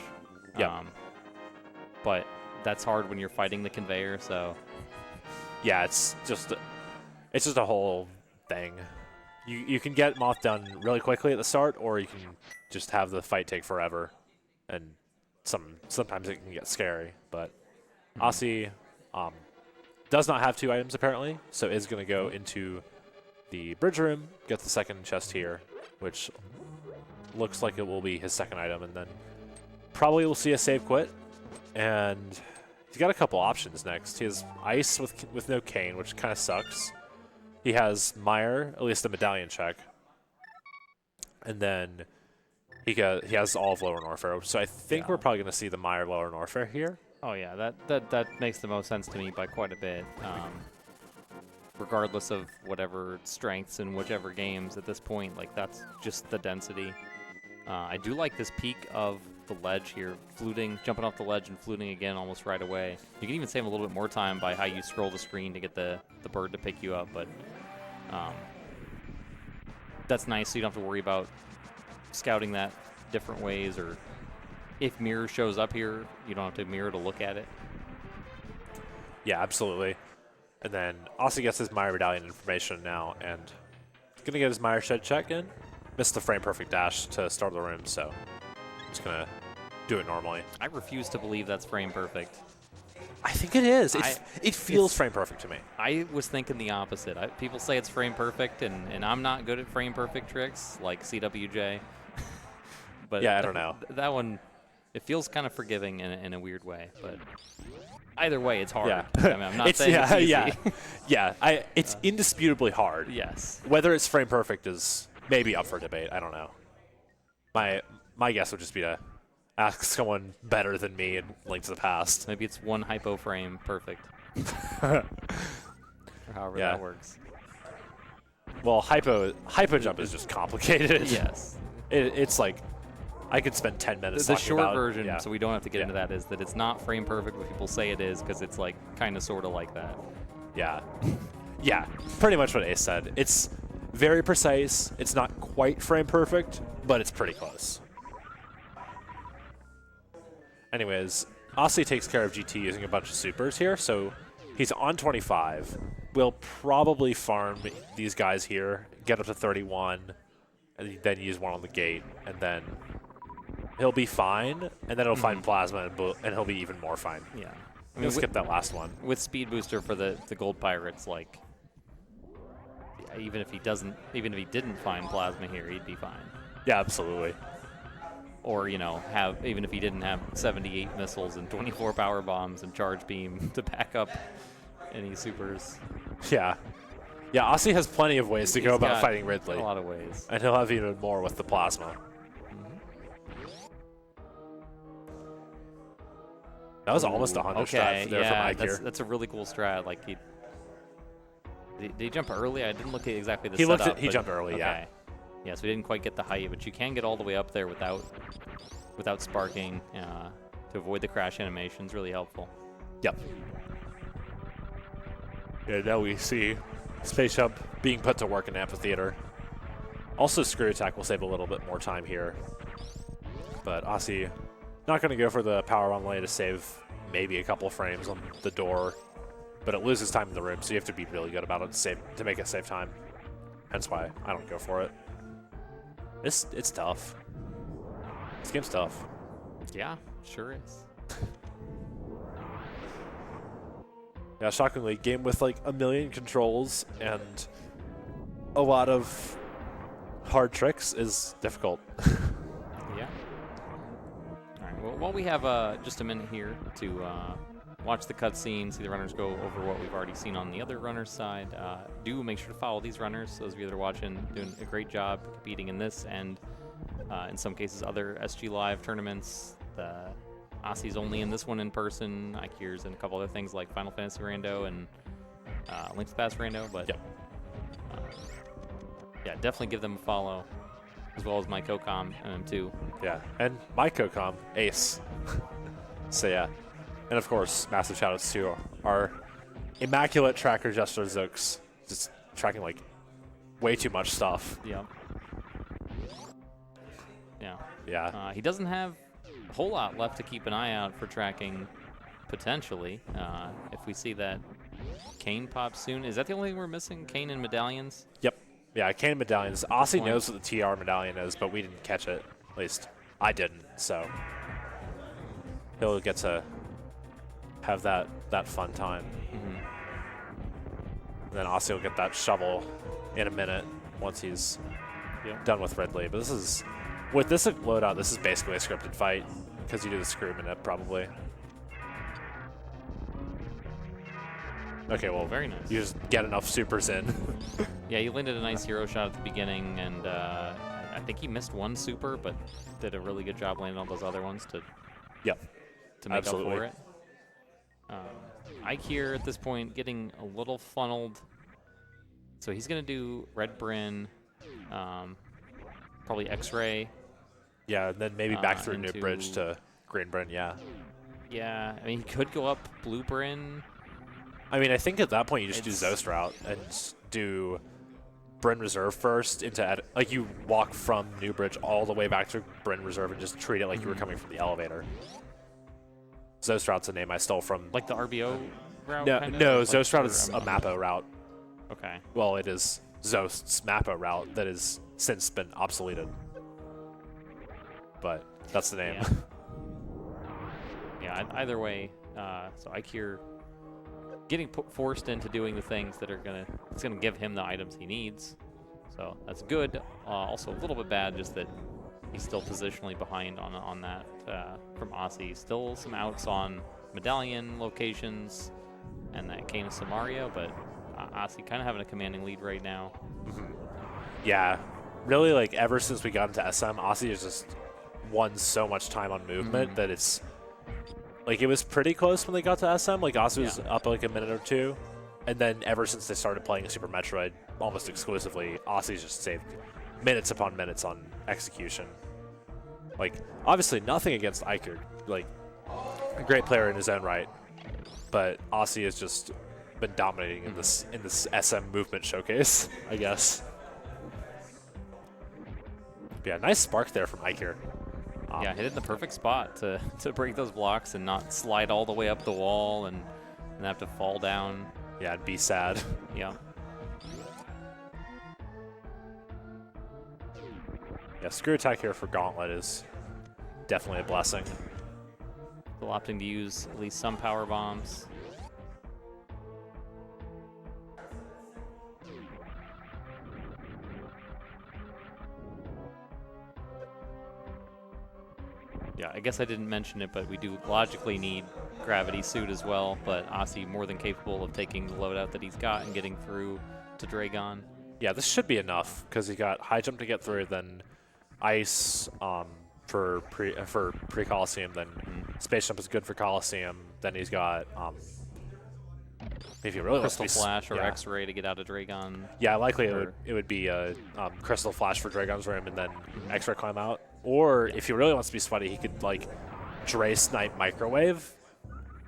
Yeah. But that's hard when you're fighting the conveyor. So yeah, it's just a whole thing. You can get Moth done really quickly at the start, or you can just have the fight take forever, and sometimes it can get scary. But Osse does not have 2 items apparently, so is going to go into the bridge room, get the second chest here, which looks like it will be his second item, and then probably we'll see a save quit. And he's got a couple options next. He has Ice with no Cane, which kind of sucks. He has Mire, at least a medallion check. And then he has all of Lower Norfair. So I think we're probably going to see the Mire Lower Norfair here. oh yeah, that makes the most sense to me by quite a bit. Regardless of whatever strengths in whichever games at this point, like that's just the density. I do like this peak of the ledge here, jumping off the ledge and fluting again almost right away. You can even save a little bit more time by how you scroll the screen to get the bird to pick you up, but that's nice, so you don't have to worry about scouting that different ways, or if mirror shows up here, you don't have to mirror to look at it. Yeah, absolutely. And then Osse gets his Mire medallion information now, and he's going to get his Mire shed check in. Missed the frame perfect dash to start the room, so just going to do it normally. I refuse to believe that's frame perfect. I think it is. It feels frame perfect to me. I was thinking the opposite. People say it's frame perfect, and I'm not good at frame perfect tricks like CWJ. But yeah, I don't know. That one, it feels kind of forgiving in a weird way. But either way, it's hard. Yeah. I mean, I'm not saying it's easy. Yeah. It's indisputably hard. Yes. Whether it's frame perfect is maybe up for debate. I don't know. My guess would just be to ask someone better than me in Link to the Past. Maybe it's one hypo frame perfect. Or however that works. Well, hypo jump is just complicated. Yes. It's like I could spend 10 minutes The talking short about, version, yeah. so we don't have to get into that, is that it's not frame perfect, but people say it is because it's like kind of sort of like that. Yeah. Yeah, pretty much what Ace said. It's very precise. It's not quite frame perfect, but it's pretty close. Anyways, Osse takes care of GT using a bunch of supers here, so he's on 25. We'll probably farm these guys here, get up to 31, and then use one on the gate, and then he'll be fine, and then he'll find Plasma, and he'll be even more fine. Yeah. I mean, skip that last one. With Speed Booster for the Gold Pirates, like, even if he didn't find Plasma here, he'd be fine. Yeah, absolutely. or you know, have even if he didn't have 78 missiles and 24 power bombs and charge beam to back up any supers. Yeah. Yeah, Osse has plenty of ways to go about fighting Ridley. A lot of ways. And he'll have even more with the plasma. That was almost 100 strat there from Eykir. That's a really cool strat. Like did he jump early? I didn't look at exactly the setup. He jumped early, yeah. Yeah, so he didn't quite get the height, but you can get all the way up there without sparking to avoid the crash animation. It's really helpful. Yep. Yeah, now we see Space Jump being put to work in Amphitheater. Also, Screw Attack will save a little bit more time here. But Osse not going to go for the Power Bomb lane to save maybe a couple of frames on the door. But it loses time in the room, so you have to be really good about it to make it save time. Hence why I don't go for it. It's tough. This game's tough. Yeah, sure is. Yeah, shockingly, game with like a million controls and a lot of hard tricks is difficult. Yeah. All right. Well, while we have just a minute here to watch the cutscene, see the runners go over what we've already seen on the other runners' side, do make sure to follow these runners. Those of you that are watching, doing a great job competing in this and in some cases other SGLIVE tournaments. Osse's only in this one in person. Eykir's in a couple other things like Final Fantasy Rando and Link to the Past Rando, but yep. Yeah, definitely give them a follow, as well as my co-com too. Yeah, and my co-com, Ace. So yeah, and of course, massive shoutouts to our immaculate tracker Jester Zooks, just tracking like way too much stuff. Yep. Yeah. Yeah. He doesn't have a whole lot left to keep an eye out for tracking, potentially. If we see that Kane pop soon. Is that the only thing we're missing? Kane and medallions? Yep. Yeah, Kane medallions. Osse knows what the TR medallion is, but we didn't catch it. At least I didn't, so he'll get to have that fun time. Mm-hmm. And then Osse will get that shovel in a minute once he's done with Ridley. But this is, with this loadout, this is basically a scripted fight because you do the screw minute probably. Okay, well, very nice. You just get enough supers in. Yeah, he landed a nice hero shot at the beginning, and I think he missed one super, but did a really good job landing all those other ones to make up for it. Eykir at this point getting a little funneled, so he's gonna do Red Bryn, probably X-Ray. Yeah, and then maybe back through New Bridge to Green Bryn. Yeah. Yeah, I mean he could go up Blue Bryn. I mean, I think at that point you just do Zoast route and do Bryn Reserve first into like you walk from New Bridge all the way back to Bryn Reserve and just treat it like you were coming from the elevator. Zoast route's a name I stole from like the RBO route. No, Zoast route is a Mappo route. Okay. Well, it is Zoast's Mappo route that has since been obsoleted, but that's the name. Yeah. Either way, so Eykir getting forced into doing the things that are it's gonna give him the items he needs, so that's good. Also a little bit bad just that he's still positionally behind on that from Osse. Still some outs on medallion locations and that Kane of Samaria, but Osse kind of having a commanding lead right now. Yeah, really, like ever since we got into SM, Osse has just won so much time on movement that it's like it was pretty close when they got to SM. Like Osse was up like a minute or two, and then ever since they started playing Super Metroid almost exclusively, Osse's just saved minutes upon minutes on execution. Like obviously nothing against Eykir, like a great player in his own right, but Osse has just been dominating in this SM movement showcase, I guess. But yeah, nice spark there from Eykir. Yeah, hit it in the perfect spot to break those blocks and not slide all the way up the wall and have to fall down. Yeah, and be sad. Yeah. Yeah, screw attack here for Gauntlet is definitely a blessing. Still opting to use at least some power bombs. Yeah, I guess I didn't mention it, but we do logically need Gravity Suit as well, but Osse more than capable of taking the loadout that he's got and getting through to Dragon. Yeah, this should be enough, because he got high jump to get through, then ice for pre-Coliseum, then space jump is good for Coliseum, then he's got if you really Crystal wants to Flash or X-Ray to get out of Dragon. Yeah, likely it would be Crystal Flash for Dragon's room and then X-Ray climb out. Or if he really wants to be sweaty, he could like Dre snipe Microwave,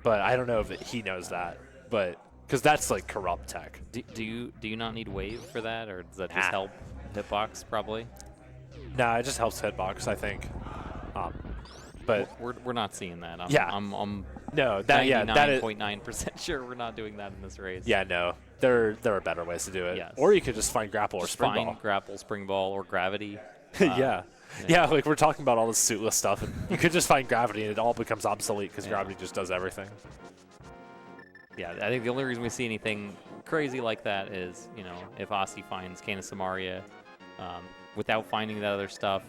but I don't know if he knows that, but because that's like corrupt tech. Do you not need Wave for that, or does that just help Hitbox probably? Nah, it just helps Hitbox, I think. But we're not seeing that. I'm no, that 99.9% sure we're not doing that in this race. Yeah, no, there are better ways to do it. Yes. Or you could just find grapple just or spring find ball. grapple, spring ball, or gravity. Yeah, like we're talking about all this suitless stuff, and you could just find gravity, and it all becomes obsolete because gravity just does everything. Yeah, I think the only reason we see anything crazy like that is, you know, if Osse finds Canis Samaria without finding that other stuff,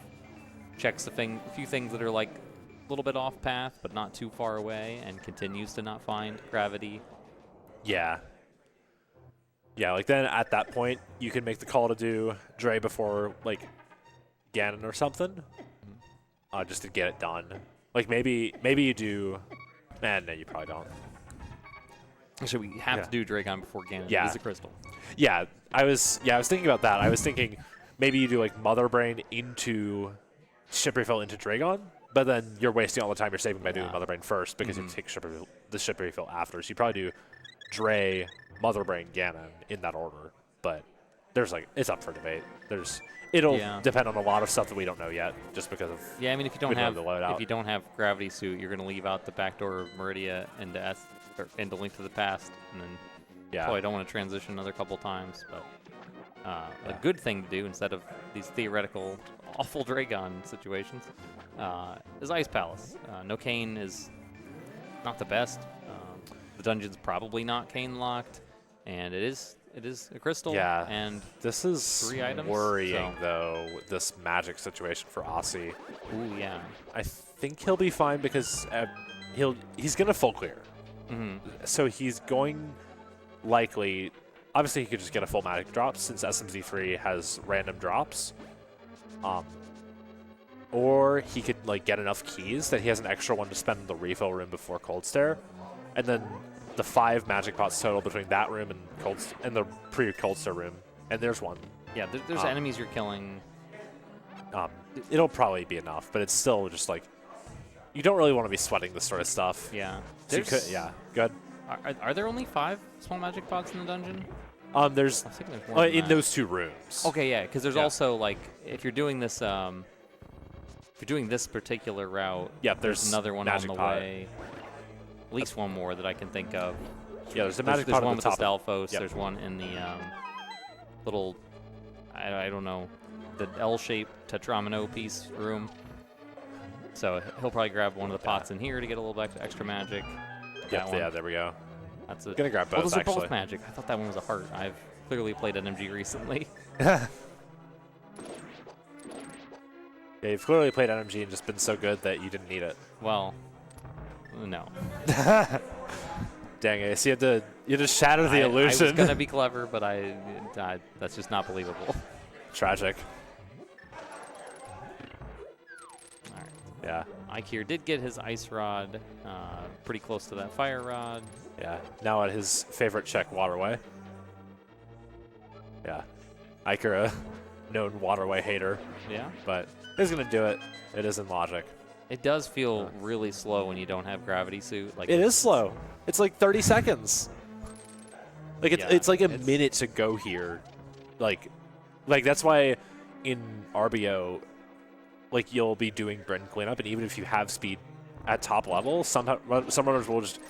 checks a few things that are like a little bit off path but not too far away, and continues to not find gravity. Yeah. Yeah, like then at that point, you can make the call to do Dre before like Ganon or something, just to get it done. Like maybe you do. Man, no, you probably don't. Actually, we have to do Dragon before Ganon. Yeah. It is a crystal. Yeah, I was thinking about that. I was thinking maybe you do like Mother Brain into Ship Refill into Dragon, but then you're wasting all the time you're saving by doing Mother Brain first because you take the Ship Refill after. So you probably do Dre, Mother Brain, Ganon in that order. But there's like it's up for debate. It'll depend on a lot of stuff that we don't know yet, just because of I mean, if you don't have Gravity Suit, you're going to leave out the backdoor of Meridia into Link to the Past, and then probably don't want to transition another couple times. But a good thing to do instead of these theoretical awful Dragon situations is Ice Palace. No Cane is not the best. The dungeon's probably not Cane locked, and it is a crystal. Yeah, and this is 3 items, worrying though. This magic situation for Osse. Ooh, yeah. I think he'll be fine because he's gonna full clear. So he's going likely. Obviously, he could just get a full magic drop since SMZ3 has random drops. Or he could like get enough keys that he has an extra one to spend in the refill room before Cold Stare, and then the 5 magic pots total between that room and the pre-Cold Stare room. And there's one. Yeah, there's enemies you're killing. It'll probably be enough, but it's still just like you don't really want to be sweating this sort of stuff. Yeah. So good. Are there only 5 small magic pots in the dungeon? There's in those 2 rooms. Okay, yeah, because there's also like if you're doing this particular route, there's another one on the way. At least one more that I can think of. Yeah, there's a magic pot one at with the the top. Stalfos. There's one in the little, I don't know, the L-shaped Tetramino piece room. So he'll probably grab one of the pots in here to get a little bit extra magic. Yeah, there we go. That's it. Gonna grab both. Those are both magic. I thought that one was a heart. I've clearly played NMG recently. Yeah, you've clearly played NMG and just been so good that you didn't need it. Well, no. Dang it! So you had to shatter the illusion. I was gonna be clever, but that's just not believable. Tragic. All right. Yeah. Eykir did get his ice rod pretty close to that fire rod. Yeah. Now at his favorite Czech waterway. Yeah. Eykir, a known waterway hater. Yeah. But he's gonna do it. It is in logic. It does feel really slow when you don't have Gravity Suit. Like it is slow. It's like 30 seconds. Like it's like a minute to go here. Like that's why in RBO, like you'll be doing Brin cleanup, and even if you have speed at top level, some runners will just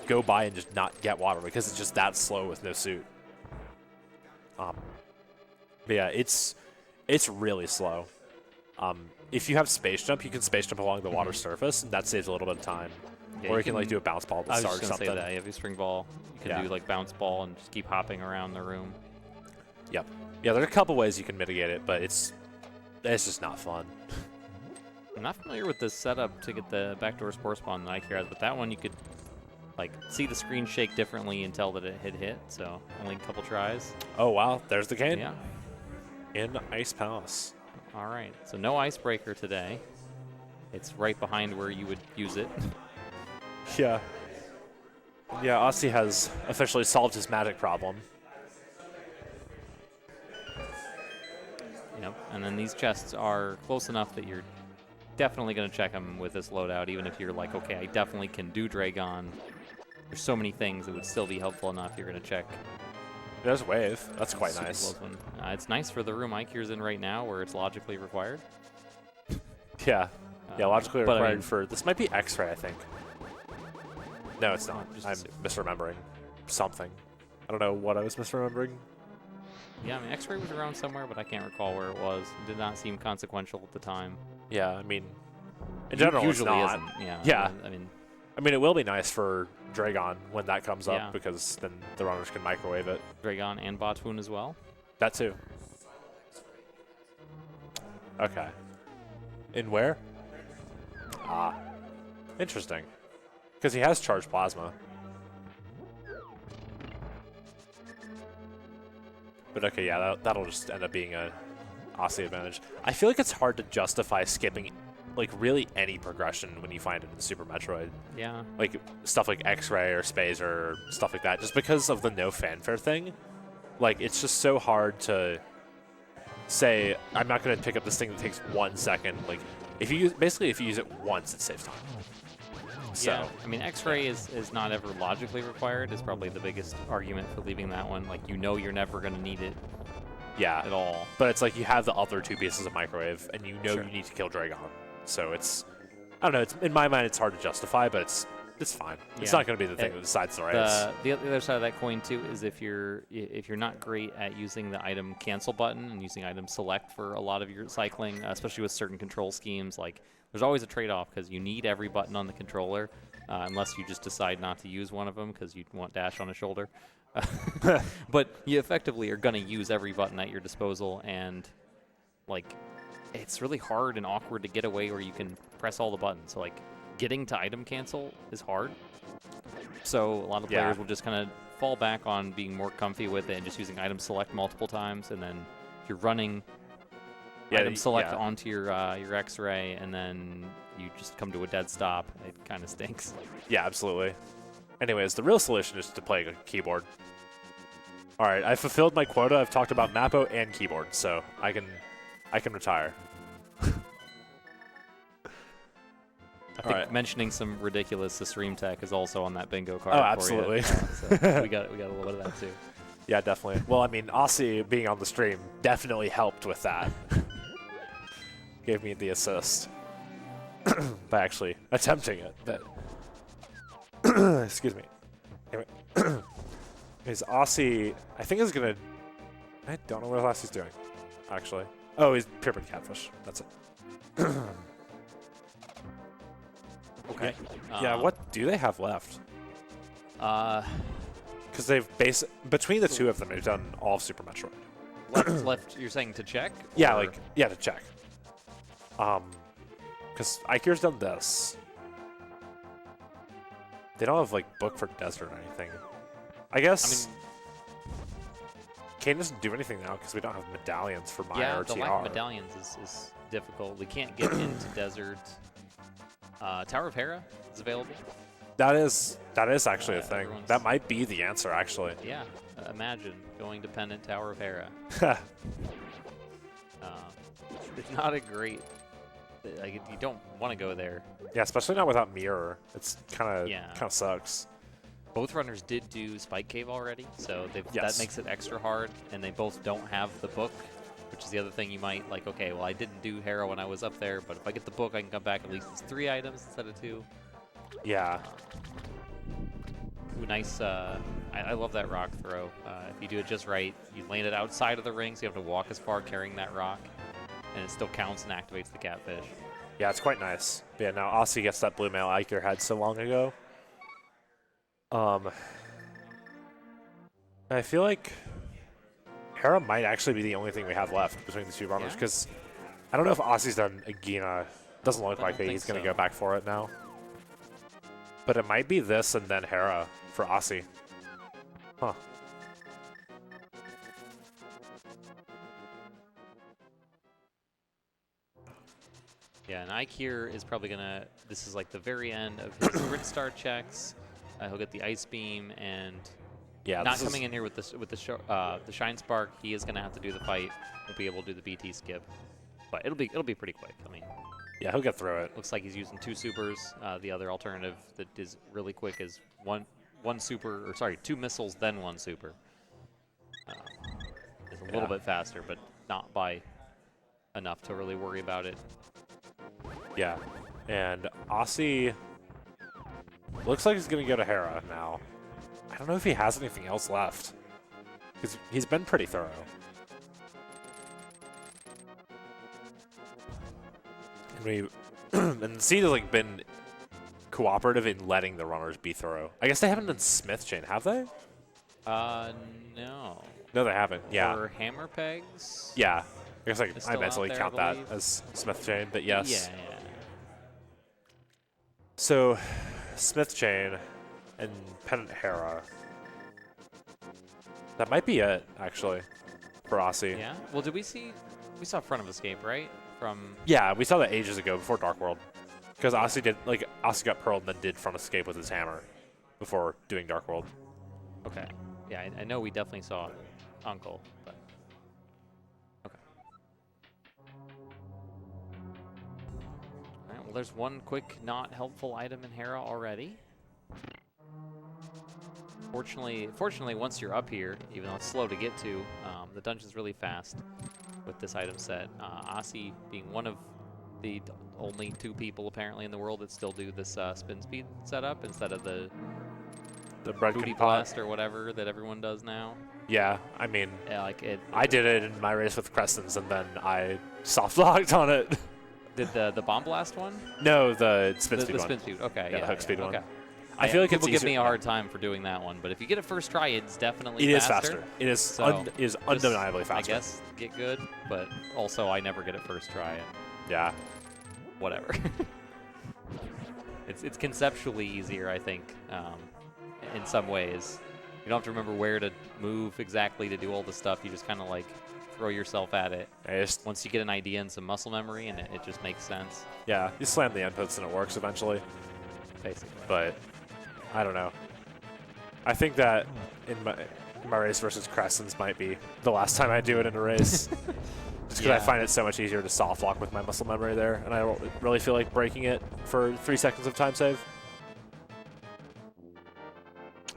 go by and just not get water because it's just that slow with no suit. But yeah, it's really slow. If you have space jump, you can space jump along the water surface, and that saves a little bit of time. Yeah, or you can like do a bounce ball to start something. Say that. You have your spring ball. You can do like bounce ball and just keep hopping around the room. Yep. Yeah, there are a couple ways you can mitigate it, but it's just not fun. not familiar with this setup to get the backdoor spore spawn that Eykir has, but that one you could like see the screen shake differently and tell that it had hit. So only a couple tries. Oh wow, there's the cane. Yeah. In Ice Palace. All right. So no icebreaker today. It's right behind where you would use it. Yeah. Yeah, Osse has officially solved his magic problem. Yep. And then these chests are close enough that you're definitely going to check them with this loadout, even if you're like, okay, I definitely can do Dragon. There's so many things that would still be helpful enough. You're going to check. There's a wave. That's quite Super nice. close one. It's nice for the room Eykir's in right now where it's logically required. Yeah. Yeah, logically but I required mean- for... This might be X-ray, I think. No, it's not. Just I'm assume. misremembering something. I don't know what I was misremembering. Yeah, I mean, X-ray was around somewhere, but I can't recall where it was. It did not seem consequential at the time. Yeah, I mean... In general, usually it's not. isn't. Yeah. Yeah. I mean, it will be nice for Dragon when that comes Yeah. up, because then the runners can microwave it. Dragon and Botwoon as well. That too. Okay. In where? Ah. Interesting. Because he has charged plasma. But okay, yeah, that'll just end up being a Osse advantage. I feel like it's hard to justify skipping like really any progression when you find it in Super Metroid. Yeah. Like stuff like X-Ray or Space or stuff like that, just because of the no fanfare thing. Like, it's just so hard to say, I'm not going to pick up this thing that takes 1 second. Like, if you use it once, it saves time. So, Yeah. I mean, X-ray is not ever logically required. Is probably the biggest argument for leaving that one. Like, you know, you're never going to need it yeah. at all. But it's like you have the other 2 pieces of microwave, and you know Sure. you need to kill Dragon. So it's, I don't know. It's in my mind, it's hard to justify, but it's fine. It's Yeah. not going to be the thing that decides the race. The other side of that coin too is if you're not great at using the item cancel button and using item select for a lot of your cycling, especially with certain control schemes, like there's always a trade-off because you need every button on the controller, unless you just decide not to use one of them because you want dash on a shoulder. But you effectively are going to use every button at your disposal, and like it's really hard and awkward to get away where you can press all the buttons. So like getting to item cancel is hard. So a lot of players will just kind of fall back on being more comfy with it and just using item select multiple times, and then if you're running item select onto your X-ray, and then you just come to a dead stop. It kind of stinks. Yeah, absolutely. Anyways, the real solution is to play a keyboard. All right, I fulfilled my quota. I've talked about Mappo and keyboard, so I can retire. I think mentioning some ridiculous stream tech is also on that bingo card. Oh, absolutely. So we got a little bit of that too. Yeah, definitely. Well, I mean, Osse being on the stream definitely helped with that. Gave me the assist by actually attempting it. But excuse me. Anyway, is Osse? I think is gonna. I don't know what Osse's doing. Actually, oh, he's pyramid catfish. That's it. Okay. Yeah. What do they have left? Because they've between the two of them, they've done all of Super Metroid. left. You're saying to check? Yeah, or- to check. Because Eykir's done this. They don't have like book for desert or anything. I guess. Kane doesn't do anything now because we don't have medallions for Maya yeah, or the TR. lack of medallions is difficult. We can't get into desert. Tower of Hera is available. That is actually a thing. everyone's- That might be the answer, actually. Yeah, imagine going to Pendant Tower of Hera. It's not a great. Like, you don't want to go there. Yeah, especially not without mirror. It's kind Yeah. of sucks. Both runners did do Spike Cave already, so that Yes. makes it extra hard. And they both don't have the book, which is the other thing you might like. Okay, well I didn't do Hera when I was up there, but if I get the book, I can come back at least it's 3 items instead of 2. Yeah. Ooh, nice. I love that rock throw. If you do it just right, you land it outside of the ring, so you have to walk as far carrying that rock, and it still counts and activates the catfish. Yeah, it's quite nice. But yeah, now Osse gets that blue mail Eykir had so long ago. I feel like Hera might actually be the only thing we have left between the two runners, Yeah. because I don't know if Osse's done Agina Doesn't look I like don't it. He's think going to so. go back for it now. But it might be this and then Hera for Osse. Huh. Yeah, and Eykir is probably gonna. This is like the very end of his grid star checks. He'll get the ice beam, and Yeah, not this coming is, in here with the shine spark. He is gonna have to do the fight. Won't be able to do the BT skip, but it'll be pretty quick. I mean, yeah, he'll get through it. looks like he's using 2 supers. The other alternative that is really quick is one super, or sorry, 2 missiles then 1 super. It's a little bit faster, but not by enough to really worry about it. Yeah, and Osse looks like he's going to go to Hera now. I don't know if he has anything else left, because he's been pretty thorough. And Seed has like been cooperative in letting the runners be thorough. I guess they haven't done Smith Chain, have they? No. No, they haven't. Yeah. Or hammer pegs? Yeah. I guess It's I still mentally out there, count I that believe. as Smith Chain, but yes. Yeah. So, Smith Chain and Pendant Hera. That might be it, actually, for Osse. Yeah. Well, did we saw Front of Escape, right? From Yeah, we saw that ages ago before Dark World. Because Osse got pearled and then did Front Escape with his hammer before doing Dark World. okay. Yeah, I know we definitely saw Uncle, but okay. All right. Well, there's one quick not helpful item in Hera already. Fortunately, once you're up here, even though it's slow to get to, the dungeon's really fast with this item set. Osse being one of the only 2 people apparently in the world that still do this spin speed setup instead of the bread booty can blast or whatever that everyone does now. Yeah, I mean, Yeah, like I did it in my race with Crestons, and then I soft locked on it. Did the bomb blast one? No, the spin The speed one. spin speed. Okay. Yeah, the hook speed one. Okay. I feel like people it's give easier- me a hard time for doing that one, but if you get it first try, it's definitely It is faster. faster. It is So, is just, undeniably faster. I guess get good, but also I never get it first try, and Yeah. whatever. It's conceptually easier, I think, in some ways. You don't have to remember where to move exactly to do all the stuff. You just kind of like throw yourself at it. Once you get an idea and some muscle memory, and it just makes sense. Yeah, you slam the inputs and it works eventually. Basically. But I don't know. I think that in my race versus Crestons might be the last time I do it in a race. Just because I find it so much easier to soft lock with my muscle memory there, and I don't really feel like breaking it for 3 seconds of time save.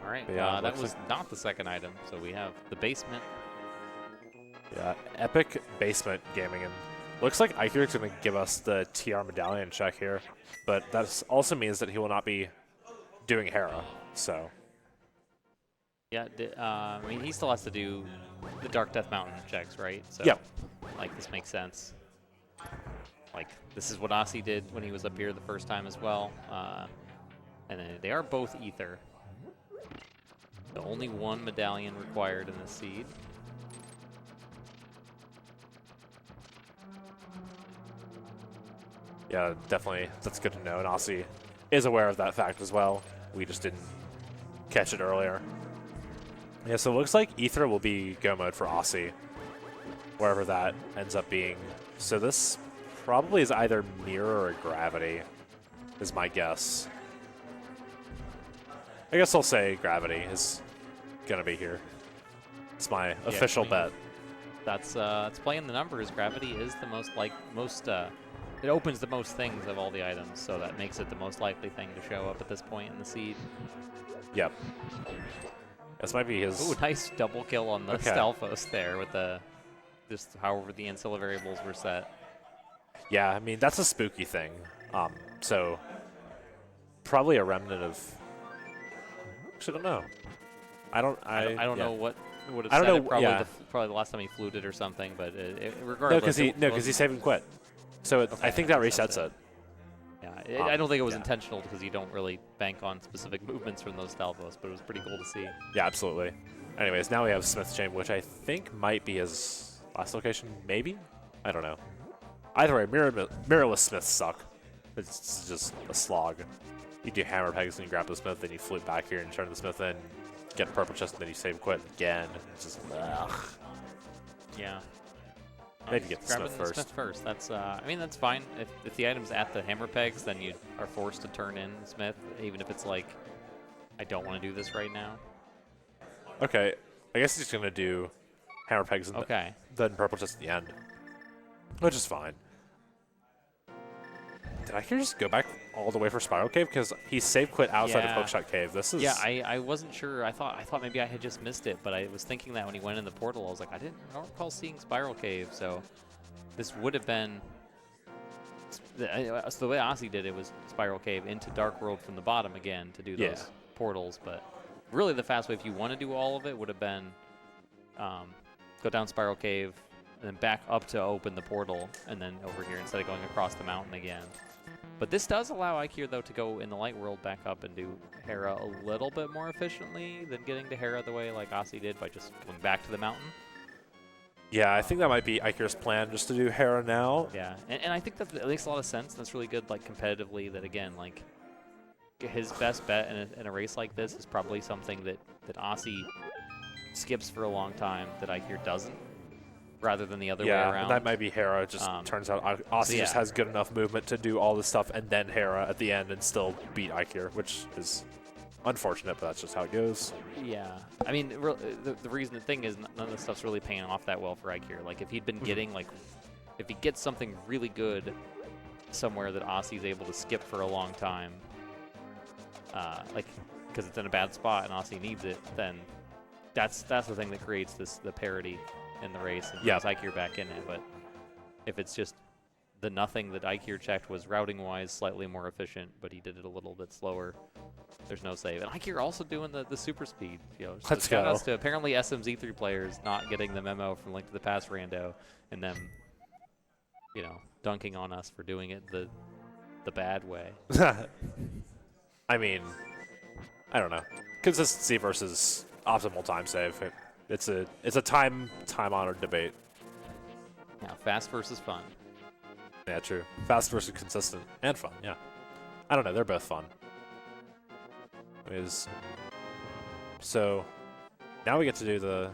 All right, Yeah, that was not the second item, so we have the basement. Yeah, epic basement gaming, and looks like Eykir is going to give us the TR medallion check here, but that also means that he will not be doing Hera, so. Yeah, I mean, he still has to do the Dark Death Mountain checks, right? So, yeah. Like, this makes sense. Like, this is what Osse did when he was up here the first time as well. And then they are both Ether. So only 1 medallion required in this seed. Yeah, definitely. That's good to know. And Osse is aware of that fact as well. We just didn't catch it earlier. Yeah, so it looks like Ether will be go mode for Osse, wherever that ends up being. So this probably is either Mirror or Gravity, is my guess. I guess I'll say Gravity is going to be here. It's my official bet. That's playing the numbers. Gravity is the it opens the most things of all the items, so that makes it the most likely thing to show up at this point in the seed. Yep. This might be his. Ooh, nice double kill on the Stalfos there with the just however the ancilla variables were set. Yeah, I mean that's a spooky thing. So probably a remnant of. Actually, I don't know. I don't know what would have I don't said know. it. Probably Yeah. probably the last time he fluted or something, but regardless. No, because he saved and quit. So I think that resets it. Yeah, I don't think it was intentional because you don't really bank on specific movements from those Stalfos, but it was pretty cool to see. Yeah, absolutely. Anyways, now we have Smith's Chain, which I think might be his last location. Maybe? I don't know. Either way, mirrorless Smiths suck. It's just a slog. You do hammer pegs and you grab the smith, then you flip back here and turn the smith in, get a purple chest, and then you save quit again. It's just ugh. Yeah. Maybe get the Grabbing smith the first. smith first. That's I mean that's fine. If the item's at the hammer pegs, then you are forced to turn in the smith, even if it's like I don't want to do this right now. Okay, I guess he's gonna do hammer pegs and Okay. then purple chest at the end, which is fine. Did I just go back all the way for Spiral Cave? Because he save quit outside of Hookshot Cave. This is... Yeah, I wasn't sure. I thought maybe I had just missed it, but I was thinking that when he went in the portal, I was like, I don't recall seeing Spiral Cave, so this would have been... So the way Osse did it was Spiral Cave into Dark World from the bottom again to do those portals, but really the fast way, if you want to do all of it, would have been go down Spiral Cave and then back up to open the portal, and then over here instead of going across the mountain again. But this does allow Eykir, though, to go in the light world back up and do Hera a little bit more efficiently than getting to Hera the way like Osse did by just going back to the mountain. Yeah, I think that might be Eykir's plan, just to do Hera now. Yeah, and I think that makes a lot of sense. That's really good, like, competitively, that, again, like, his best bet in a race like this is probably something that Osse skips for a long time that Eykir doesn't, rather than the other way around. Yeah, that might be Hera. Just turns out Osse just has good enough movement to do all this stuff and then Hera at the end and still beat Eykir, which is unfortunate, but that's just how it goes. Yeah. I mean, the thing is none of this stuff's really paying off that well for Eykir. Like, if he'd been getting, like, if he gets something really good somewhere that Osse's able to skip for a long time, like, because it's in a bad spot and Osse needs it, then that's the thing that creates the parity in the race and brings Eykir back in it. But if it's just the nothing that Eykir checked was routing-wise slightly more efficient, but he did it a little bit slower, there's no save. And Eykir also doing the super speed. You know, so Let's go. shout outs to apparently SMZ3 players not getting the memo from Link to the Past rando and them, you know, dunking on us for doing it the bad way. I mean, I don't know. Consistency versus optimal time save. It's a time-honored debate. Yeah, fast versus fun. Yeah, true. Fast versus consistent and fun. Yeah, I don't know. They're both fun. So now we get to do the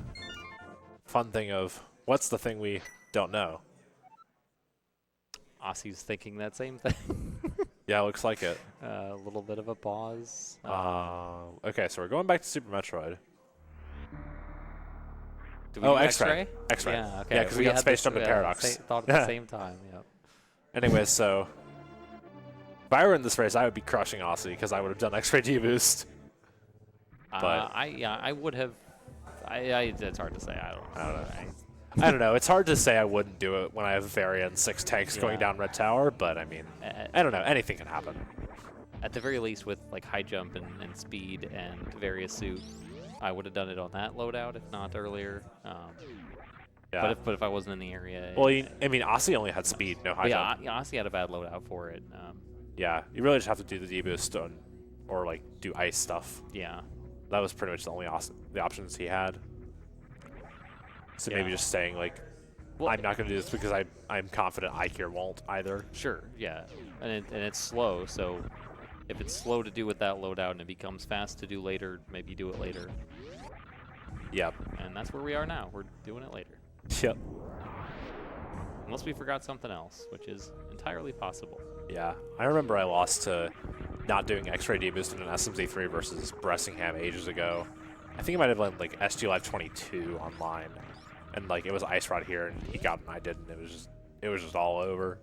fun thing of what's the thing we don't know. Osse's thinking that same thing. Yeah, looks like it. A little bit of a pause. Okay, so we're going back to Super Metroid. Do we do X-Ray. X-Ray. Yeah, okay. Yeah, because we got Space Jump and Paradox. Thought at the same time, yep. Anyways, so if I were in this race, I would be crushing Osse because I would have done X-Ray D-Boost. But I would have. It's hard to say. I don't know. I don't know. It's hard to say I wouldn't do it when I have Varia and 6 tanks going down Red Tower, but I mean, I don't know. Anything can happen. At the very least, with like high jump and speed and Varia suit, I would have done it on that loadout, if not earlier. Yeah. But if I wasn't in the area. Well, I mean, Osse only had speed, no high jump. Yeah, Osse had a bad loadout for it. Yeah, you really just have to do the D-Boost or like do ice stuff. Yeah. That was pretty much the only the options he had. So maybe just saying, like, well, I'm not going to do this because I'm confident Eykir won't either. Sure, yeah. And it's slow, so if it's slow to do with that loadout and it becomes fast to do later, maybe do it later. Yep. And that's where we are now. We're doing it later. Yep. Unless we forgot something else, which is entirely possible. Yeah. I remember I lost to not doing X-Ray D-Boost in an SMZ3 versus Bressingham ages ago. I think it might have been like SGLIVE 22 online. And like it was Ice Rod here, and he got it, and I didn't. It was just all over.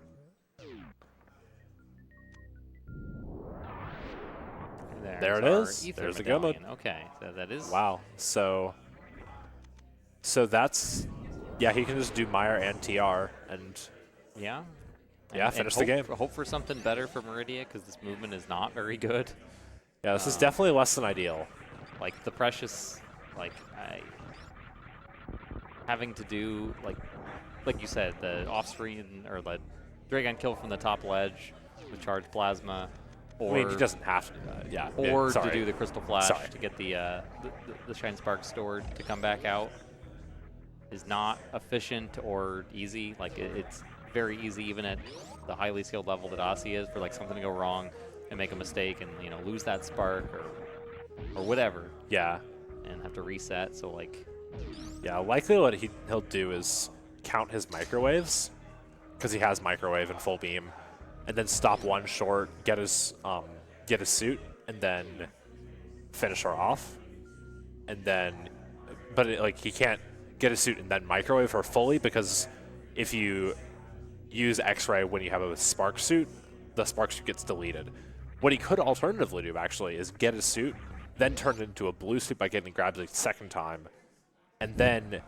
There it is. There's the go mode. Okay, so that is wow. So that's he can just do Meyer and TR and finish the game. Hope for something better for Meridia because this movement is not very good. Yeah, this is definitely less than ideal. Like the Precious, having to do like you said, the off-screen or the Dragon kill from the top ledge, the charge plasma, or I mean, he doesn't have to do that. Yeah. Or to do the Crystal Flash to get the Shine Spark stored to come back out is not efficient or easy. Like it's very easy, even at the highly skilled level that Osse is, for like something to go wrong and make a mistake and lose that spark or whatever. Yeah. And have to reset. So like, yeah, likely what he'll do is count his microwaves, because he has microwave and full beam, and then stop one short, get his suit, and then finish her off. And then, but he can't get a suit and then microwave her fully, because if you use X-ray when you have a spark suit, the spark suit gets deleted. What he could alternatively do actually is get a suit, then turn it into a blue suit by getting gravity the second time, and then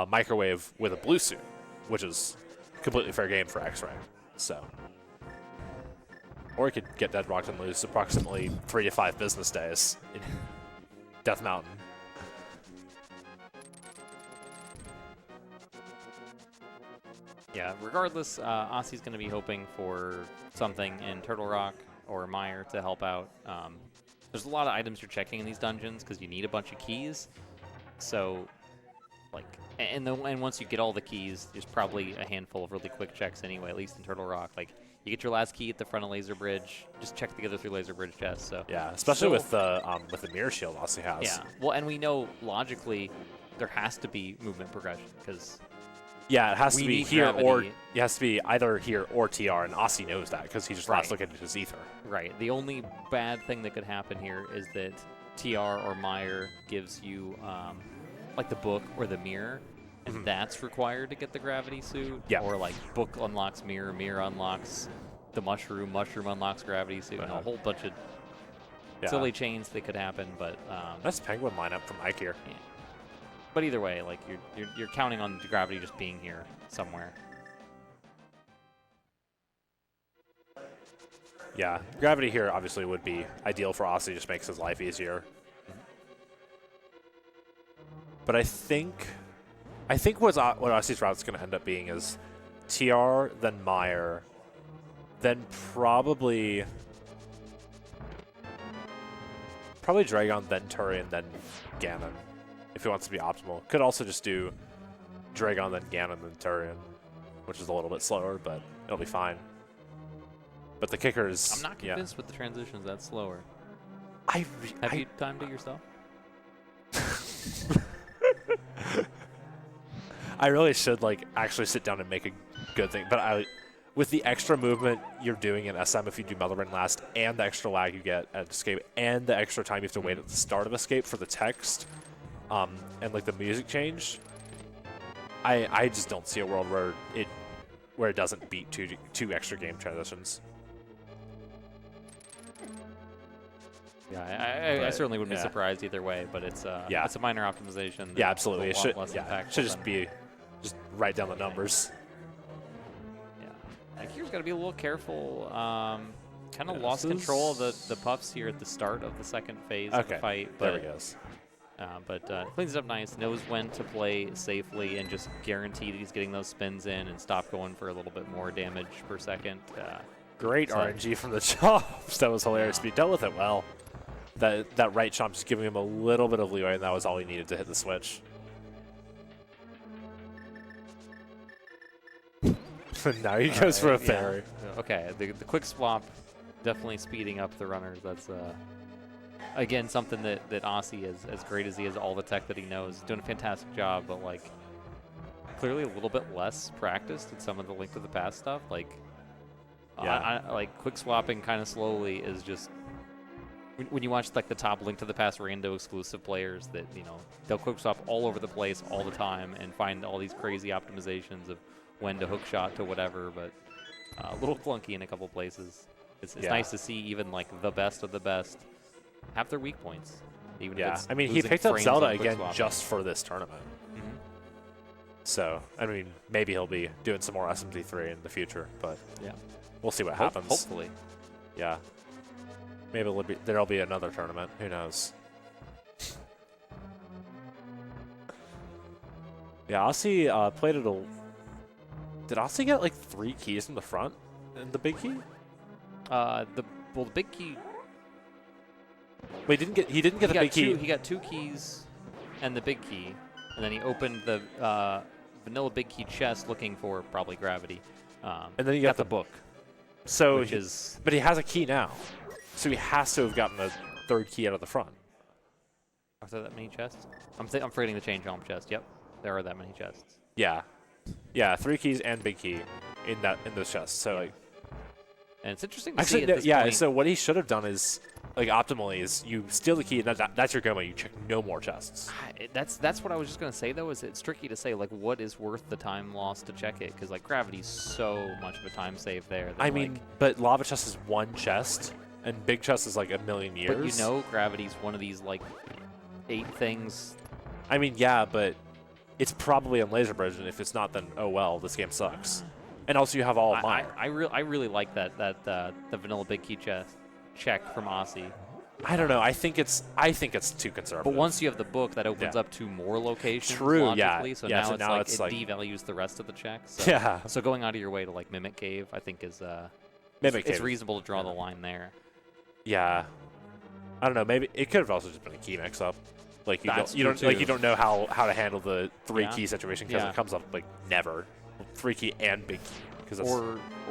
microwave with a blue suit, which is completely fair game for X-ray. So, or he could get dead rocked and lose approximately 3 to 5 business days in Death Mountain. Yeah, regardless, Osse's going to be hoping for something in Turtle Rock or Mire to help out. There's a lot of items you're checking in these dungeons because you need a bunch of keys. So, like, and once you get all the keys, there's probably a handful of really quick checks anyway, at least in Turtle Rock. Like, you get your last key at the front of Laser Bridge, just check the other 3 Laser Bridge chests. So yeah, especially with the mirror shield Osse has. Yeah, well, and we know logically there has to be movement progression because. Yeah, it has to be here gravity. or it has to be either here or TR, and Osse knows that because he just last looked at his ether. Right. The only bad thing that could happen here is that TR or Mire gives you like the book or the mirror, and that's required to get the gravity suit. Yeah. Or like book unlocks mirror, mirror unlocks the mushroom, mushroom unlocks gravity suit, and a whole bunch of silly chains that could happen. But that's penguin lineup from Eykir. Yeah. But either way, like you're counting on the gravity just being here somewhere. Yeah, gravity here obviously would be ideal for Osse, just makes his life easier. But I think what Osse's route's going to end up being is TR, then Mire, then probably Dragon, then Turian, then Ganon. If he wants to be optimal. Could also just do Dragon, then Ganon, then Turian, which is a little bit slower, but it'll be fine. But the kicker is... I'm not convinced with the transitions that's slower. Have you timed it yourself? I really should actually sit down and make a good thing, but with the extra movement you're doing in SM if you do Mother Ring last, and the extra lag you get at Escape, and the extra time you have to wait at the start of Escape for the text, and the music change, I just don't see a world where it doesn't beat two extra game transitions. Yeah, I certainly wouldn't be surprised either way, but it's a minor optimization. Yeah, absolutely. It should should just be write down the numbers. Yeah, Eykir's got to be a little careful. Kind of lost control of the puffs here at the start of the second phase of the fight. There he goes. But cleans it up nice, knows when to play safely, and just guarantee that he's getting those spins in and stop going for a little bit more damage per second. Great RNG from the chomps. That was hilarious. He dealt with it well. That right chomp just giving him a little bit of leeway, and that was all he needed to hit the switch. Now he goes for a fairy. Yeah. Okay, the quick swap definitely speeding up the runners. That's again something that Osse is, as great as he is, all the tech that he knows, doing a fantastic job, but clearly a little bit less practiced in some of the Link to the Past stuff. Quick swapping kind of slowly is just when you watch the top Link to the Past rando exclusive players that they'll quick swap all over the place all the time and find all these crazy optimizations of when to hook shot to whatever, but a little clunky in a couple places. It's nice to see even the best of the best have their weak points. Even if it's he picked up Zelda again swapping. just for this tournament. So, maybe he'll be doing some more SMZ3 in the future, but we'll see what happens. Hopefully. Yeah. Maybe there'll be another tournament. Who knows? Yeah, Osse played it Did Osse get 3 keys in the front and the big key? The big key. Wait, he didn't get the big key. He got 2 keys and the big key, and then he opened the vanilla big key chest looking for probably gravity. And then you got got the book. So, which is, but he has a key now, so he has to have gotten a third key out of the front. are there that many chests? I'm forgetting the change helm chest. Yep, there are that many chests. Yeah, 3 keys and big key in those chests. So like, and it's interesting to see at this point. So what he should have done is, like, optimally is you steal the key, and that's your Goma. You check no more chests. That's what I was just gonna say though. Is it's tricky to say like what is worth the time lost to check it, because like gravity's so much of a time save there. I mean, but lava chest is 1 chest, and big chest is like a million years. But you know, gravity's one of these like 8 things. I mean, yeah, but it's probably on Laser Bridge, and if it's not, then oh well, this game sucks. And also, you have all of mine. I really like the vanilla big key chest check from Osse. I don't know. I think it's too conservative. But once you have the book, that opens up to more locations. True. Logically. Yeah. So yeah. now So it's now like it's it devalues the rest of the checks. So, yeah. So going out of your way to like mimic cave, I think is Mimic it's Cave. reasonable to draw the line there. Yeah. I don't know. Maybe it could have also just been a key mix-up. Like you don't know how to handle the 3 key situation, because it comes up like never 3 key and big key.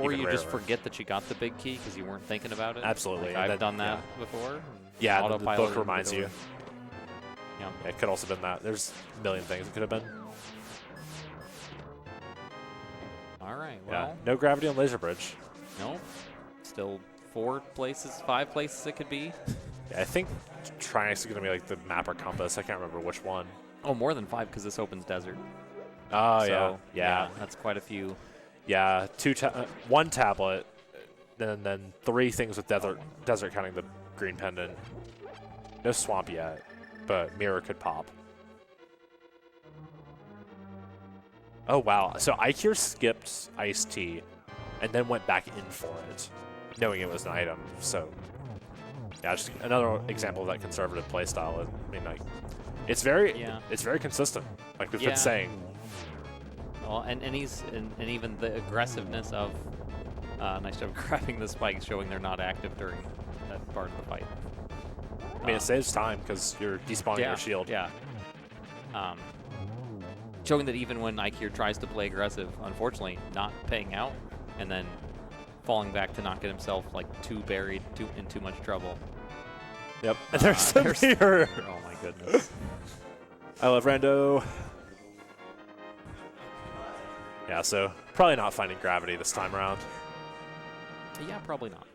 Or you just forget that you got the big key because you weren't thinking about it. Absolutely. Like I've done that before. Yeah, the book reminds you. Yeah. It could also have been that. There's a million things it could have been. All right. Well. No gravity on Laser Bridge. No. Still 5 places it could be. Yeah, I think Trinex is going to be like the map or compass. I can't remember which one. Oh, more than 5 because this opens desert. Oh, so, yeah. That's quite a few. Yeah, 1 tablet, then 3 things with desert counting the green pendant. No swamp yet, but mirror could pop. Oh, wow. So Eykir skipped Iced Tea and then went back in for it, knowing it was an item. So, yeah, just another example of that conservative playstyle. I mean, like, it's very consistent, like we've been saying. Well, and even the aggressiveness of nice job grabbing the spikes, showing they're not active during that part of the fight. I mean, it saves time because you're despawning your shield. Yeah. Showing that even when Eykir tries to play aggressive, unfortunately, not paying out, and then falling back to not get himself like too buried, in too much trouble. Yep. There's the mirror. Oh my goodness. I love Rando. Yeah, so probably not finding gravity this time around. Yeah, probably not.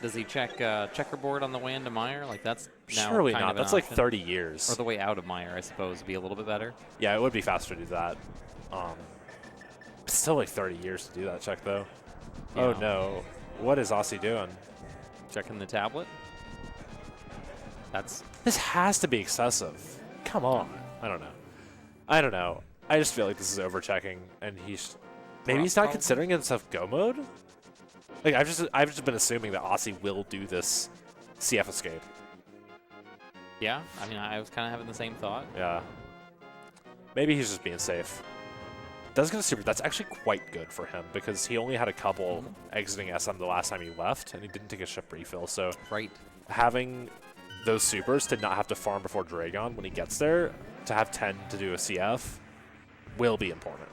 Does he check checkerboard on the way into Mire? Like that's now surely kind not. of an That's like option. 30 years. Or the way out of Mire, I suppose, would be a little bit better. Yeah, it would be faster to do that. It's still like 30 years to do that check though. Yeah. Oh no, what is Osse doing? Checking the tablet. This has to be excessive. Come on. I don't know. I just feel like this is over checking, and maybe he's not considering himself go mode. Like I've just been assuming that Osse will do this CF escape. Yeah, I mean I was kind of having the same thought. Yeah. Maybe he's just being safe. Does get a super. That's actually quite good for him because he only had a couple exiting SM the last time he left, and he didn't take a ship refill. So having those supers to not have to farm before Dragon when he gets there, to have 10 to do a CF, will be important.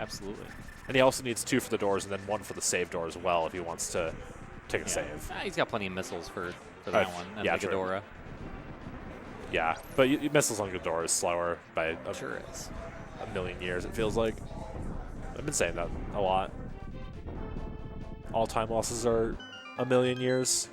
Absolutely. And he also needs 2 for the doors and then 1 for the save door as well if he wants to take a save. He's got plenty of missiles for that one. And the Ghidorah. Yeah, but missiles on Ghidorah is slower by sure is. A million years, it feels like. I've been saying that a lot. All time losses are a million years.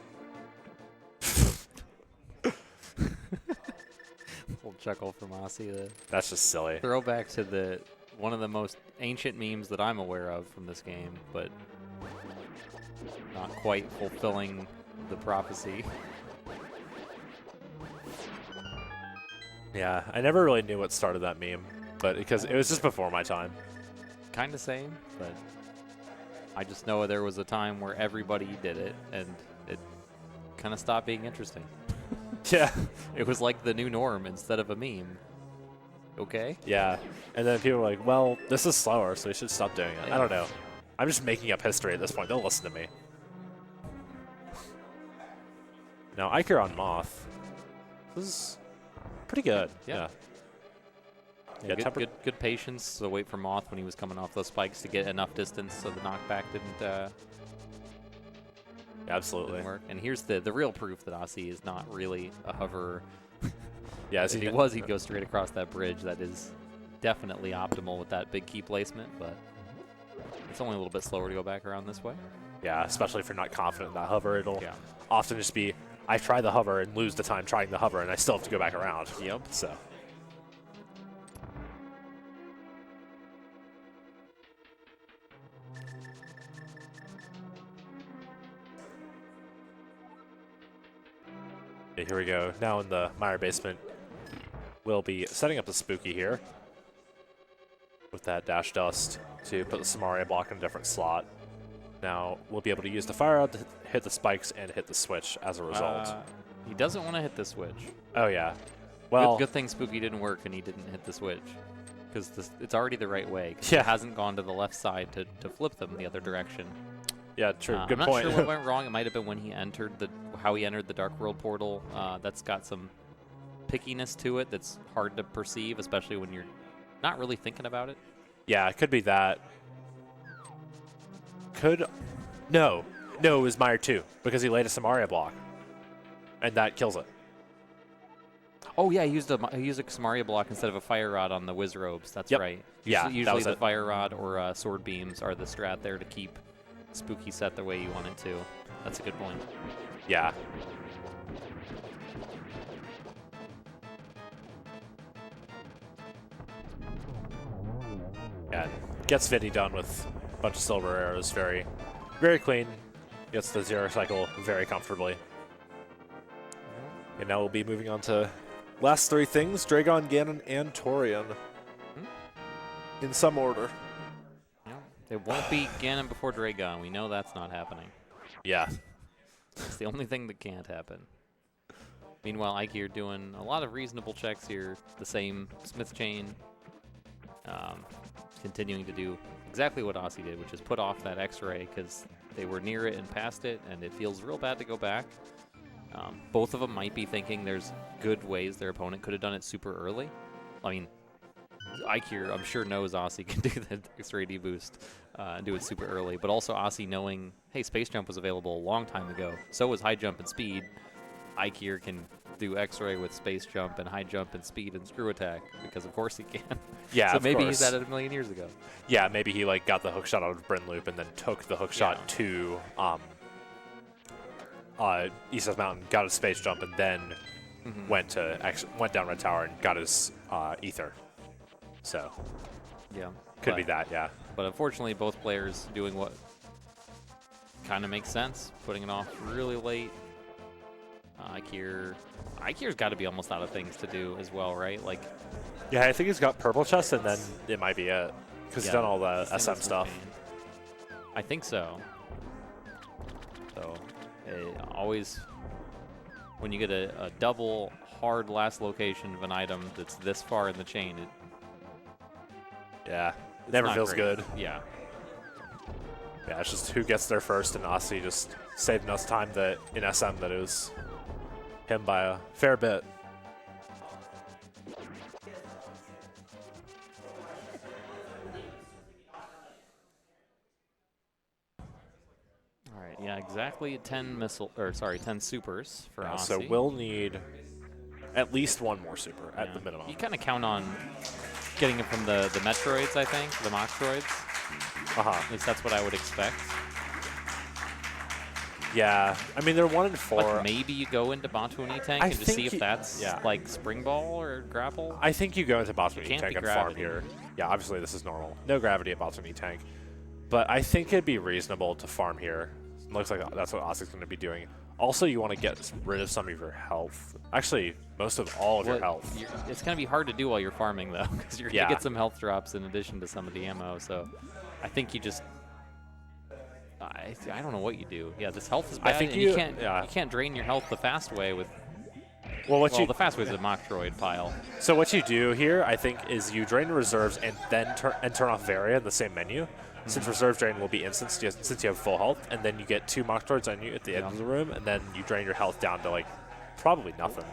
Little chuckle from Osse. That's just silly. Throwback to one of the most ancient memes that I'm aware of from this game, but not quite fulfilling the prophecy. Yeah, I never really knew what started that meme, but because it was just before my time. Kind of same, but I just know there was a time where everybody did it, and it kind of stopped being interesting. Yeah. It was like the new norm instead of a meme. Okay? Yeah. And then people were like, well, this is slower, so we should stop doing it. I don't know. I'm just making up history at this point. Don't listen to me. Now, Eykir on Moth. This is pretty good. Yeah. Yeah, good patience. So wait for Moth when he was coming off those spikes to get enough distance so the knockback didn't. Absolutely. Didn't work. And here's the real proof that Osse is not really a hover. Yeah, if he was, he'd go straight across that bridge. That is definitely optimal with that big key placement, but it's only a little bit slower to go back around this way. Yeah, especially if you're not confident in that hover. It'll often just be, I try the hover and lose the time trying the hover, and I still have to go back around. Yep. So. Okay, here we go. Now in the Mire basement, we'll be setting up the Spooky here with that Dash Dust to put the Samaria block in a different slot. Now we'll be able to use the Fire Rod to hit the spikes and hit the switch as a result. He doesn't want to hit the switch. Oh yeah. Well, good thing Spooky didn't work and he didn't hit the switch, because it's already the right way. Yeah. It hasn't gone to the left side to flip them the other direction. Yeah, true. Good I'm point. not sure what went wrong. It might have been when he entered how he entered the Dark World portal. That's got some pickiness to it that's hard to perceive, especially when you're not really thinking about it. Yeah, it could be that. No, it was Mire 2 because he laid a Samaria block, and that kills it. Oh yeah, he used a Samaria block instead of a Fire Rod on the Wiz Robes. That's right. Usually the Fire Rod or Sword Beams are the strat there to keep Spooky set the way you want it to. That's a good point. Yeah. And gets Vinny done with a bunch of silver arrows. Very, very clean. Gets the zero cycle very comfortably. And now we'll be moving on to last three things: Dragon, Ganon, and Torian. In some order. Yeah. It won't be Ganon before Dragon. We know that's not happening. Yeah. It's the only thing that can't happen. Meanwhile, Eykir doing a lot of reasonable checks here. The same Smith chain. Continuing to do exactly what Osse did, which is put off that X-ray because they were near it and past it, and it feels real bad to go back. Both of them might be thinking there's good ways their opponent could have done it super early. I mean, Eykir, I'm sure, knows Osse can do the X-ray deboost and do it super early, but also Osse knowing, hey, Space Jump was available a long time ago. So was High Jump and Speed. Eykir can do X-ray with Space Jump and High Jump and Speed and Screw Attack, because of course he can. Yeah, so maybe he's at it a million years ago. Yeah, maybe he like got the hook shot out of Bryn Loop and then took the hook shot to East Mountain, got his Space Jump, and then went down Red Tower and got his Ether. So yeah, could be that. Yeah, but unfortunately, both players doing what kind of makes sense, putting it off really late. Eykir's got to be almost out of things to do as well, right? Like, yeah, I think he's got purple chest, and then it might be it because he's done all the SM stuff. I think so. So, always when you get a double hard last location of an item that's this far in the chain, it never feels good. Yeah. Yeah, it's just who gets there first, and Osse just saved us time that in SM that it was him by a fair bit. All right, yeah, exactly 10 supers for Osse. So we'll need at least one more super at the minimum. You kind of count on getting it from the Metroids, I think, the Moxroids. At least that's what I would expect. Yeah, I mean, they're 1 in 4. But maybe you go into Batuani Tank and just see if that's like Spring Ball or Grapple. I think you go into Batuani Tank and farm gravity. here. Yeah, obviously this is normal. No gravity at Batuani Tank. But I think it'd be reasonable to farm here. It looks like that's what Osse's going to be doing. Also, you want to get rid of some of your health. Actually, most of all of your health. It's going to be hard to do while you're farming, though, because you're going to get some health drops in addition to some of the ammo. So I think you just... I don't know what you do. Yeah, this health is bad. I think you can't drain your health the fast way with... Well, the fast way is a Moxroid pile. So what you do here, I think, is you drain the reserves and then turn off Varia in the same menu. Since reserve drain will be instant since you have full health, and then you get 2 Moxroids on you at the end of the room, and then you drain your health down to like probably nothing.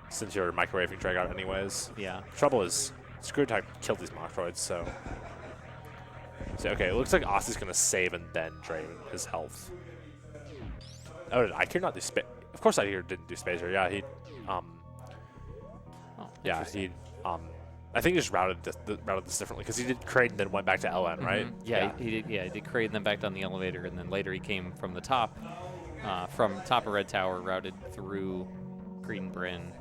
Since you're microwaving Dragon anyways. Yeah. Trouble is Screw type killed these Metroids, so okay, it looks like Osse's gonna save and then drain his health. Oh, did Eykir not do space? Of course Eykir didn't do spacer. Yeah, he yeah, he I think he just routed this differently because he did crate and then went back to LN, right? Yeah, he did. Yeah, he did crate and then back down the elevator, and then later he came from the top, from top of Red Tower, routed through Green Bryn.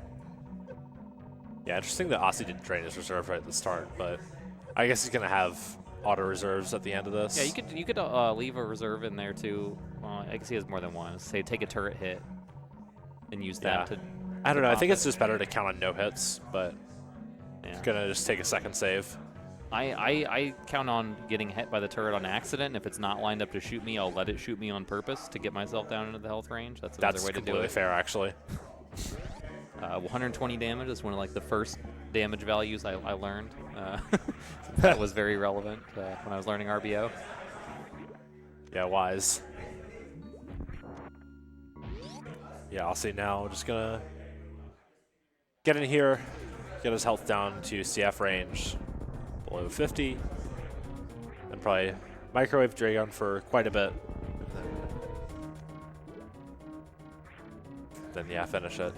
Yeah, interesting that Osse didn't drain his reserve right at the start, but I guess he's gonna have auto reserves at the end of this. Yeah, you could leave a reserve in there too. I guess he has more than one. Say take a turret hit and use that to. I don't know. I think it's just better to count on no hits, but yeah. Gonna just take a second save. I count on getting hit by the turret on accident. If it's not lined up to shoot me, I'll let it shoot me on purpose to get myself down into the health range. That's another way to do it. That's completely fair, actually. 120 damage is one of like the first damage values I learned. That was very relevant when I was learning RBO. Yeah, wise. Yeah, I'll see now. Just gonna get in here, get his health down to CF range below 50, and probably microwave Dragon for quite a bit. Then yeah, finish it.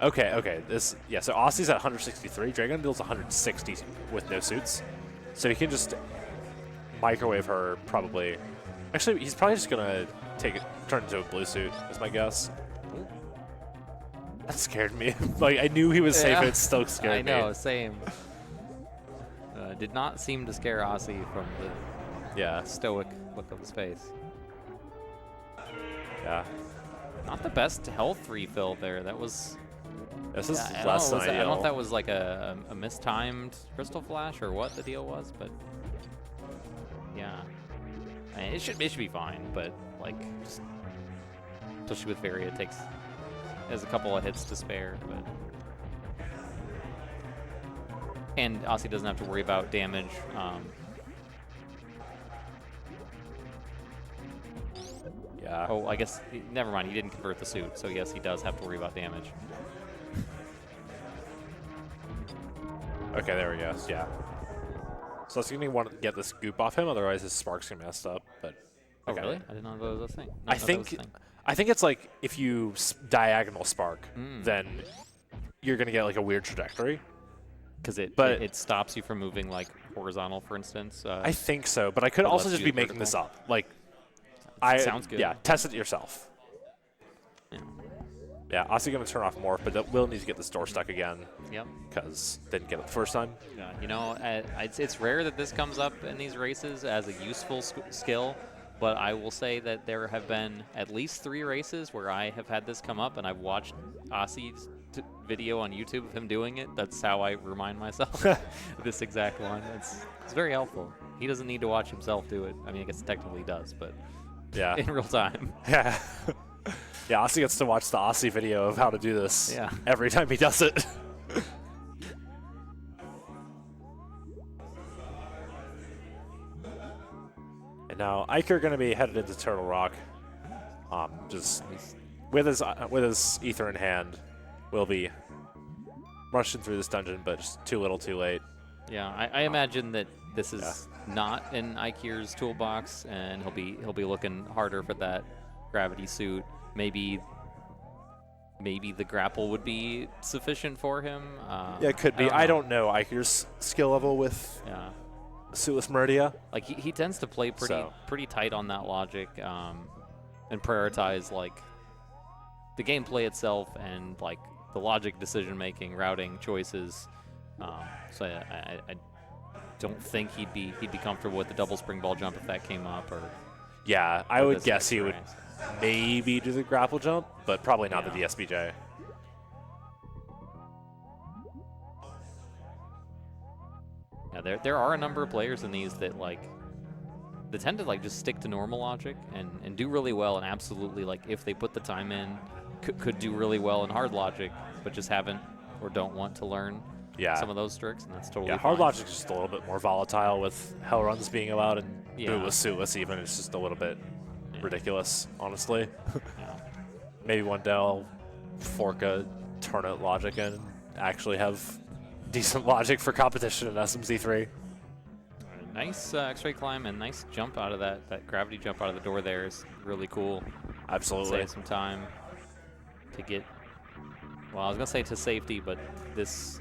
Okay, so Osse's at 163, Dragon deals 160 with no suits. So he can just microwave her probably. Actually, he's probably just gonna turn into a blue suit, is my guess. That scared me. Like, I knew he was safe, and it still scared me. I know, same. Did not seem to scare Osse from the stoic look of his face. Yeah. Not the best health refill there. That was... This is less than ideal. I don't know if that was like a mistimed crystal flash or what the deal was, but yeah, I mean, it should be fine. But like, just, especially with Varia, it has a couple of hits to spare. But and Osse doesn't have to worry about damage. Yeah. Oh, I guess never mind. He didn't convert the suit, so yes, he does have to worry about damage. Okay, there we go. Yeah. So it's gonna want to get this goop off him, otherwise his spark's gonna be messed up. But okay. Oh really? I didn't know that was a thing. I think it's like if you diagonal spark, then you're gonna get like a weird trajectory. Because it stops you from moving like horizontal, for instance. I think so, but I could also just be making this up. Like, sounds good. Yeah, test it yourself. Yeah, Osse gonna turn off Morph, but we'll need to get this door stuck again. Yep. Because didn't get it the first time. Yeah, you know, it's rare that this comes up in these races as a useful skill, but I will say that there have been at least 3 races where I have had this come up, and I've watched Osse's video on YouTube of him doing it. That's how I remind myself this exact one. It's very helpful. He doesn't need to watch himself do it. I mean, I guess technically he does, but yeah, in real time. Yeah. Yeah, Osse gets to watch the Osse video of how to do this every time he does it. And now Eykir going to be headed into Turtle Rock. Just with his ether in hand, will be rushing through this dungeon, but just too little, too late. Yeah, I imagine that this is not in Eykir's toolbox, and he'll be looking harder for that gravity suit. Maybe the grapple would be sufficient for him. Yeah, it could be. I don't know Eykir's skill level with Suitless Meridia. Like he tends to play pretty tight on that logic, and prioritize like the gameplay itself and like the logic, decision making, routing choices. So I don't think he'd be comfortable with the double spring ball jump if that came up. Or yeah, I would guess he would. Maybe do the grapple jump, but probably not the DSBJ. Yeah, there are a number of players in these that like they tend to like just stick to normal logic and do really well, and absolutely like if they put the time in could do really well in hard logic, but just haven't or don't want to learn some of those tricks, and that's totally fine. Hard logic is just a little bit more volatile with hell runs being allowed, and bootless, suitless even. It's just a little bit ridiculous, honestly. Maybe one day I'll fork a turn it logic and actually have decent logic for competition in SMZ3. Nice X-ray climb and nice jump out of that gravity jump out of the door there is really cool. Absolutely. Save some time to get, well, I was gonna say to safety, but it's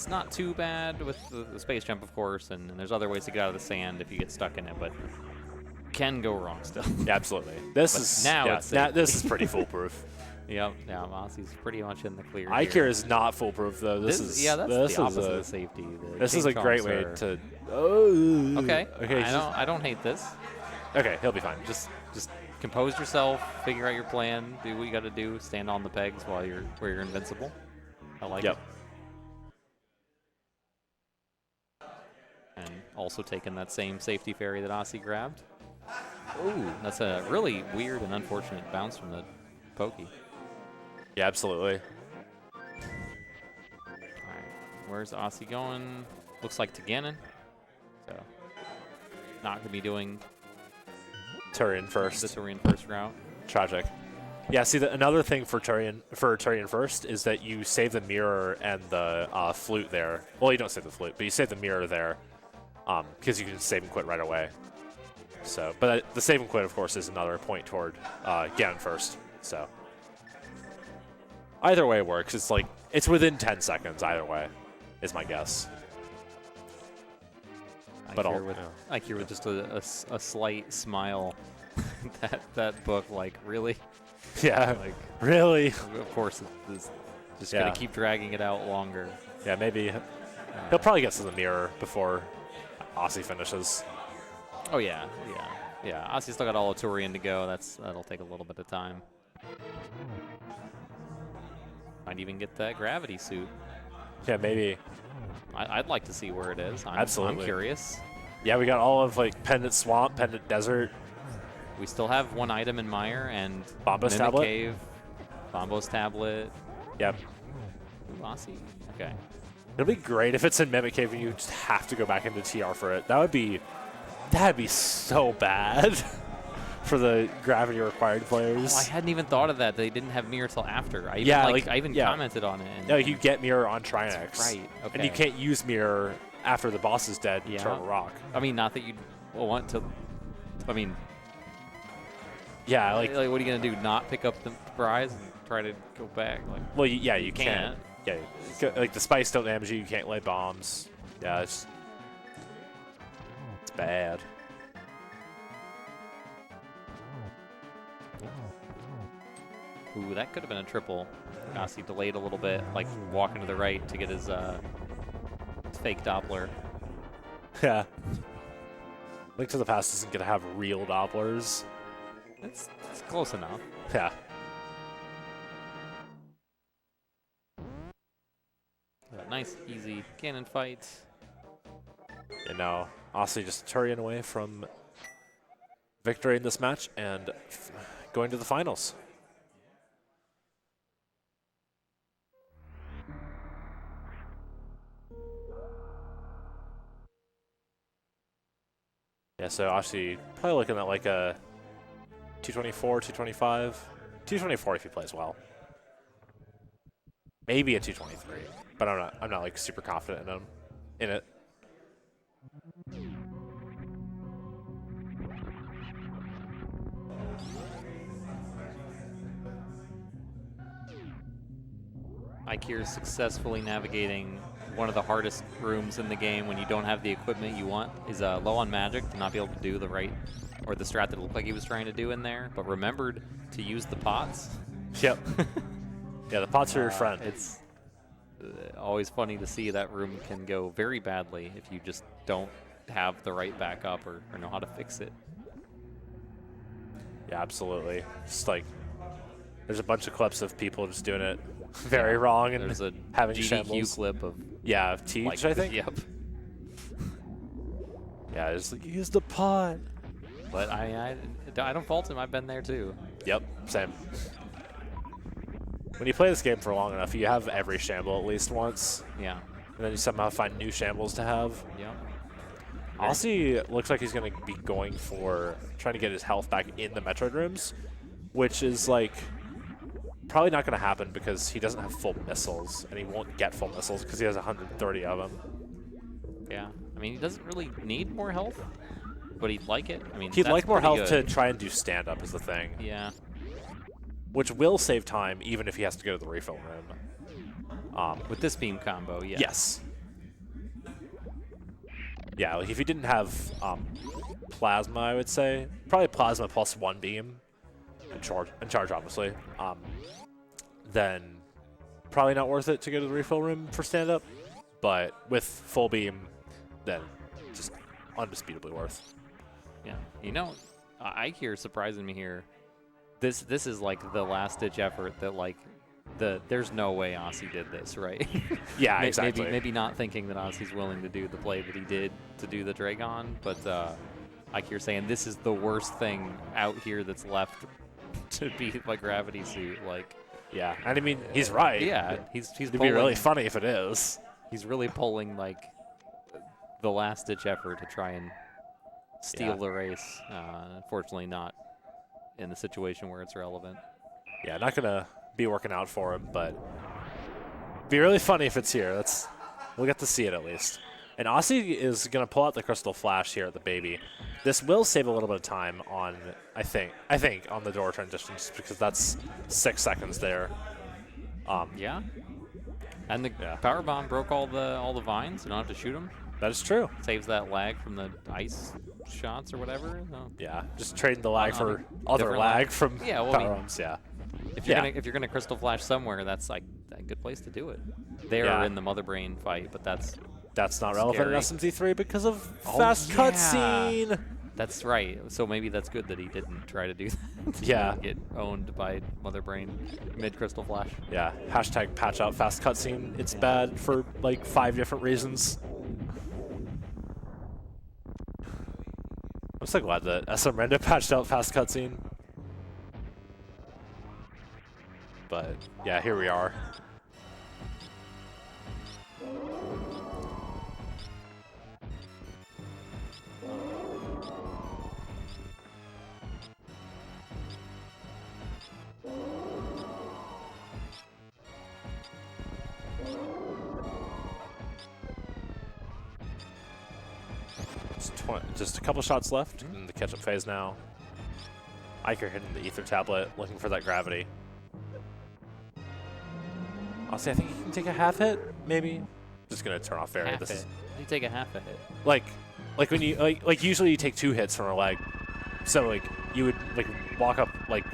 not too bad with the space jump, of course, and there's other ways to get out of the sand if you get stuck in it, but can go wrong still. Yeah, absolutely. This is pretty foolproof. Yep, yeah, Osse's pretty much in the clear. Eykir is not foolproof though. This is that's the opposite of safety. This is a great way to. Okay. Okay. I don't hate this. Okay, he'll be fine. Just compose yourself, figure out your plan, do what you got to do, stand on the pegs while you're invincible. I like it. And also taking that same safety fairy that Osse grabbed. Ooh, that's a really weird and unfortunate bounce from the pokey. Yeah, absolutely. All right, where's Osse going? Looks like to Ganon. So, not going to be doing Turian first. The Turian first route. Tragic. Yeah, see, another thing for Turian first is that you save the mirror and the flute there. Well, you don't save the flute, but you save the mirror there because you can save and quit right away. So, but the save and quit, of course, is another point toward Ganon first. So, either way works. It's like it's within 10 seconds. Either way, is my guess. But Eykir with just a slight smile. that book, like, really? Yeah, like, really? Of course, it's just going to keep dragging it out longer. Yeah, maybe. He'll probably get to the mirror before Osse finishes. Oh, yeah. Osse's still got all of Turian to go. That'll take a little bit of time. Might even get that gravity suit. Yeah, maybe. I'd like to see where it is. Absolutely. I'm curious. Yeah, we got all of like Pendant Swamp, Pendant Desert. We still have one item in Mire and Bombo's Mimic Tablet. Cave, Bombo's Tablet. Yep. Ooh, Osse. Okay. It'll be great if it's in Mimic Cave and you just have to go back into TR for it. That'd be so bad for the gravity required players. Oh, I hadn't even thought of that. They didn't have mirror till after. I even commented on it. And no, you get mirror on Trinex. That's right. Okay. And you can't use mirror after the boss is dead. Yeah. Turtle Rock. I mean, not that you'd want to. I mean. Yeah, like what are you gonna do? Not pick up the prize and try to go back? Like, well, yeah, you can't. Yeah, like the spice don't damage you. You can't lay bombs. Yeah, it's bad. Ooh, that could have been a triple. Osse delayed a little bit, like walking to the right to get his fake Doppler. Yeah. Link to the Past isn't gonna have real Dopplers. It's close enough. Yeah. Nice, easy Ganon fight. And now Osse just Turian away from victory in this match and going to the finals. Yeah, so Osse probably looking at like a 224, 225. 224 if he plays well. Maybe a 223, but I'm not like super confident in it. Eykir is successfully navigating one of the hardest rooms in the game when you don't have the equipment you want. Is low on magic to not be able to do the right or the strat that looked like he was trying to do in there, but remembered to use the pots. Yep. Yeah, the pots are your friend. It's always funny to see that room can go very badly if you just don't have the right backup or know how to fix it. Yeah, absolutely. Just like there's a bunch of clips of people just doing it very wrong and there's a having GDQ shambles. clip of Teach, like, I think. Yep. Yeah, just like use the pot. But I don't fault him. I've been there too. Yep, same. When you play this game for long enough, you have every shamble at least once. Yeah. And then you somehow find new shambles to have. Yep. Osse looks like he's going to be going for trying to get his health back in the Metroid rooms, which is like probably not going to happen because he doesn't have full missiles, and he won't get full missiles because he has 130 of them. Yeah, I mean, he doesn't really need more health, but he'd like it. I mean, He'd that's like more health good. to try and do stand-up is the thing. Yeah. Which will save time even if he has to go to the refill room. With this beam combo, yeah. Yes. Yeah, like if he didn't have plasma, I would say probably plasma plus 1 beam and charge obviously. Then probably not worth it to go to the refill room for stand up, but with full beam, then just undisputably worth. Yeah, you know, Eykir surprising me here. This is like the last ditch effort that like there's no way Osse did this, right? Yeah, exactly. Maybe not thinking that Osse's willing to do the play that he did to do the Dragon, but Eykir saying this is the worst thing out here that's left to beat my gravity suit. Like, yeah, and I mean he's right. Yeah, he's It'd be really funny if it is. He's really pulling like the last ditch effort to try and steal the race. Unfortunately, not in the situation where it's relevant. Yeah, not gonna be working out for him, but be really funny if it's here. We'll get to see it at least. And Osse is gonna pull out the Crystal Flash here at the baby. This will save a little bit of time on, I think on the door transitions because that's 6 seconds there. Yeah. And the power bomb broke all the vines. You don't have to shoot them. That is true. Saves that lag from the ice shots or whatever. No. Yeah, just trading the lag for other lag from power bombs. Yeah. If you're gonna Crystal Flash somewhere, that's like a good place to do it. They're in the Mother Brain fight, but that's not relevant in SMZ3 because of fast cutscene. That's right. So maybe that's good that he didn't try to do that. Yeah. Get owned by Mother Brain mid Crystal Flash. Yeah. Hashtag patch out fast cutscene. It's bad for like 5 different reasons. I'm so glad that SM Renda patched out fast cutscene. But yeah, here we are. Just a couple shots left in the catch-up phase now. Eykir hitting the Ether Tablet, looking for that gravity. Honestly, I think he can take a half hit, maybe. Just gonna turn off Fairy. Half hit. You take a half a hit. Like when you like usually you take 2 hits from a leg, so like you would like walk up like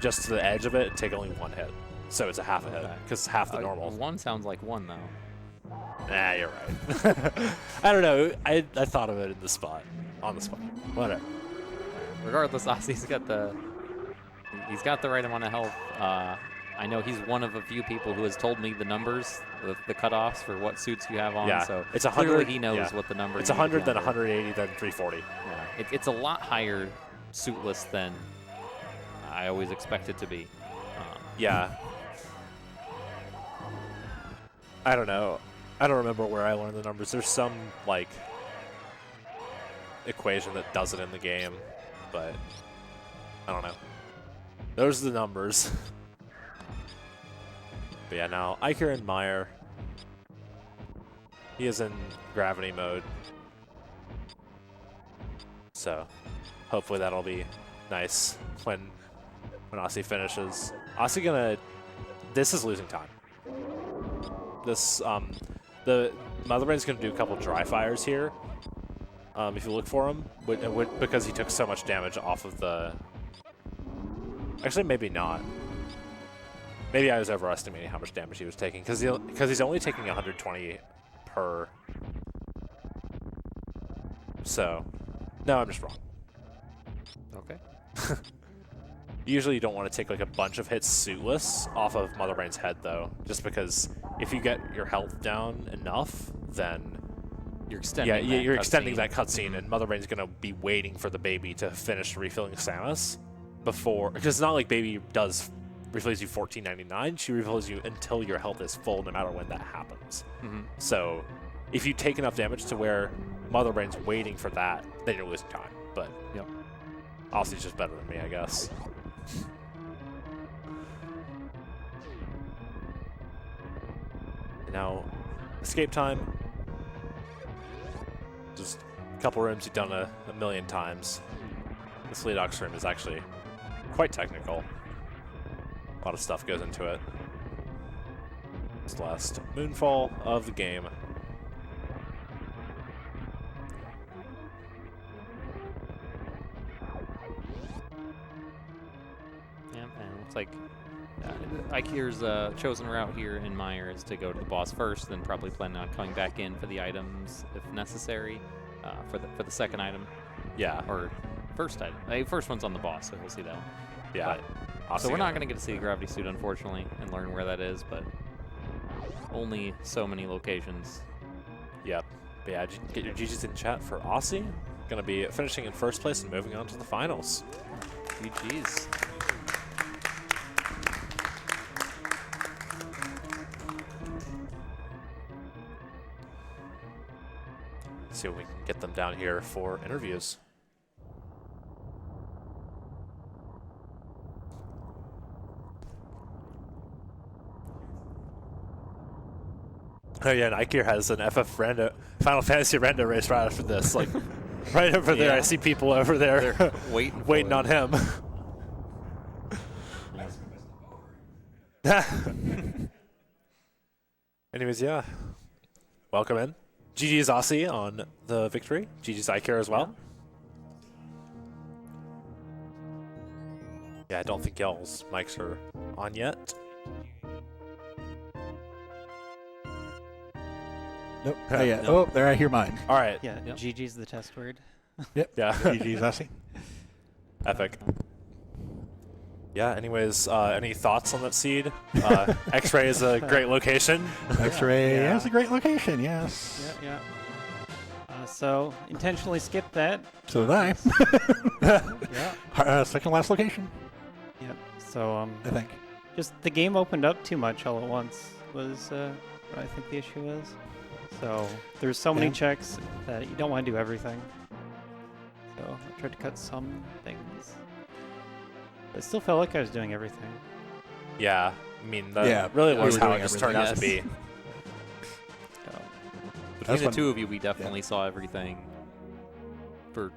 just to the edge of it and take only 1 hit. So it's a half a hit because half the normal. 1 sounds like 1 though. Nah, you're right. I don't know. I thought of it in the spot, on the spot. Whatever. Regardless, Osse's got the right amount of health. I know he's one of a few people who has told me the numbers, the cutoffs for what suits you have on. Yeah, so it's 100. Clearly he knows what the number. It's 100, then 180, then 340. Yeah, it's a lot higher suitless than I always expect it to be. Yeah. I don't know. I don't remember where I learned the numbers. There's some, like, equation that does it in the game, but I don't know. Those are the numbers. But yeah, now Eykir and Meyer. He is in gravity mode. So hopefully that'll be nice when Osse finishes. Osse gonna... This is losing time. This, the Mother Brain's going to do a couple dry fires here, if you look for him, because he took so much damage off of the... Actually, maybe not. Maybe I was overestimating how much damage he was taking, because he's only taking 120 per... So, no, I'm just wrong. Okay. Usually you don't want to take like a bunch of hits suitless off of Mother Brain's head, though, just because if you get your health down enough, then you're extending. Yeah, you're extending that cutscene, and Mother Brain's gonna be waiting for the baby to finish refilling Samus before, because it's not like baby refills you $14.99. She refills you until your health is full, no matter when that happens. So if you take enough damage to where Mother Brain's waiting for that, then you're losing time. But Osse's just better than me, I guess. Now, escape time. Just a couple rooms you've done a million times. This Leadox room is actually quite technical. A lot of stuff goes into it. It's the last moonfall of the game. Yeah, and it looks like Eykir's chosen route here in Meyer is to go to the boss first, then probably planning on coming back in for the items if necessary. For the second item. Yeah. Or first item. First one's on the boss, so we'll see that one. Yeah. So we're not going to get to see a gravity suit, unfortunately, and learn where that is, but only so many locations. Yep. But yeah, get your GGs in chat for Osse. Going to be finishing in first place and moving on to the finals. GGs. See if we can get them down here for interviews. Oh yeah, and Eykir has an FF Final Fantasy rando race right after this. Like, right over there, I see people over there waiting on him. Anyways, yeah. Welcome in. GG's Osse on the victory. GG's Eykir as well. Yeah, I don't think y'all's mics are on yet. Nope. Oh, yeah. Oh, there I hear mine. All right. Yeah, GG's the test word. Yep. Yeah. GG's Osse. Epic. Yeah, anyways, any thoughts on that seed? X-Ray is a great location. X-Ray Yeah. is a great location, yes. Yeah. So, intentionally skipped that. So did I. Yeah. Second last location, Yep. So, I think. just the game opened up too much all at once was what I think the issue is. So, there's so many Yeah. checks that you don't want to do everything. So, I tried to cut some things. It still felt like I was doing everything. Yeah, I mean, that Yeah, really we was were how doing it just turned out to be. everything, So, Between the fun. two of you, we definitely saw everything. For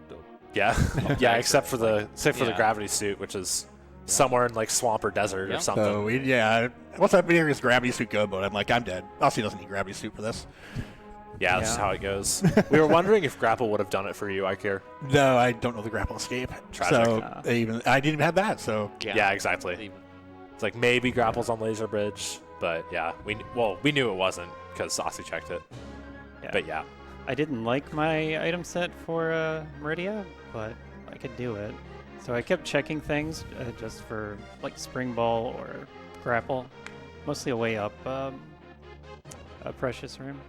Yeah, yeah, except for the Yeah. gravity suit, which is somewhere in like swamp or desert Yeah. or something. So, what's that video is gravity suit go mode? I'm like, I'm dead. Osse doesn't need gravity suit for this. Yeah, that's just Yeah. how it goes. We were wondering if Grapple would have done it for you, Eykir. No, I don't know the grapple escape. Tragic. So, Ah. I didn't even have that, so. Yeah, exactly. It's like maybe Grapple's on Laser Bridge, but yeah, we knew it wasn't because Osse checked it. yeah. But yeah, I didn't like my item set for Meridia, but I could do it. So I kept checking things just for like Spring Ball or Grapple, mostly a way up a Precious Room.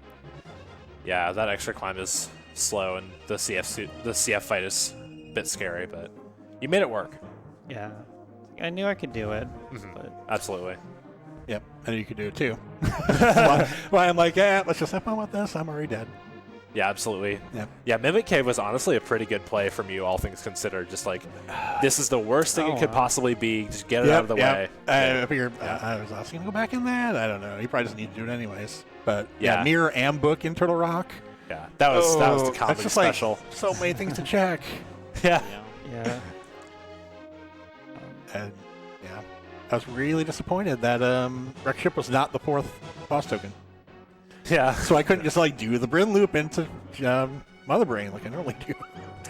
yeah, that extra climb is slow, and the CF fight is a bit scary, but you made it work. Yeah, I knew I could do it, Mhm. but Absolutely. Yep, I knew you could do it too. Why I'm like, yeah, let's just have fun with this. I'm already dead. Yeah, absolutely. Yep. Yeah, Mimic Cave was honestly a pretty good play from you, all things considered. Just like, this is the worst thing it could wow. possibly be. Just get it out of the way. I figured I was going to go back in that. I don't know. He probably doesn't need to do it anyways. But Yeah. mirror and book in Turtle Rock. Yeah, that was the that's comedy just special. Like, so many things to check. Yeah. yeah. And yeah, I was really disappointed that Wreck Ship was not the fourth boss token. Yeah. So I couldn't just like do the Bryn loop into Mother Brain like I normally do.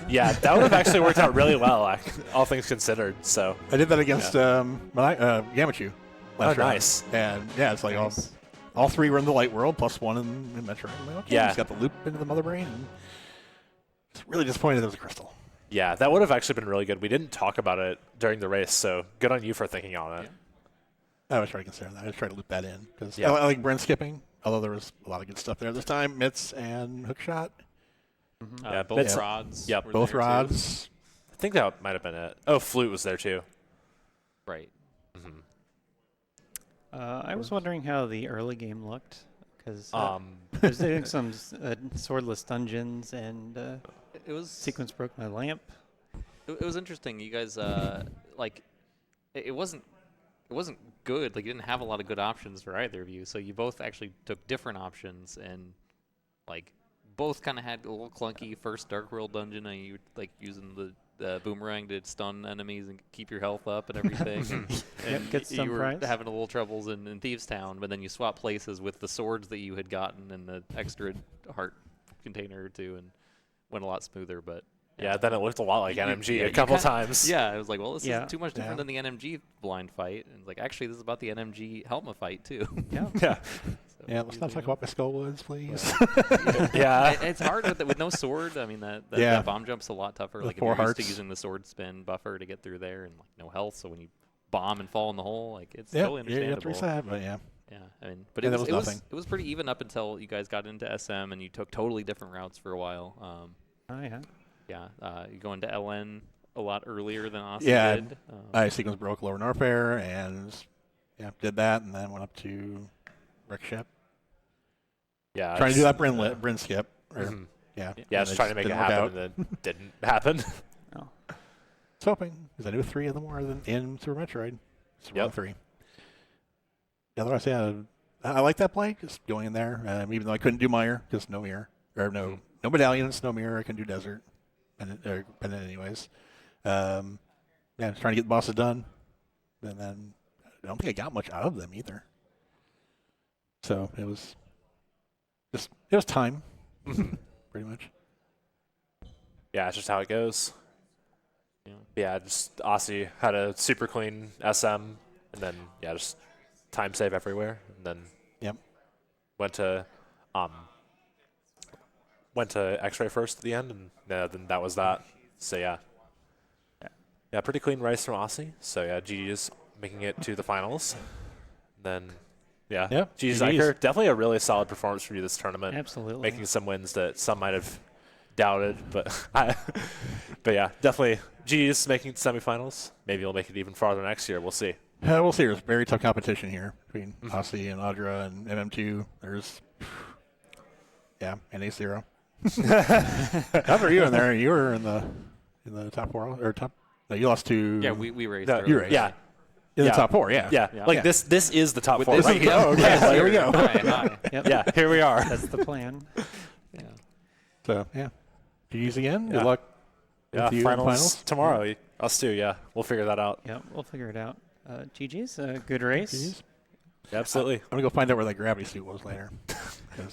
Yeah, that would have actually worked out really well, all things considered. So. I did that against Yamachu last round. Nice. And yeah, it's like all three were in the light world, plus one in Metroid. I'm like, okay, Yeah. just got the loop into the Mother Brain. And just really disappointed it was a crystal. Yeah, that would have actually been really good. We didn't talk about it during the race, so good on you for thinking on it. I was trying to consider that. I was trying to loop that in because Yeah. I like Bryn skipping, although there was a lot of good stuff there this time. Mitts and Hookshot. Yeah, both it's- rods. Yep. were Both there, too. rods. I think that might have been it. Oh, Flute was there too. Right. I was wondering how the early game looked because Um, I was doing some swordless dungeons and It was sequence broke my lamp. It was interesting. You guys like it wasn't good. Like, you didn't have a lot of good options for either of you. So you both actually took different options, and like both kind of had a little clunky first Dark World dungeon, and you like using the boomerang to stun enemies and keep your health up and everything. and get stun you were prize. having a little troubles in Thieves Town, but then you swap places with the swords that you had gotten and the extra heart container or two, and went a lot smoother. But Yeah, then it looked a lot like NMG yeah, a couple kinda- times. Yeah, I was like, well, this Yeah. is too much different Yeah. than the NMG blind fight. And it's like, actually, this is about the NMG Helma fight too. Yeah. Yeah. So Yeah, let's not talk about my skull woods, please. Yeah. It's hard with no sword. I mean, that Yeah. bomb jump's a lot tougher. The Like, if 4 you're used hearts. to using the sword spin buffer to get through there, and like no health, so when you bomb and fall in the hole, like it's Yeah, totally you have to understandable. reset, but yeah. Yeah, I mean, but And it there was, was nothing. it was pretty even up until you guys got into SM and you took totally different routes for a while. Oh yeah. Yeah, you go into LN a lot earlier than Osse Yeah, did. I sequence broke Lower Norfair and did that, and then went up to Wreck Ship. Yeah. Trying to do that Bryn, uh, Bryn skip. Or, mhm. Yeah. Yeah, and just trying to make it didn't work happen, out. and then didn't happen. Oh. I was hoping, because I knew 3 of them were in Super Metroid. Super Yep. 3. The other, I like that play, just going in there, even though I couldn't do Mire, because no mirror. Or no medallions, no mirror, I can do desert. And anyways. Just trying to get the bosses done. And then I don't think I got much out of them either. So it was time, pretty much. Yeah, it's just how it goes. Yeah. Yeah, just Osse had a super clean SM, and then just time save everywhere, and then Yep. went to X-ray first at the end, and then that was that. So yeah, pretty clean race from Osse. So yeah, GG's making it to the finals. Then Yeah, GG's GG's. Eykir, definitely a really solid performance from you this tournament. Absolutely. Making some wins that some might have doubted, but but yeah, definitely GG's making it to semifinals. Maybe you'll make it even farther next year. We'll see. We'll see. There's very tough competition here between Osse and Audra and MM2. There's, and A0. How are you in there? You were in the top 4 or top. No, you lost to. Yeah, we raced. No, earlier. you raced. Yeah, in yeah. the top 4. Yeah. yeah. Yeah. Like Yeah. this is the top With 4 this- right here. Oh, okay. Yeah, So there we go. Hi. Yep. Yeah, here we are. That's the plan. Yeah. So GG's again. Yeah. Good luck. Yeah, with you in finals tomorrow. Us too. Yeah, we'll figure that out. Yep. We'll figure it out. GG's. Good race. GG's. Yeah, absolutely. I'm gonna go find out where that gravity suit was later.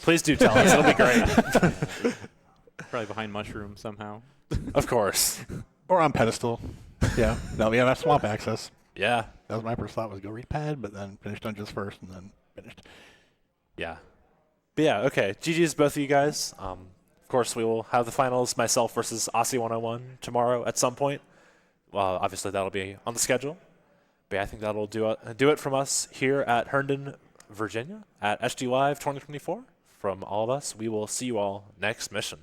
Please do tell us. It'll be great. Probably behind mushroom somehow. Of course. Or on pedestal. Yeah. No, we have that swamp access. Yeah. That was my first thought, was go read pad, but then finish dungeons first and then finished. Yeah. But yeah, okay. GG's both of you guys. Of course, we will have the finals, myself versus Osse101 tomorrow at some point. Well, obviously, that'll be on the schedule. But yeah, I think that'll do it from us here at Herndon, Virginia, at SGLIVE 2024. From all of us, we will see you all next mission.